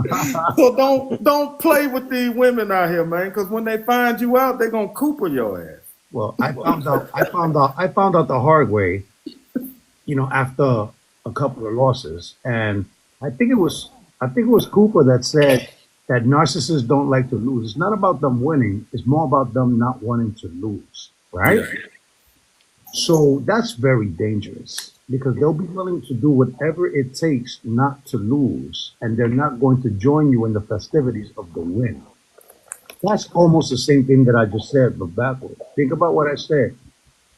So don't play with these women out here, man, because when they find you out, they're gonna Cooper your ass. Well, I found out the hard way, after a couple of losses, and I think it was Cooper that said that narcissists don't like to lose. It's not about them winning; it's more about them not wanting to lose, right? Yeah. So that's very dangerous because they'll be willing to do whatever it takes not to lose, and they're not going to join you in the festivities of the win. That's almost the same thing that I just said, but backwards. Think about what I said.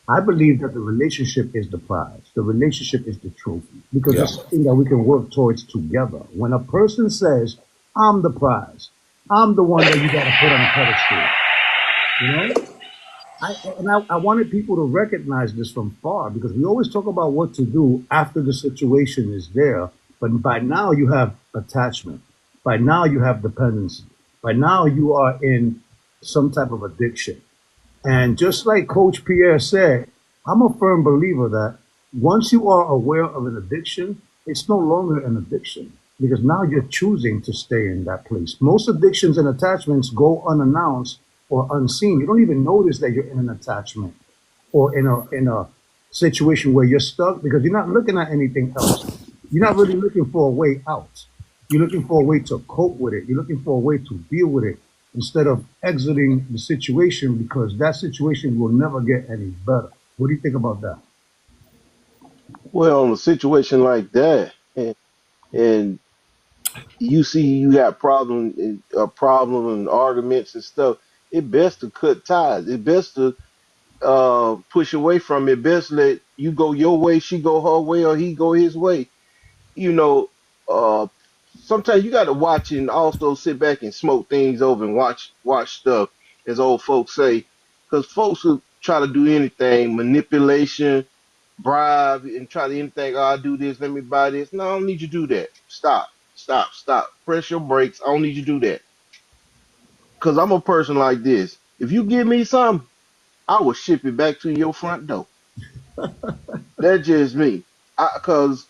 I believe that the relationship is the prize. The relationship is the trophy because Yeah. it's something that we can work towards together. When a person says, I'm the prize, I'm the one that you got to put on a pedestal, I wanted people to recognize this from far because we always talk about what to do after the situation is there. But by now you have attachment. By now you have dependency. By now you are in some type of addiction. And just like Coach Pierre said, I'm a firm believer that once you are aware of an addiction, it's no longer an addiction because now you're choosing to stay in that place. Most addictions and attachments go unannounced or unseen. You don't even notice that you're in an attachment or in a situation where you're stuck because you're not looking at anything else. You're not really looking for a way out. You're looking for a way to cope with it. You're looking for a way to deal with it instead of exiting the situation because that situation will never get any better. What do you think about that? Well, in a situation like that, and you see you got problem and arguments and stuff, it best to cut ties. It best to push away from it. Best let you go your way, she go her way, or he go his way. You know, uh, sometimes you got to watch and also sit back and smoke things over and watch stuff, as old folks say, because folks will try to do anything, manipulation, bribe, and try to anything. Oh, I do this, let me buy this. No, I don't need you to do that. Stop. Press your brakes. I don't need you to do that. Because I'm a person like this. If you give me something, I will ship it back to your front door. That's just me. Because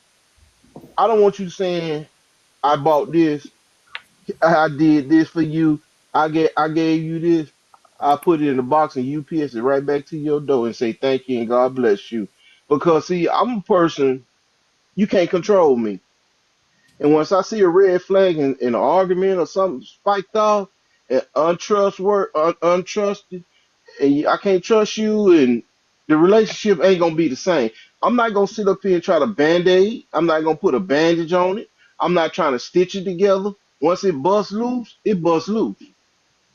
I don't want you saying I bought this, I did this for you, I gave you this, I put it in the box and UPS it right back to your door and say thank you and God bless you. Because see, I'm a person, you can't control me. And once I see a red flag in an argument or something spiked off, and untrusted, and I can't trust you, and the relationship ain't gonna be the same. I'm not gonna sit up here and try to band-aid. I'm not gonna put a bandage on it. I'm not trying to stitch it together. Once it busts loose, it busts loose.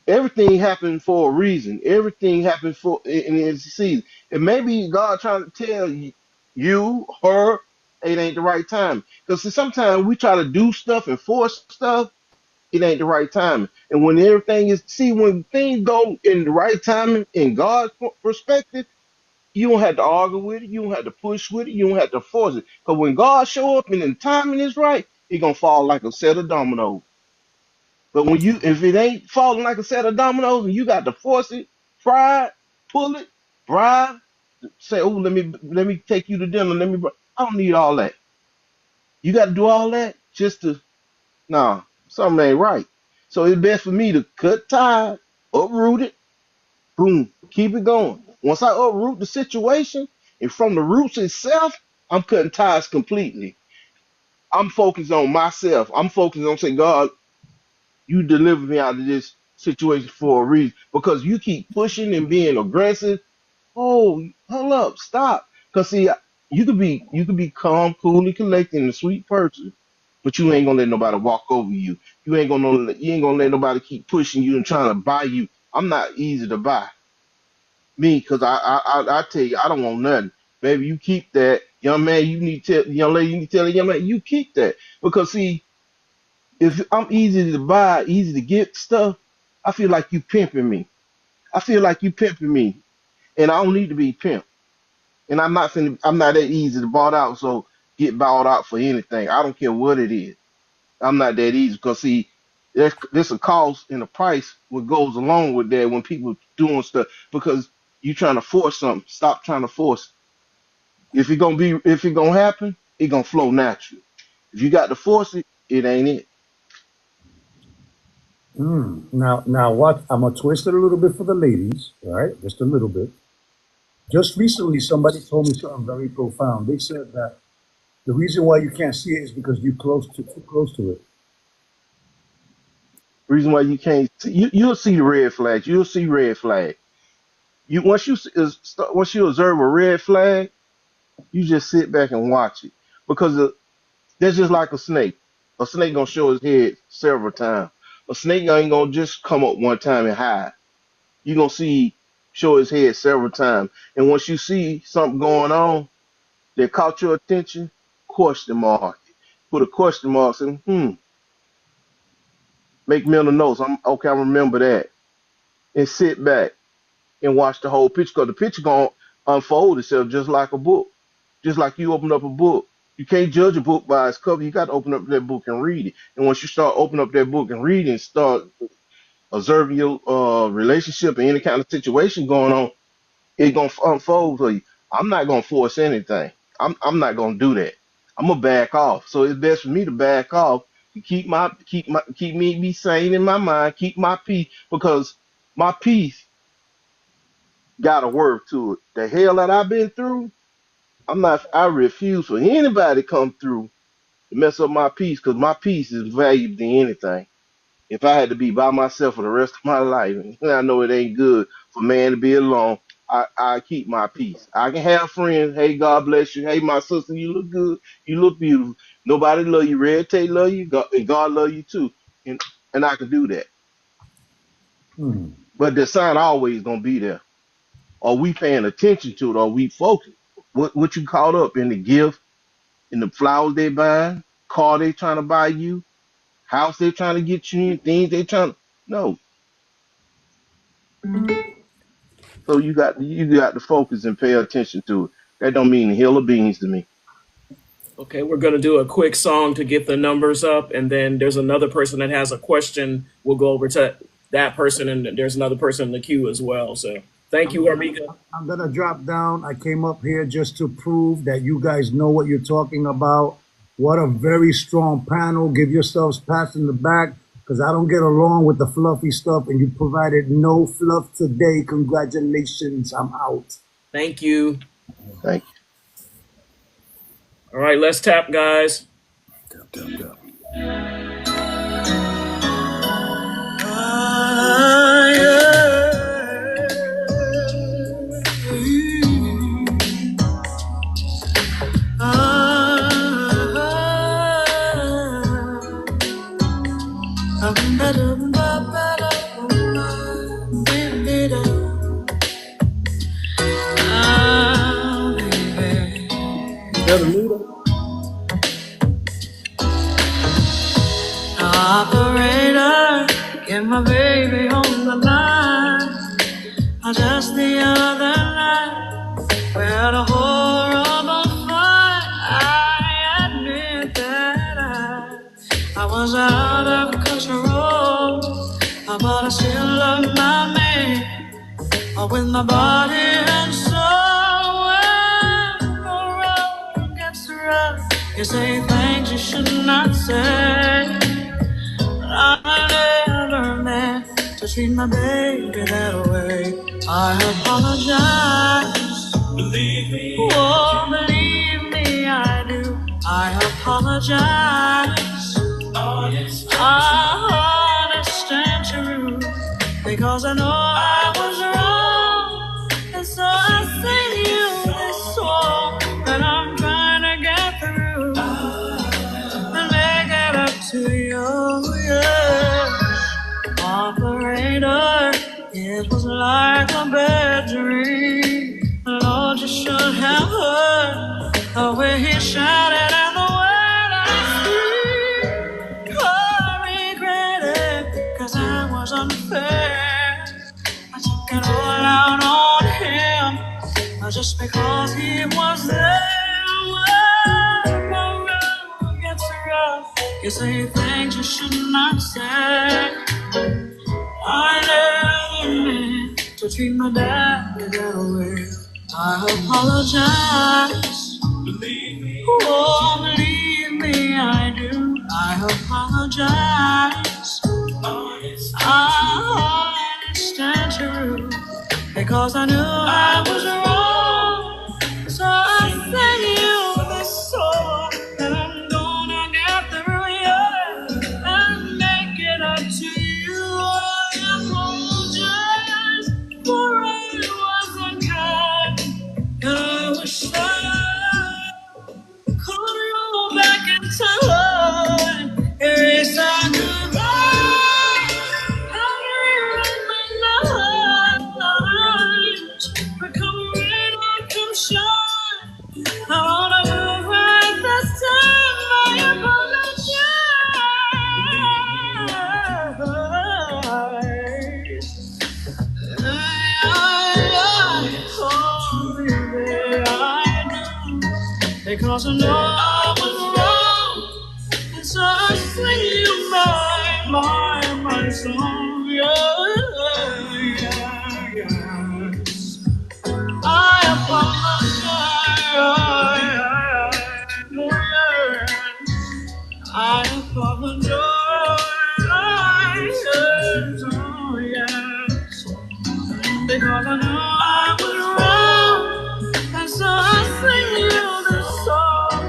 Everything happened for a reason. Everything happened for in its season. And maybe God trying to tell you, her, it ain't the right time. Because sometimes we try to do stuff and force stuff, it ain't the right time. And when everything is, see, when things go in the right time in God's perspective, you don't have to argue with it. You don't have to push with it. You don't have to force it. Because when God show up and the timing is right, it gonna fall like a set of dominoes. But if it ain't falling like a set of dominoes and you got to force it, try it, pull it, bribe, say, oh, let me take you to dinner. I don't need all that. You got to do all that just to, nah, something ain't right. So it's best for me to cut ties, uproot it, boom, keep it going. Once I uproot the situation and from the roots itself, I'm cutting ties completely. I'm focused on myself. I'm focused on saying, God, you delivered me out of this situation for a reason. Because you keep pushing and being aggressive. Oh, hold up, stop. Because see, you could be calm, cool, and collected and a sweet person, but you ain't gonna let nobody walk over you. You ain't gonna let nobody keep pushing you and trying to buy you. I'm not easy to buy. me, because I tell you, I don't want nothing. Baby, you keep that. Young man, you need to tell, young lady, you need to tell the young man, you keep that. Because see, if I'm easy to buy, easy to get stuff, I feel like you pimping me. I feel like you pimping me. And I don't need to be pimped. And I'm not that easy to bought out, so get bought out for anything. I don't care what it is. I'm not that easy because see, there's a cost and a price what goes along with that when people doing stuff because you trying to force something. Stop trying to force it. If it gonna happen, it gonna flow naturally. If you got to force it, it ain't it. Now, what? I'm gonna twist it a little bit for the ladies, right? Just a little bit. Just recently, somebody told me something very profound. They said that the reason why you can't see it is because you're too close to it. Reason why you can't see, you'll see the red flags. You'll see red flag. Once you observe a red flag, you just sit back and watch it because that's just like a snake. A snake gonna show his head several times. A snake ain't gonna just come up one time and hide. You gonna see show his head several times, and once you see something going on that caught your attention, question mark it. Put a question mark and make mental notes. I'm okay. I remember that, and sit back and watch the whole picture because the picture gonna unfold itself just like a book, just like you open up a book. You can't judge a book by its cover. You got to open up that book and read it. And once you start opening up that book and reading, start observing your relationship and any kind of situation going on, it gonna unfold for you. I'm not gonna force anything. I'm not gonna do that. I'm gonna back off. So it's best for me to back off to keep me be sane in my mind, keep my peace because my peace got a word to it. The hell that I've been through, I refuse for anybody to come through to mess up my peace because my peace is valuable than anything. If I had to be by myself for the rest of my life, and I know it ain't good for man to be alone, I keep my peace. I can have friends. Hey, God bless you. Hey, my sister, you look good. You look beautiful. Nobody love you. Red Tate love you, God, and God love you too. And I can do that. Hmm. But the sign always gonna be there. Are we paying attention to it? Are we focused? What you caught up in the gift, in the flowers they buying, car they trying to buy you, house they trying to get you in, things they trying to no. So you got to focus and pay attention to it. That don't mean a hill of beans to me. Okay, we're going to do a quick song to get the numbers up, and then there's another person that has a question. We'll go over to that person, and there's another person in the queue as well. So thank you, Armika. I'm gonna drop down. I came up here just to prove that you guys know what you're talking about. What a very strong panel. Give yourselves pats in the back because I don't get along with the fluffy stuff, and you provided no fluff today. Congratulations. I'm out. Thank you. Thank you. All right, let's tap, guys. Tap. Operator, get my baby on the line. Just the other night, we had a horrible fight. I admit that I was out of control, but I still love my man with my body and soul. When the road gets rough, you say things you should not say. I never meant to treat my baby that way. I apologize. Believe me. Oh, believe me, I do. I apologize. Honest and true. Because I know I was wrong. And so I sing you this song that I'm trying to get through. And make it up to you, yeah. Operator, it was like a bad dream. he shouted and the word I speak. Oh, I regret it, 'cause I was unfair. I took it all out on him, just because he was there. When the road gets rough, you say things you should not say. I never meant to treat my dad that way. I apologize. Believe me. Oh, believe me, I do. I apologize. I understand you because I knew I was wrong. So I sing you this song, and I'm gonna get through you and make it up to you. I apologize for I wasn't kind, and I wish I could roll back in time, erase our goodbye, and rewrite my life. Become rain or come shine, I wanna move right this time. I apologize. Because I know I was wrong, and so I sing you my song. Yeah, yeah, yeah. I apologize. I apologize. Oh, yes. Because I know I was wrong, and so I sing you this song.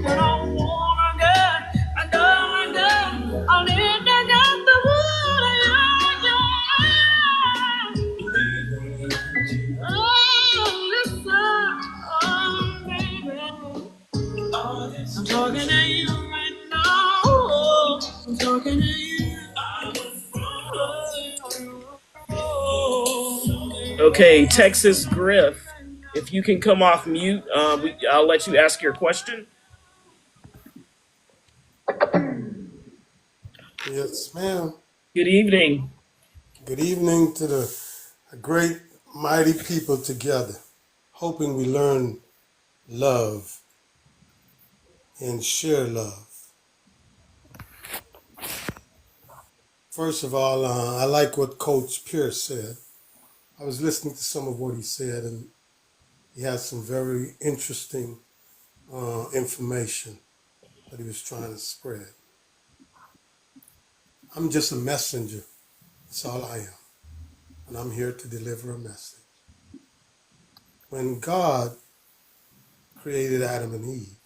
And I wanna get, I don't get, I need to get the wood. Oh, listen, oh, baby. I'm talking to you right now. I'm talking to you. Okay, Texas Griff, if you can come off mute, I'll let you ask your question. Yes, ma'am. Good evening. Good evening to the great, mighty people together. Hoping we learn love and share love. First of all, I like what Coach Pierce said. I was listening to some of what he said, and he had some very interesting information that he was trying to spread. I'm just a messenger. That's all I am. And I'm here to deliver a message. When God created Adam and Eve,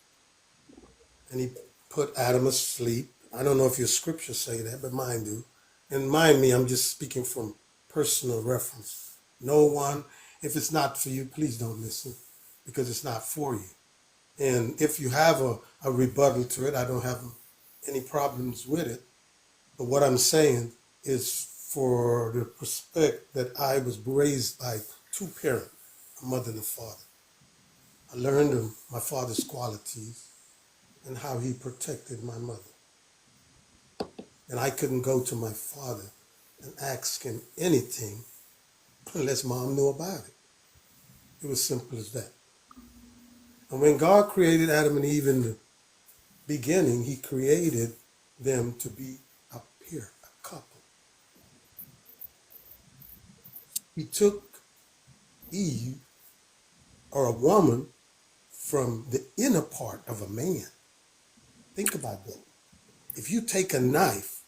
and he put Adam asleep. I don't know if your scriptures say that, but mine do. And mind me, I'm just speaking from personal reference. No one, if it's not for you, please don't listen, because it's not for you. And if you have a rebuttal to it, I don't have any problems with it. But what I'm saying is for the perspective that I was raised by two parents, a mother and a father. I learned of my father's qualities and how he protected my mother. And I couldn't go to my father and ask him anything unless mom knew about it. It was simple as that. And when God created Adam and Eve in the beginning, he created them to be a pair, a couple. He took Eve, or a woman, from the inner part of a man. Think about that. If you take a knife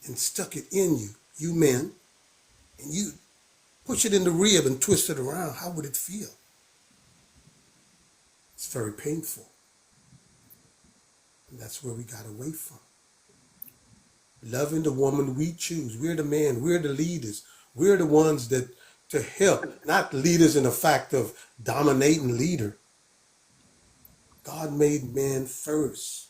and stuck it in you, you men, and you push it in the rib and twist it around, how would it feel? It's very painful. And that's where we got away from. Loving the woman we choose. We're the men. We're the leaders. We're the ones that to help, not leaders in the fact of dominating leader. God made man first.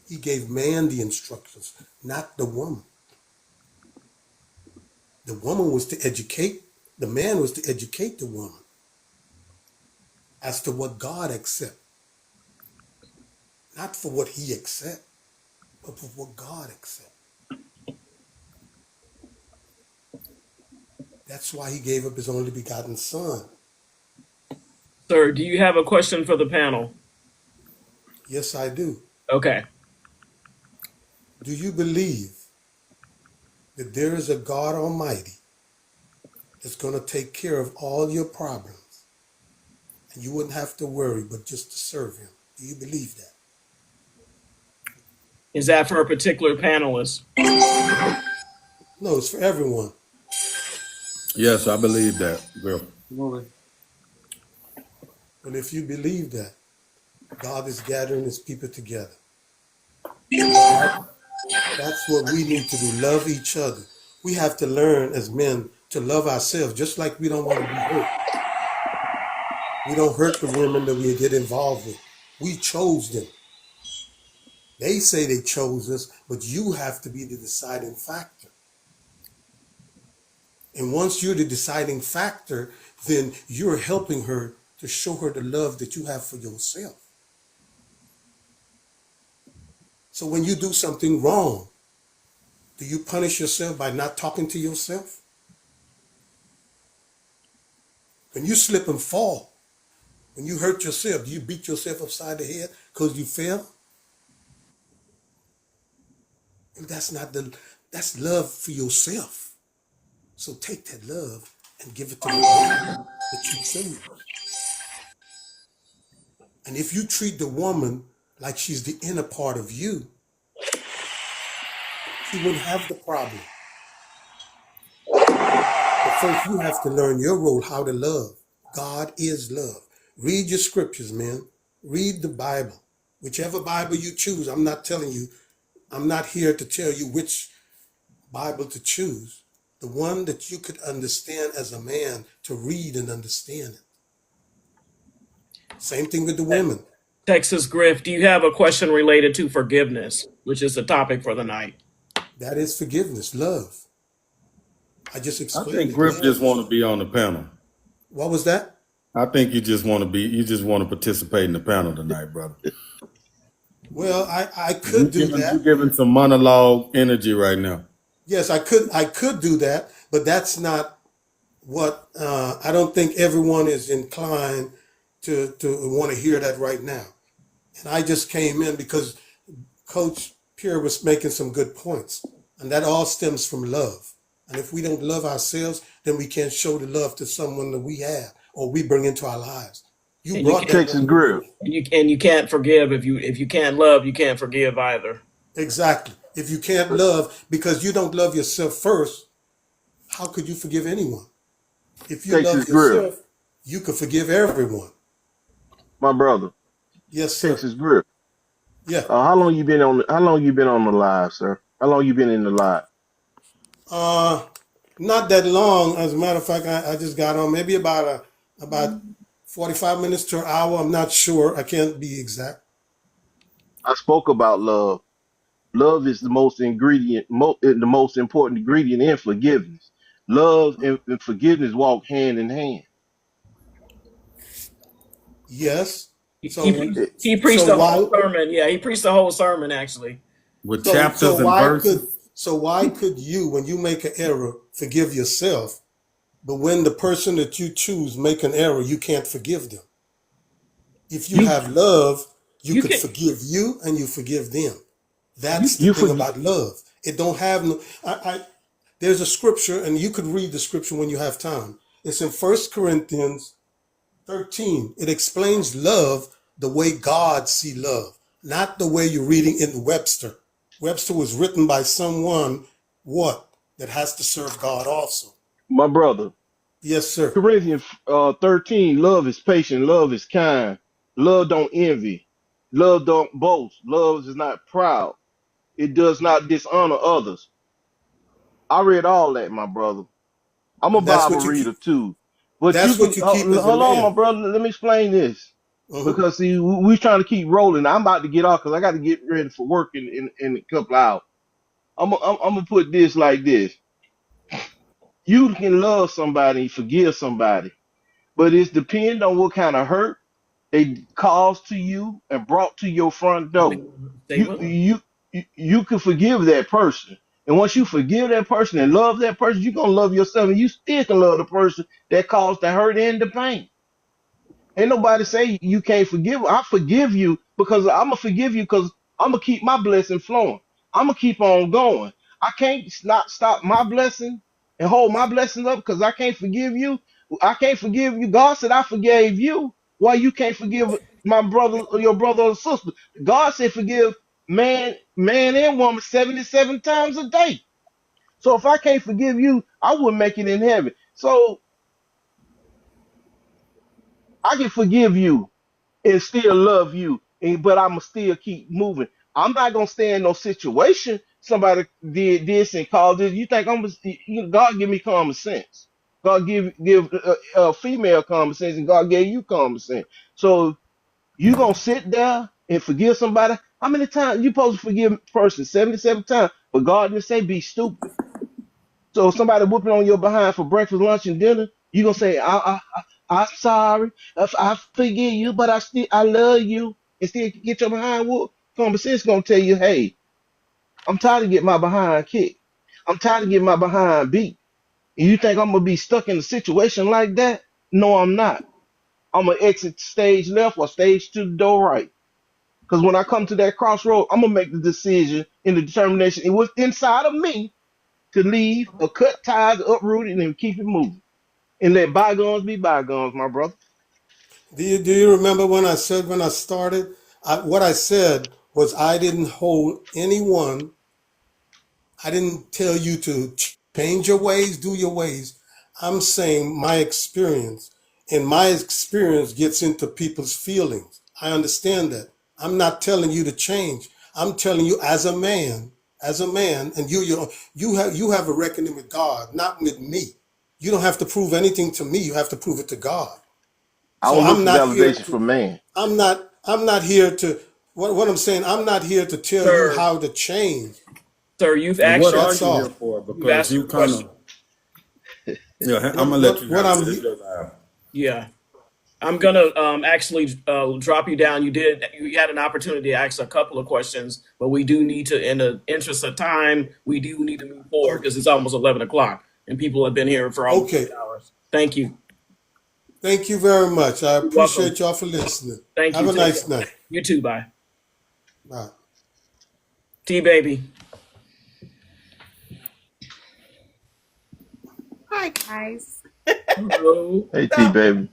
He gave man the instructions, not the woman. The woman was to educate, the man was to educate the woman as to what God accepts not for what he accept, but for what God accept. That's why he gave up his only begotten son. Sir, do you have a question for the panel? Yes, I do. Okay. Do you believe that there is a God Almighty that's going to take care of all your problems and you wouldn't have to worry but just to serve him? Do you believe that? Is that for a particular panelist? No, it's for everyone. Yes, I believe that, Griff. Absolutely. Well, if you believe that, God is gathering his people together. That's what we need to do, love each other. We have to learn as men to love ourselves, just like we don't want to be hurt. We don't hurt the women that we get involved with. We chose them. They say they chose us, but you have to be the deciding factor. And once you're the deciding factor, then you're helping her to show her the love that you have for yourself. So when you do something wrong, do you punish yourself by not talking to yourself? When you slip and fall, when you hurt yourself, do you beat yourself upside the head because you fell? And that's love for yourself. So take that love and give it to the woman that you choose. And if you treat the woman like she's the inner part of you, she wouldn't have the problem. But first you have to learn your role, how to love. God is love. Read your scriptures, man. Read the Bible. Whichever Bible you choose, I'm not here to tell you which Bible to choose. The one that you could understand as a man to read and understand it. Same thing with the women. Texas Griff, do you have a question related to forgiveness, which is the topic for the night? That is forgiveness, love. I just I explained think it. Griff just want to be on the panel. What was that? I think you just want to participate in the panel tonight, brother. Well, I could do You're that. giving some monologue energy right now. Yes, I could do that, but that's not what I don't think everyone is inclined to want to hear that right now. And I just came in because Coach Pierre was making some good points, and that all stems from love. And if we don't love ourselves, then we can't show the love to someone that we have or we bring into our lives. You And brought that Texas woman. Grill. you can't forgive if you can't love, you can't forgive either. Exactly. If you can't love because you don't love yourself first, how could you forgive anyone? If you Texas love Grill. yourself, you could forgive everyone. My brother. Yes, sir. Texas Grill. Yeah. How long you been on the live, sir? How long you been in the live? Not that long. As a matter of fact, I just got on maybe about 45 minutes to an hour. I'm not sure. I can't be exact. I spoke about love. Love is the most important ingredient in forgiveness. Love and forgiveness walk hand in hand. Yes. He, So he preached the why whole sermon. Yeah, he preached the whole sermon actually. With so chapters and verses. why could you, when you make an error, forgive yourself, but when the person that you choose make an error, you can't forgive them? If you have love, you could forgive you and you forgive them. That's the thing about love. It don't have no. There's a scripture, and you could read the scripture when you have time. It's in 1 Corinthians 13. It explains love the way God see love, not the way you're reading in Webster. Webster was written by someone that has to serve God also. My brother. Yes, sir. Corinthians 13, love is patient, love is kind, love don't envy, love don't boast, love is not proud, it does not dishonor others. I read all that, my brother. I'm a Bible reader too. But that's what you keep as a hold on, man. my brother. Let me explain this. Because see, we're trying to keep rolling. I'm about to get off because I got to get ready for work in a couple hours. I'm gonna put this like this. You can love somebody and forgive somebody, but it's depend on what kind of hurt they caused to you and brought to your front door. Say You what? you can forgive that person. And once you forgive that person and love that person, you're gonna love yourself and you still can love the person that caused the hurt and the pain. Ain't nobody say you can't forgive. I forgive you because I'm gonna forgive you because I'm gonna keep my blessing flowing. I'm gonna keep on going. I can't not stop my blessing and hold my blessings up because I can't forgive you. I can't forgive you. God said I forgave you. Why you can't forgive my brother or your brother or sister? God said forgive man and woman 77 times a day. So if I can't forgive you, I wouldn't make it in heaven. So I can forgive you and still love you, but I'ma still keep moving. I'm not gonna stay in no situation. Somebody did this and called this. You think God give me common sense? God give a female common sense, and God gave you common sense. So you gonna sit there and forgive somebody? How many times you supposed to forgive a person? 77 times, but God didn't say be stupid. So if somebody whooping on your behind for breakfast, lunch, and dinner, you gonna say, I'm sorry, I forgive you, but I love you, and still get your behind whooped. Common sense gonna tell you, hey, I'm tired of getting my behind kicked. I'm tired of getting my behind beat. And you think I'm gonna be stuck in a situation like that? No, I'm not. I'm gonna exit stage left or stage to the door right. Because when I come to that crossroad, I'm gonna make the decision and the determination. It was inside of me to leave or cut ties, uproot it, and keep it moving. And let bygones be bygones, my brother. Do you remember when I said when I started? What I said was I didn't hold anyone. I didn't tell you to change your ways, do your ways. I'm saying my experience, and my experience gets into people's feelings. I understand that. I'm not telling you to change. I'm telling you as a man, and you have a reckoning with God, not with me. You don't have to prove anything to me. You have to prove it to God. I So don't look I'm for not here validation to. from man. I'm not here to. What I'm saying. I'm not here to tell you Sir, how to change. sir, you've And asked what your are That's you here all. for? you've Because asked your you kind question. of, yeah, I'm What gonna let what you what handle I'm it. It's he- just, Yeah. I'm gonna actually drop you down. You had an opportunity to ask a couple of questions, but we do need to, in the interest of time, we do need to move forward oh, because it's almost 11 o'clock and people have been here for almost okay. 8 hours. Thank you. Thank you very much. I You're welcome. appreciate y'all for listening. Thank Have you. a Take care. nice night. You too. Bye. Bye. T baby. Hi guys. Hello. Hey T So baby.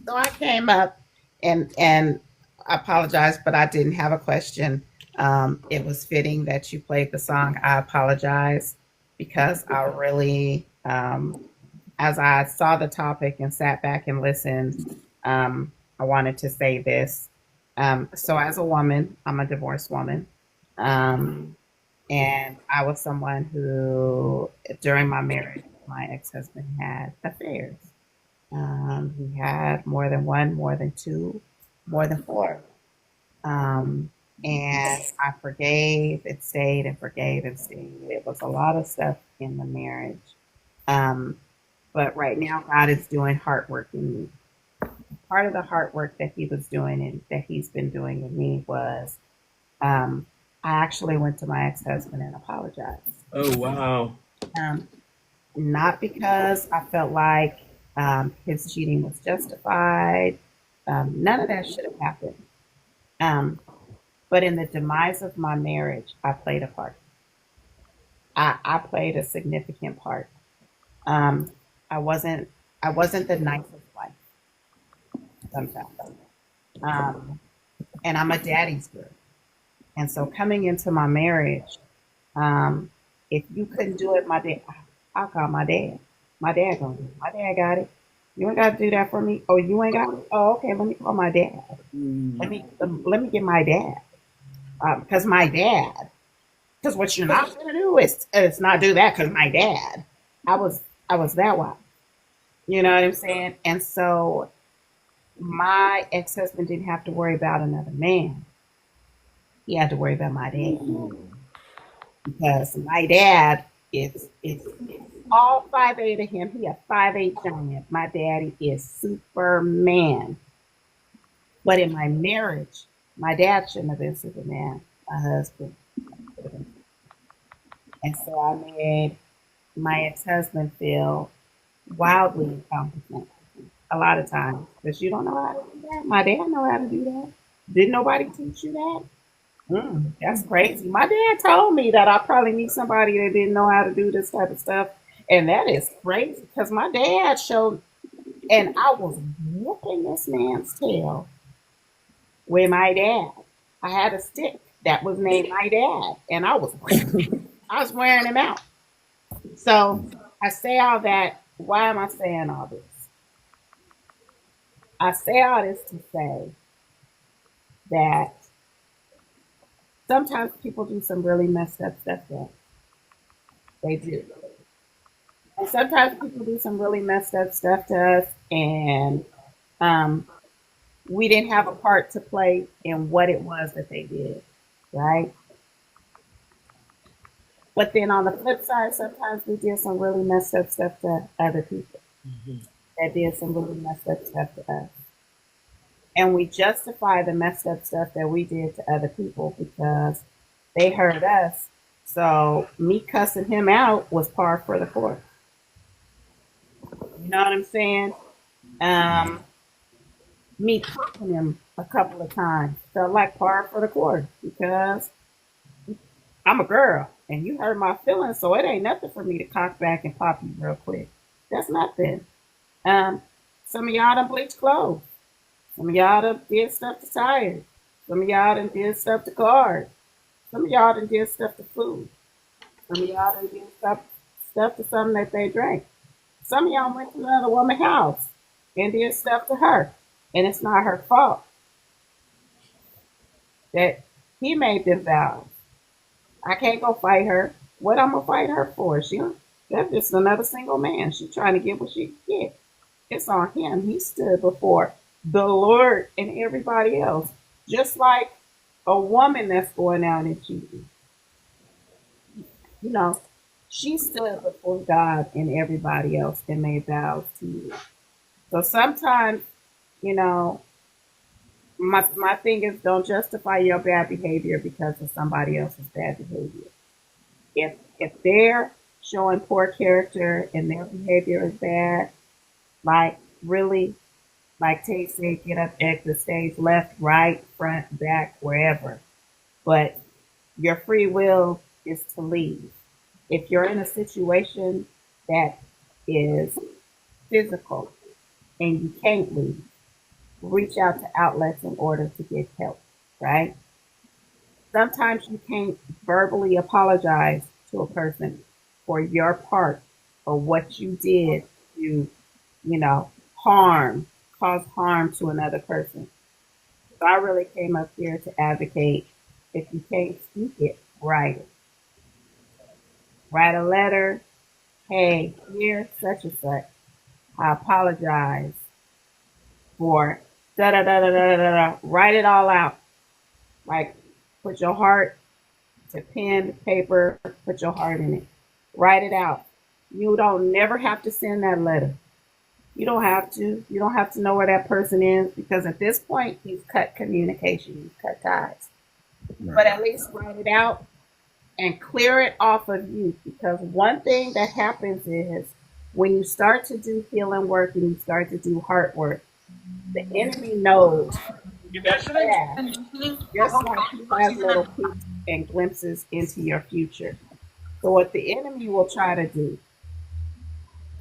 so I came up and I apologize, but I didn't have a question. It was fitting that you played the song. I apologize because I really, as I saw the topic and sat back and listened, I wanted to say this. So as a woman, I'm a divorced woman. Um, and I was someone who, during my marriage, my ex-husband had affairs. He had more than one, more than two, more than four. Um, and I forgave and stayed and forgave and stayed. It was a lot of stuff in the marriage. Um, but right now, God is doing heart work in me. Part of the heart work that He was doing and that He's been doing in me was um, I actually went to my ex husband and apologized. Oh wow. Um, Not because I felt like his cheating was justified. None of that should have happened. Um, but in the demise of my marriage, I played a part. I played a significant part. Um, I wasn't I wasn't the nicest wife sometimes. Um, and I'm a daddy's girl. And so coming into my marriage, um, if you couldn't do it, my dad, I'll call my dad. My dad gonna do it. My dad got it. You ain't got to do that for me. Oh, you ain't got it. Oh, okay. Let me call my dad. Let me get my dad. Because my dad. Because what you're not gonna do is not do that. Because my dad. I was I was that wife. You know what I'm saying? And so my ex husband didn't have to worry about another man. He had to worry about my dad because my dad is all 5'8" of him. He a 5'8" giant. My daddy is Superman. But in my marriage, my dad shouldn't have been Superman. My husband should have been. And so I made my ex-husband feel wildly incompetent a lot of times because you don't know how to do that. My dad know how to do that. Didn't nobody teach you that? That's crazy. My dad told me that I probably need somebody that didn't know how to do this type of stuff. And that is crazy because my dad showed, and I was whooping this man's tail with my dad. I had a stick that was named my dad, and I was wearing him out. So I say all that. Why am I saying all this? I say all this to say that sometimes people do some really messed up stuff there. They do. And sometimes people do some really messed up stuff to us, and we didn't have a part to play in what it was that they did, right? But then on the flip side, sometimes we did some really messed up stuff to other people that did some really messed up stuff to us. And we justify the messed up stuff that we did to other people because they hurt us. So me cussing him out was par for the course. You know what I'm saying? Me punching him a couple of times felt like par for the course because I'm a girl and you hurt my feelings, so it ain't nothing for me to cock back and pop you real quick. That's nothing. Some of y'all done bleached clothes. Some of y'all done did stuff to tires. Some of y'all done did stuff to cars. Some of y'all done did stuff to food. Some of y'all done did stuff to something that they drank. Some of y'all went to another woman's house and did stuff to her. And it's not her fault that he made them vows. I can't go fight her. What I'm going to fight her for? That's just another single man. She's trying to get what she can get. It's on him. He stood before the Lord and everybody else. Just like a woman that's going out and cheating. You know, she stood before God and everybody else and made vows to you. So sometimes, you know, my thing is don't justify your bad behavior because of somebody else's bad behavior. If they're showing poor character and their behavior is bad, like really, like Tate said, get up, exit stage, left, right, front, back, wherever. But your free will is to leave. If you're in a situation that is physical and you can't leave, reach out to outlets in order to get help, right? Sometimes you can't verbally apologize to a person for your part or what you did to, cause harm to another person. So I really came up here to advocate, if you can't speak it, write it. Write a letter. Hey, here, such and such. I apologize for da da da da da da da. Write it all out. Like, put your heart to pen, paper, put your heart in it. Write it out. You don't never have to send that letter. You don't have to. You don't have to know where that person is because at this point, you've cut communication, you've cut ties. Right. But at least write it out and clear it off of you because one thing that happens is when you start to do healing work and you start to do heart work, the enemy knows just like he has little peeks and glimpses into your future. So what the enemy will try to do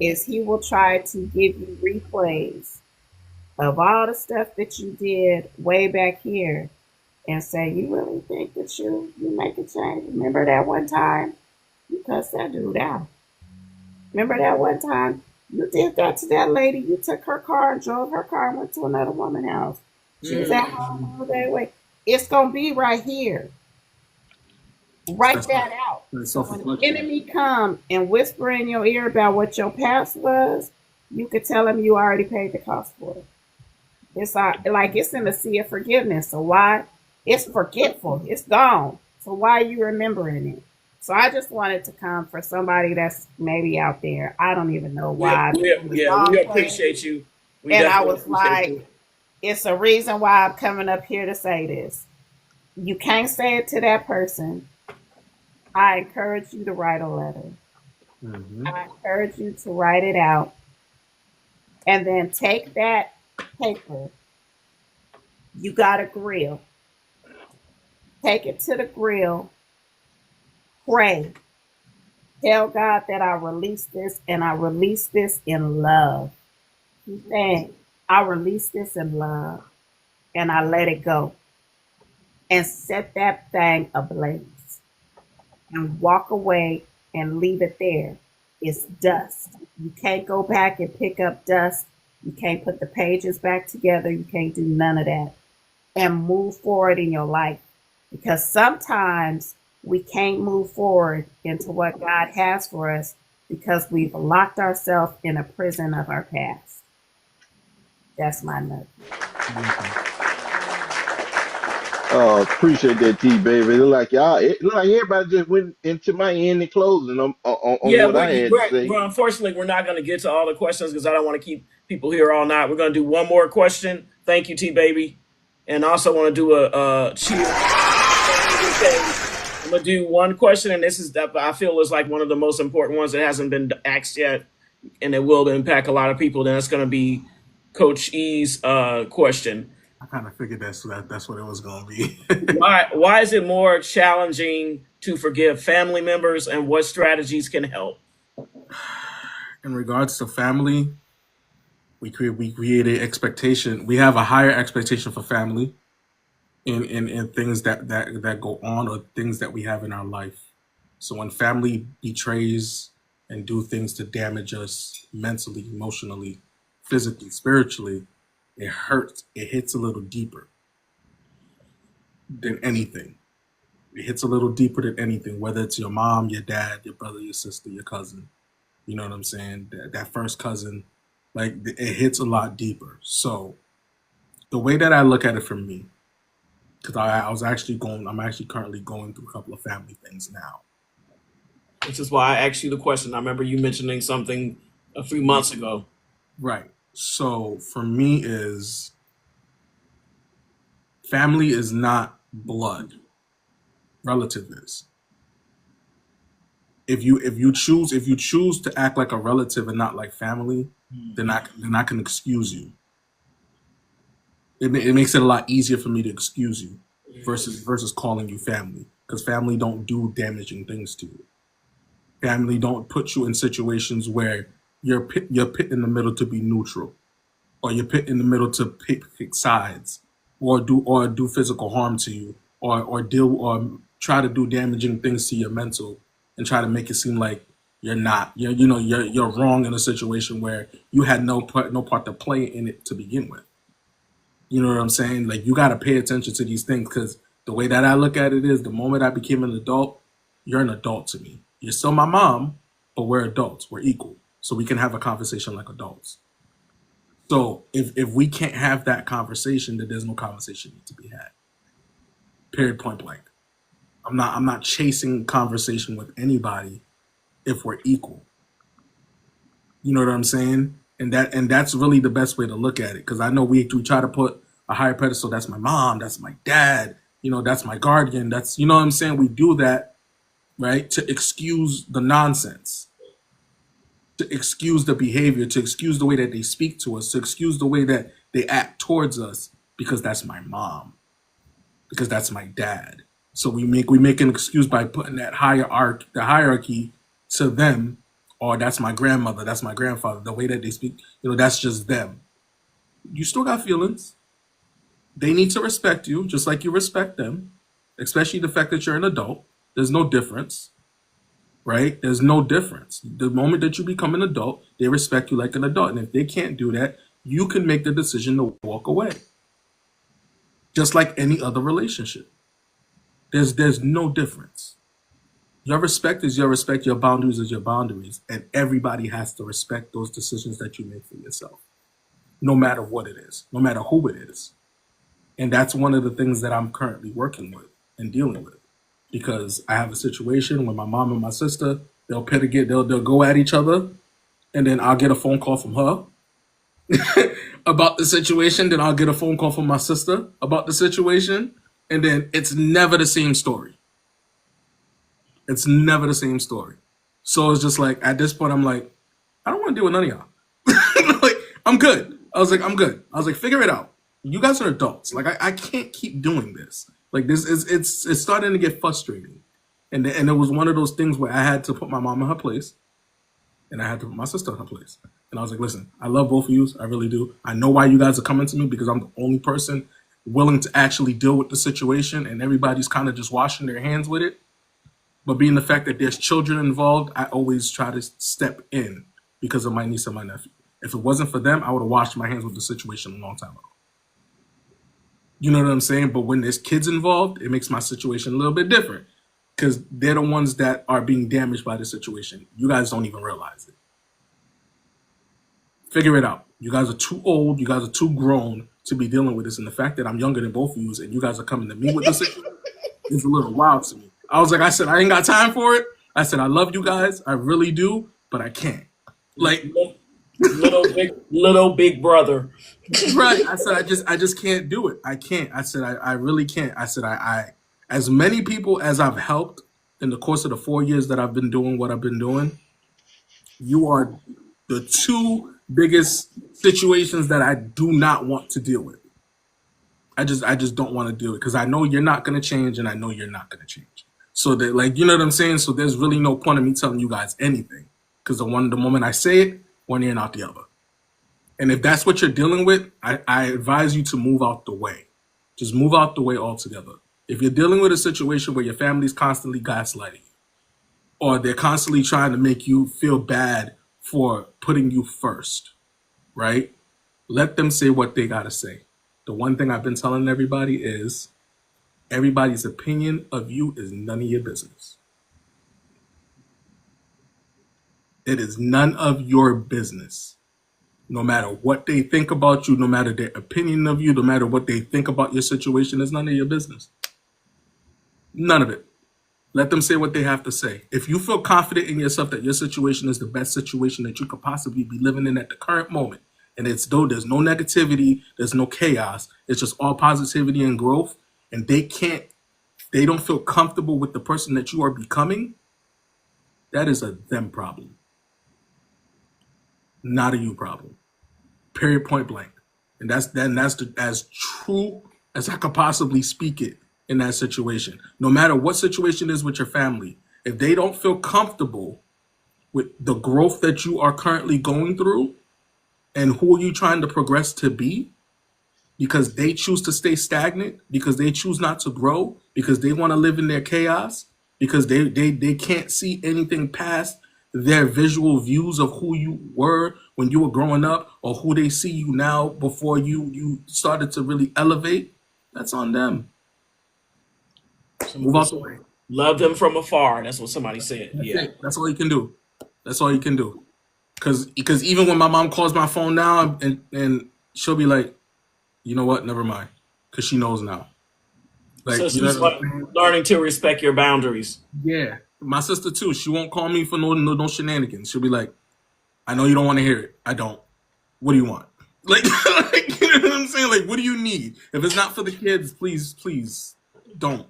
is he will try to give you replays of all the stuff that you did way back here and say, you really think that you make a change? Remember that one time you cussed that dude out? Remember that one time you did that to that lady? You took her car and drove her car and went to another woman's house. She was at home all day. Wait, it's going to be right here. Write that out. So when the enemy come and whisper in your ear about what your past was, you could tell him you already paid the cost for it. It's like it's in the sea of forgiveness. So why? It's forgetful. It's gone. So why are you remembering it? So I just wanted to come for somebody that's maybe out there. I don't even know why. We appreciate you. And I was like, It's a reason why I'm coming up here to say this. You can't say it to that person. I encourage you to write a letter. I encourage you to write it out and then take that paper. You got a grill. Take it to the grill. Pray. Tell God that I release this and I release this in love. Keep saying, I release this in love and I let it go. And set that thing ablaze and walk away and leave it there. It's dust. You can't go back and pick up dust. You can't put the pages back together. You can't do none of that. And move forward in your life. Because sometimes we can't move forward into what God has for us because we've locked ourselves in a prison of our past. That's my note. Appreciate that, T baby. It look like everybody just went into my end and closing on Yeah, what I had to say. well, unfortunately, we're not going to get to all the questions because I don't want to keep people here all night. We're going to do one more question. Thank you, T baby, and I also want to do a cheer. I'm gonna do one question, and this is that I feel is like one of the most important ones that hasn't been asked yet, and it will impact a lot of people. Then it's going to be Coach E's question. I kind of figured that's what it was going to be. Why is it more challenging to forgive family members, and what strategies can help? In regards to family, we created expectation. We have a higher expectation for family in things that go on or things that we have in our life. So when family betrays and do things to damage us mentally, emotionally, physically, spiritually, it hurts. It hits a little deeper than anything. It hits a little deeper than anything, whether it's your mom, your dad, your brother, your sister, your cousin. You know what I'm saying? That first cousin, like it hits a lot deeper. So the way that I look at it from me, because I'm actually currently going through a couple of family things now. This is why I asked you the question. I remember you mentioning something a few months ago. Right. So for me is family is not blood. Relative is. If you choose to act like a relative and not like family, then I can excuse you. It makes it a lot easier for me to excuse you versus calling you family, because family don't do damaging things to you. Family don't put you in situations where you're put in the middle to be neutral, or you're put in the middle to pick sides, or do physical harm to you, or try to do damaging things to your mental and try to make it seem like you're wrong in a situation where you had no part to play in it to begin with. You know what I'm saying? Like, you got to pay attention to these things, because the way that I look at it is, the moment I became an adult, you're an adult to me. You're still my mom, but we're adults. We're equal. So we can have a conversation like adults. So if we can't have that conversation, then there's no conversation need to be had. Period, point blank. I'm not chasing conversation with anybody if we're equal. You know what I'm saying? And that's really the best way to look at it, because I know we try to put a higher pedestal. That's my mom. That's my dad. That's my guardian. That's, you know what I'm saying? We do that, right, to excuse the nonsense, to excuse the behavior, to excuse the way that they speak to us, to excuse the way that they act towards us, because that's my mom, because that's my dad. So we make an excuse by putting that hierarchy to them. Or that's my grandmother, that's my grandfather, the way that they speak, that's just them. You still got feelings. They need to respect you, just like you respect them, especially the fact that you're an adult. There's no difference, right? There's no difference. The moment that you become an adult, they respect you like an adult. And if they can't do that, you can make the decision to walk away. Just like any other relationship. There's no difference. Your respect is your respect, your boundaries is your boundaries, and everybody has to respect those decisions that you make for yourself, no matter what it is, no matter who it is. And that's one of the things that I'm currently working with and dealing with, because I have a situation where my mom and my sister, they'll go at each other, and then I'll get a phone call from her, about the situation. Then I'll get a phone call from my sister about the situation. And then it's never the same story. It's never the same story. So it's just like, at this point, I'm like, I don't want to deal with none of y'all. Like, I'm good. I was like, I'm good. I was like, figure it out. You guys are adults. Like, I can't keep doing this. Like, this is it's starting to get frustrating. And it was one of those things where I had to put my mom in her place, and I had to put my sister in her place. And I was like, listen, I love both of you. I really do. I know why you guys are coming to me, because I'm the only person willing to actually deal with the situation, and everybody's kind of just washing their hands with it. But being the fact that there's children involved, I always try to step in because of my niece and my nephew. If it wasn't for them, I would have washed my hands with the situation a long time ago. You know what I'm saying? But when there's kids involved, it makes my situation a little bit different, because they're the ones that are being damaged by the situation. You guys don't even realize it. Figure it out. You guys are too old. You guys are too grown to be dealing with this. And the fact that I'm younger than both of you and you guys are coming to me with this situation is a little wild to me. I said, I ain't got time for it. I said, I love you guys. I really do, but I can't. Like, little big brother. right. I said, I just can't do it. I can't. I said, I really can't. I said, I as many people as I've helped in the course of the 4 years that I've been doing what I've been doing, you are the two biggest situations that I do not want to deal with. I just don't want to do it, because I know you're not going to change, and I know you're not going to change. So that, like, you know what I'm saying? So there's really no point in me telling you guys anything, because the moment I say it, one ear and out the other. And if that's what you're dealing with, I advise you to move out the way. Just move out the way altogether. If you're dealing with a situation where your family's constantly gaslighting you, or they're constantly trying to make you feel bad for putting you first, right? Let them say what they got to say. The one thing I've been telling everybody is, everybody's opinion of you is none of your business. It is none of your business. No matter what they think about you, no matter their opinion of you, no matter what they think about your situation, it's none of your business. None of it. Let them say what they have to say. If you feel confident in yourself that your situation is the best situation that you could possibly be living in at the current moment, and it's though there's no negativity, there's no chaos, it's just all positivity and growth, and they don't feel comfortable with the person that you are becoming, that is a them problem. Not a you problem. Period, point blank. And that's as true as I could possibly speak it in that situation. No matter what situation is with your family, if they don't feel comfortable with the growth that you are currently going through and who you're trying to progress to be, because they choose to stay stagnant, because they choose not to grow, because they want to live in their chaos, because they can't see anything past their visual views of who you were when you were growing up, or who they see you now before you started to really elevate, that's on them. Move out the way. Love them from afar. That's what somebody said. That's Yeah. it. That's all you can do. That's all you can do. Because even when my mom calls my phone now, and she'll be like, you know what, never mind. Because she knows now. Like, So you know she's what I'm saying? learning to respect your boundaries. Yeah. My sister too. She won't call me for no shenanigans. She'll be like, I know you don't want to hear it. I don't. What do you want? Like, like, you know what I'm saying? Like, what do you need? If it's not for the kids, please don't.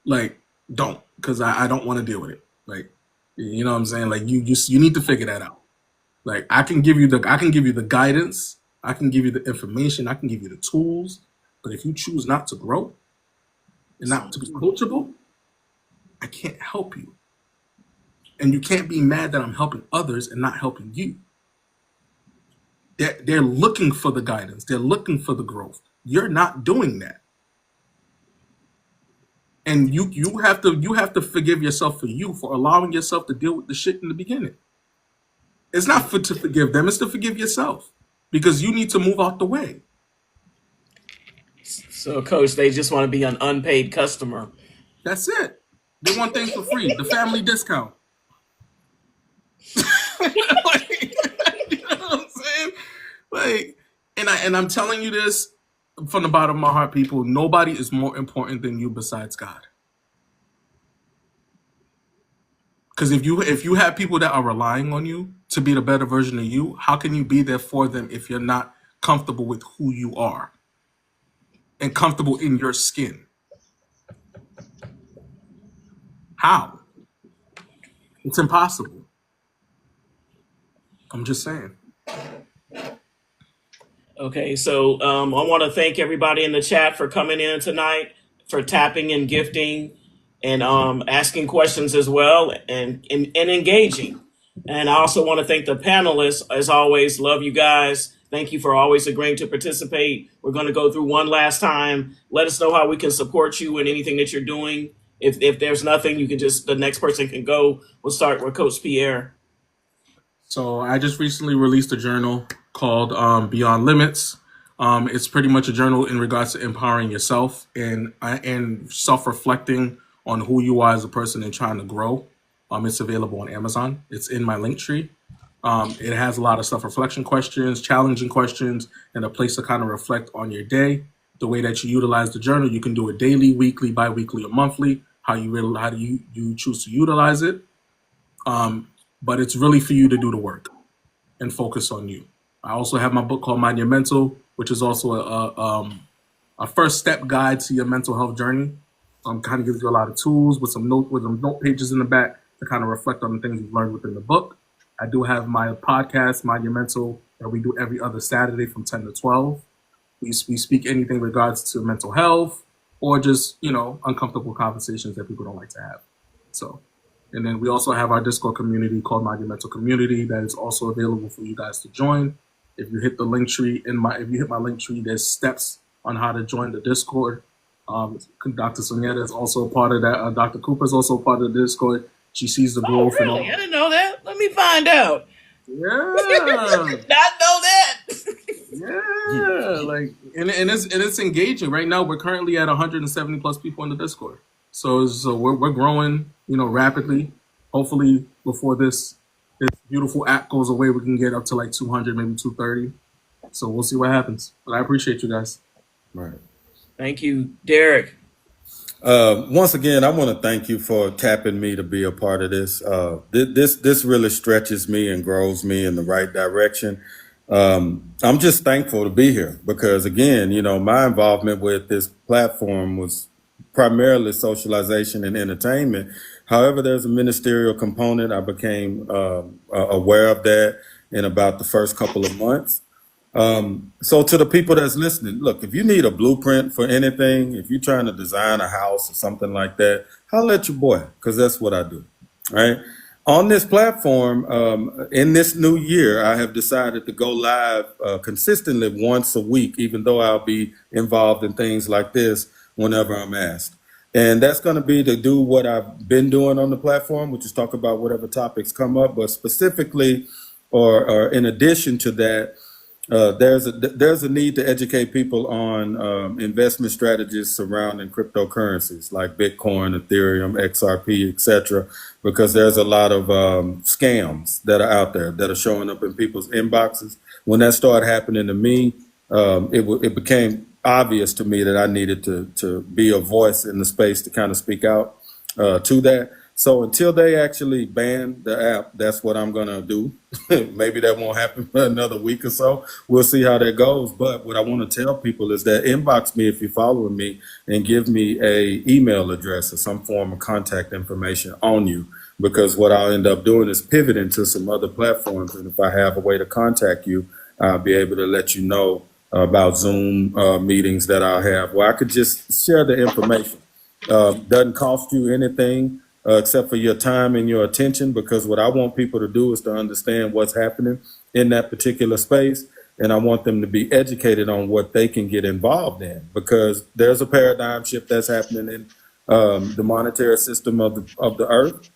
Like, don't. Because I don't want to deal with it. Like, you know what I'm saying? Like, you need to figure that out. Like, I can give you the guidance, I can give you the information, I can give you the tools, but if you choose not to grow and not to be coachable, I can't help you. And you can't be mad that I'm helping others and not helping you. They're looking for the guidance, they're looking for the growth. You're not doing that. And you have to forgive yourself for allowing yourself to deal with the shit in the beginning. It's not to forgive them, it's to forgive yourself, because you need to move out the way. So, Coach, they just want to be an unpaid customer. That's it. They want things for free. The family discount. Like, you know what I'm saying? Like, and I'm telling you this from the bottom of my heart, people. Nobody is more important than you besides God. Because if you have people that are relying on you to be the better version of you, how can you be there for them if you're not comfortable with who you are and comfortable in your skin? How? It's impossible. I'm just saying. Okay, so I want to thank everybody in the chat for coming in tonight, for tapping and gifting, and asking questions as well, and engaging. And I also want to thank the panelists. As always, love you guys. Thank you for always agreeing to participate. We're going to go through one last time. Let us know how we can support you in anything that you're doing. If there's nothing, you can just, the next person can go. We'll start with Coach Pierre. So I just recently released a journal called Beyond Limits. It's pretty much a journal in regards to empowering yourself and self-reflecting on who you are as a person and trying to grow. It's available on Amazon. It's in my link tree. It has a lot of self-reflection questions, challenging questions, and a place to kind of reflect on your day. The way that you utilize the journal, you can do it daily, weekly, bi-weekly, or monthly. How do you choose to utilize it? But it's really for you to do the work and focus on you. I also have my book called Mind Your Mental, which is also a first step guide to your mental health journey. Kind of gives you a lot of tools with some note pages in the back to kind of reflect on the things you've learned within the book. I do have my podcast, Mind Your Mental, that we do every other Saturday from 10 to 12. We speak anything in regards to mental health or just, uncomfortable conversations that people don't like to have. So. And then we also have our Discord community called Mind Your Mental Community that is also available for you guys to join. If you hit the link tree if you hit my link tree, there's steps on how to join the Discord. Dr. Sonieta is also a part of that. Dr. Cooper is also part of the Discord. She sees the growth. Oh, really? I didn't know that. Let me find out. Yeah. Did not know that. Yeah, and it's engaging. Right now, we're currently at 170 plus people in the Discord. So we're growing, rapidly. Hopefully, before this beautiful app goes away, we can get up to like 200, maybe 230. So we'll see what happens. But I appreciate you guys. Right. Thank you, Derek. Once again, I want to thank you for tapping me to be a part of this. This really stretches me and grows me in the right direction. I'm just thankful to be here because, again, my involvement with this platform was primarily socialization and entertainment. However, there's a ministerial component. I became aware of that in about the first couple of months. So to the people that's listening, look, if you need a blueprint for anything, if you're trying to design a house or something like that, holler at your boy, because that's what I do, right? On this platform, in this new year, I have decided to go live consistently once a week, even though I'll be involved in things like this whenever I'm asked. And that's going to be to do what I've been doing on the platform, which is talk about whatever topics come up, but specifically or in addition to that, there's a need to educate people on investment strategies surrounding cryptocurrencies like Bitcoin, Ethereum, XRP, etc., because there's a lot of scams that are out there that are showing up in people's inboxes. When that started happening to me, it became obvious to me that I needed to be a voice in the space to kind of speak out to that. So until they actually ban the app, that's what I'm going to do. Maybe that won't happen for another week or so. We'll see how that goes. But what I want to tell people is that inbox me if you're following me and give me a email address or some form of contact information on you, because what I'll end up doing is pivoting to some other platforms. And if I have a way to contact you, I'll be able to let you know about Zoom meetings that I'll have where I could just share the information. Doesn't cost you anything. Except for your time and your attention, because what I want people to do is to understand what's happening in that particular space. And I want them to be educated on what they can get involved in, because there's a paradigm shift that's happening in the monetary system of the earth.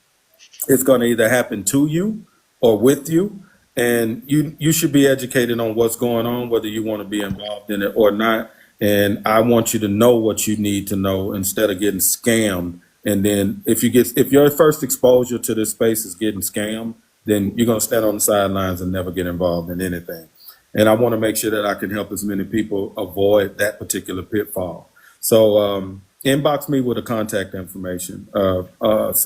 It's going to either happen to you or with you. And you should be educated on what's going on, whether you want to be involved in it or not. And I want you to know what you need to know instead of getting scammed. And then if your first exposure to this space is getting scammed, then you're going to stand on the sidelines and never get involved in anything. And I want to make sure that I can help as many people avoid that particular pitfall. So inbox me with the contact information so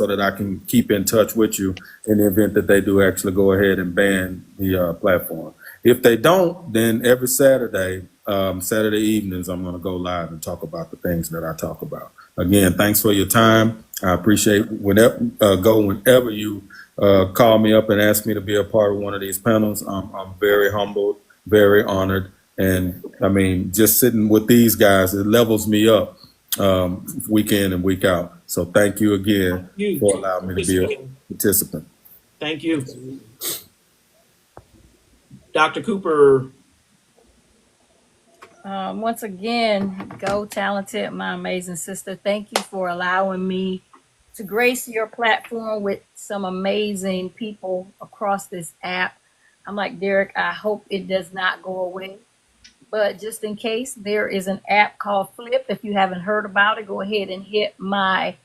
that I can keep in touch with you in the event that they do actually go ahead and ban the platform. If they don't, then every Saturday, Saturday evenings, I'm going to go live and talk about the things that I talk about. Again, thanks for your time. I appreciate whenever you call me up and ask me to be a part of one of these panels. I'm very humbled, very honored. And I mean, just sitting with these guys, it levels me up week in and week out. So thank you again for allowing me to be a participant. Thank you. Dr. Cooper. Once again, go talented, my amazing sister. Thank you for allowing me to grace your platform with some amazing people across this app. I'm like Derek, I hope it does not go away. But just in case, there is an app called Flip. If you haven't heard about it, go ahead and hit my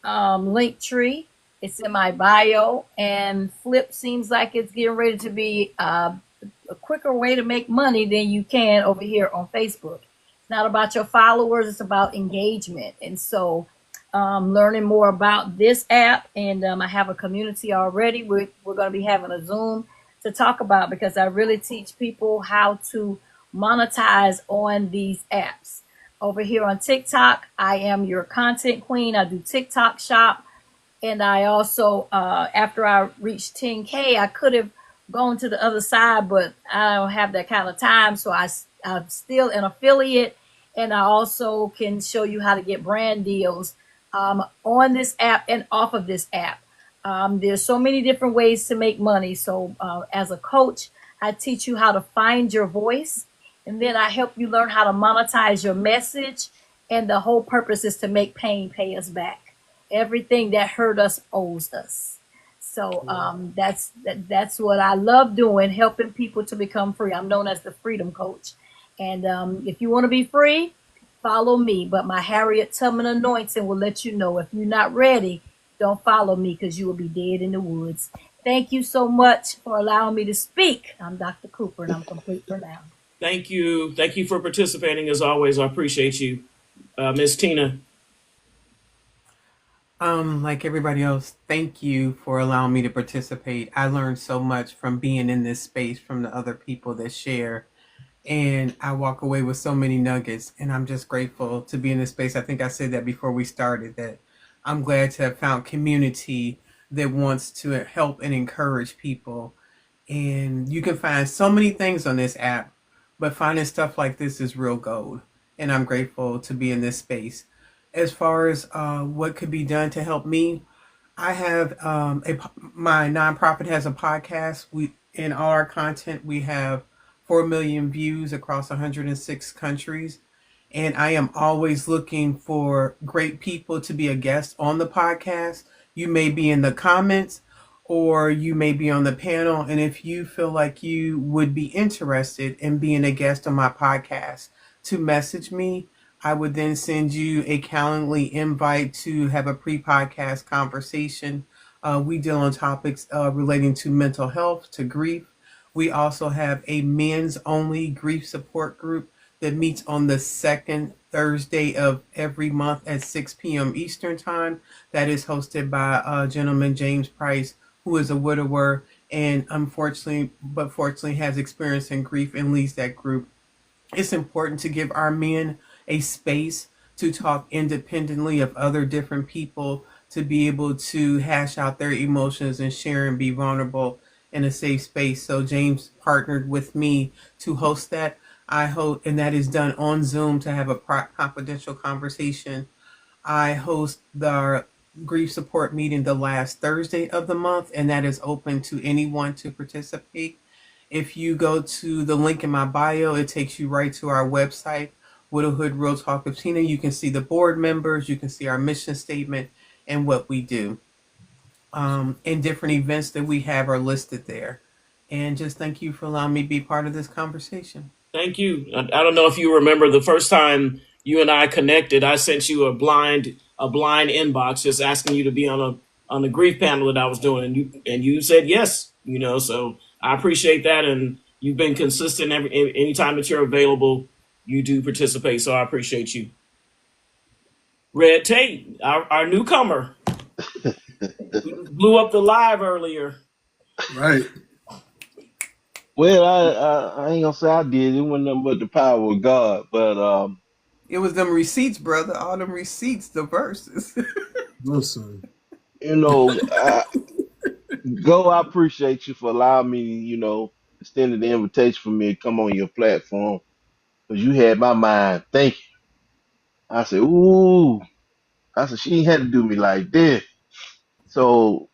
link tree. It's in my bio. And Flip seems like it's getting ready to be a quicker way to make money than you can over here on Facebook. It's not about your followers, it's about engagement. And so learning more about this app, and I have a community already. We're going to be having a Zoom to talk about, because I really teach people how to monetize on these apps. Over here on TikTok, I am your content queen. I do TikTok shop. And I also, after I reached 10K, I could have gone to the other side, but I don't have that kind of time. So I'm still an affiliate, and I also can show you how to get brand deals on this app and off of this app. There's so many different ways to make money. So as a coach, I teach you how to find your voice, and then I help you learn how to monetize your message. And the whole purpose is to make pain pay us back. Everything that hurt us owes us. So that's what I love doing, helping people to become free. I'm known as the Freedom Coach. And if you want to be free, follow me. But my Harriet Tubman anointing will let you know if you're not ready, don't follow me, because you will be dead in the woods. Thank you so much for allowing me to speak. I'm Dr. Cooper, and I'm complete for now. Thank you. Thank you for participating as always. I appreciate you. Ms. Tina. Like everybody else, thank you for allowing me to participate. I learned so much from being in this space from the other people that share. And I walk away with so many nuggets, and I'm just grateful to be in this space. I think I said that before we started, that I'm glad to have found community that wants to help and encourage people. And you can find so many things on this app, but finding stuff like this is real gold. And I'm grateful to be in this space. As far as what could be done to help me, I have my nonprofit has a podcast. In all our content, we have 4 million views across 106 countries. And I am always looking for great people to be a guest on the podcast. You may be in the comments, or you may be on the panel. And if you feel like you would be interested in being a guest on my podcast, to message me. I would then send you a Calendly invite to have a pre-podcast conversation. We deal on topics relating to mental health, to grief. We also have a men's only grief support group that meets on the second Thursday of every month at 6 p.m. Eastern time. That is hosted by gentleman James Price, who is a widower and fortunately has experience in grief and leads that group. It's important to give our men a space to talk independently of other different people, to be able to hash out their emotions and share and be vulnerable in a safe space. So James partnered with me to host that. I hope, and that is done on Zoom, to have a confidential conversation. I host the grief support meeting the last Thursday of the month, and that is open to anyone to participate. If you go to the link in my bio, it takes you right to our website, Widowhood Real Talk with Tina. You can see the board members, you can see our mission statement and what we do. And different events that we have are listed there. And just thank you for allowing me to be part of this conversation. Thank you. I don't know if you remember the first time you and I connected, I sent you a blind inbox just asking you to be on a grief panel that I was doing, and you said yes, so I appreciate that. And you've been consistent anytime that you're available, you do participate. So I appreciate you. Red Tate, our newcomer. We blew up the live earlier. Right. Well, I ain't gonna say I did. It wasn't nothing but the power of God. But It was them receipts, brother. All them receipts, the verses. Listen. you know, Go, I appreciate you for allowing me, extending the invitation for me to come on your platform. Because you had my mind thinking. I said, ooh. I said, she ain't had to do me like this. So,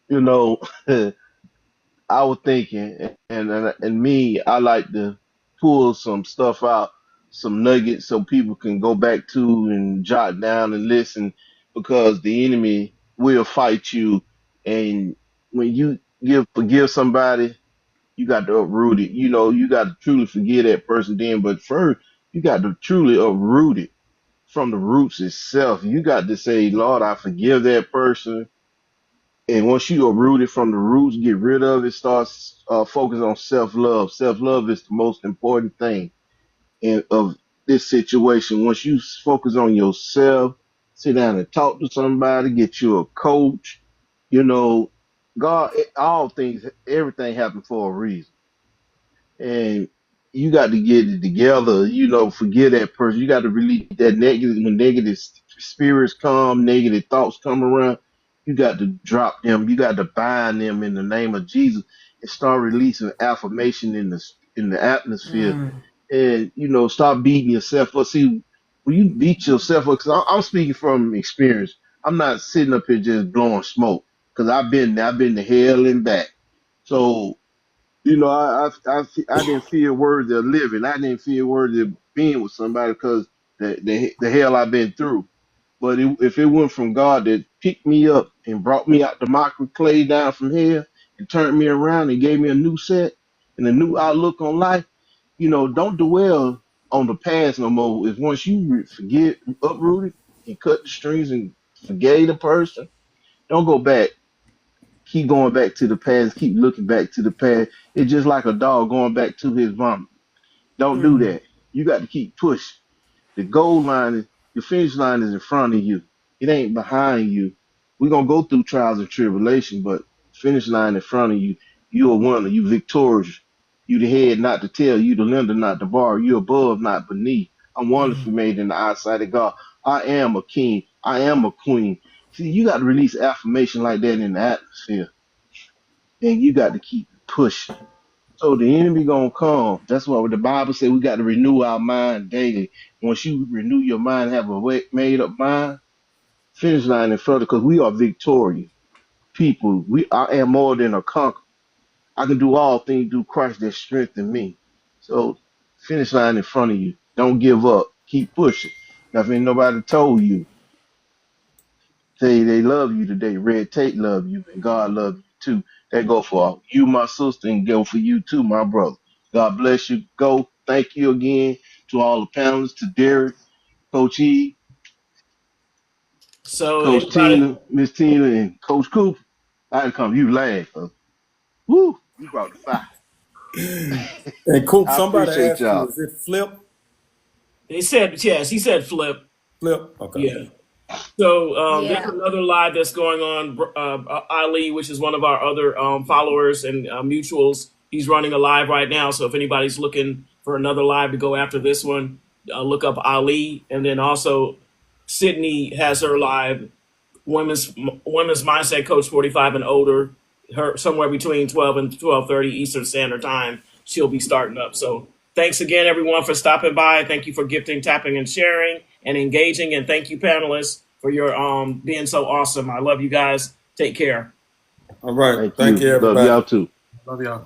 I was thinking, and me, I like to pull some stuff out, some nuggets, so people can go back to and jot down and listen, because the enemy will fight you, and when you forgive somebody, you got to uproot it. You got to truly forgive that person then, but first you got to truly uproot it from the roots itself. You got to say, Lord, I forgive that person. And once you uproot it from the roots, get rid of it, start focus on self-love. Self-love is the most important thing of this situation. Once you focus on yourself, sit down and talk to somebody, get you a coach, God, all things, everything happens for a reason. And you got to get it together, forget that person. You got to release that negative, when negative spirits come, negative thoughts come around, you got to drop them. You got to bind them in the name of Jesus and start releasing affirmation in the atmosphere. Mm. And, stop beating yourself up. See, when you beat yourself up, because I'm speaking from experience, I'm not sitting up here just blowing smoke, because I've been there. I've been to hell and back. So, I didn't feel worthy of living. I didn't feel worthy of being with somebody because the hell I've been through. But if it went from God that picked me up and brought me out the mockery clay down from here and turned me around and gave me a new set and a new outlook on life, don't dwell on the past no more. If once you forget, uproot it and cut the strings and forgave the person, don't go back. Keep going back to the past. Keep looking back to the past. It's just like a dog going back to his vomit. Don't do Mm. that. You got to keep pushing. The goal line is, the finish line is in front of you. It ain't behind you. We're gonna go through trials and tribulation, but finish line in front of you. You're a winner. You victorious. You the head, not the tail. You the lender, not the borrower. You above, not beneath. I'm wonderfully made in the eyesight of God. I am a king. I am a queen. See, you got to release affirmation like that in the atmosphere, and you got to keep pushing. So the enemy gonna come. That's why the Bible said we got to renew our mind daily. Once you renew your mind, have a made up mind, finish line in front of, because we are victorious people. I am more than a conqueror. I can do all things through Christ that strengthen me. So finish line in front of you. Don't give up. Keep pushing. Now, if ain't nobody told you, say they love you today. Red Tate love you, and God love you too. That go for you, my sister, and go for you too, my brother. God bless you. Go. Thank you again to all the panelists, to Derek, Coach E, So Coach anybody, Tina, Miss Tina, and Coach Cooper. I had to come. You laugh. Woo! You brought the fire. And Coop, I somebody appreciate asked you, y'all. is it Flip? they said yes, he said flip. Flip? Okay. Yeah. So there's Yeah. another live that's going on. Ali, which is one of our other followers and mutuals, he's running a live right now. So if anybody's looking for another live to go after this one, look up Ali. And then also Sydney has her live, women's mindset coach 45 and older. Her somewhere between 12 and 12:30 Eastern Standard Time. She'll be starting up. So thanks again, everyone, for stopping by. Thank you for gifting, tapping, and sharing and engaging. And thank you, panelists, for your being so awesome. I love you guys. Take care. All right. Thank Thank you. you, Love everybody. y'all too. Love y'all.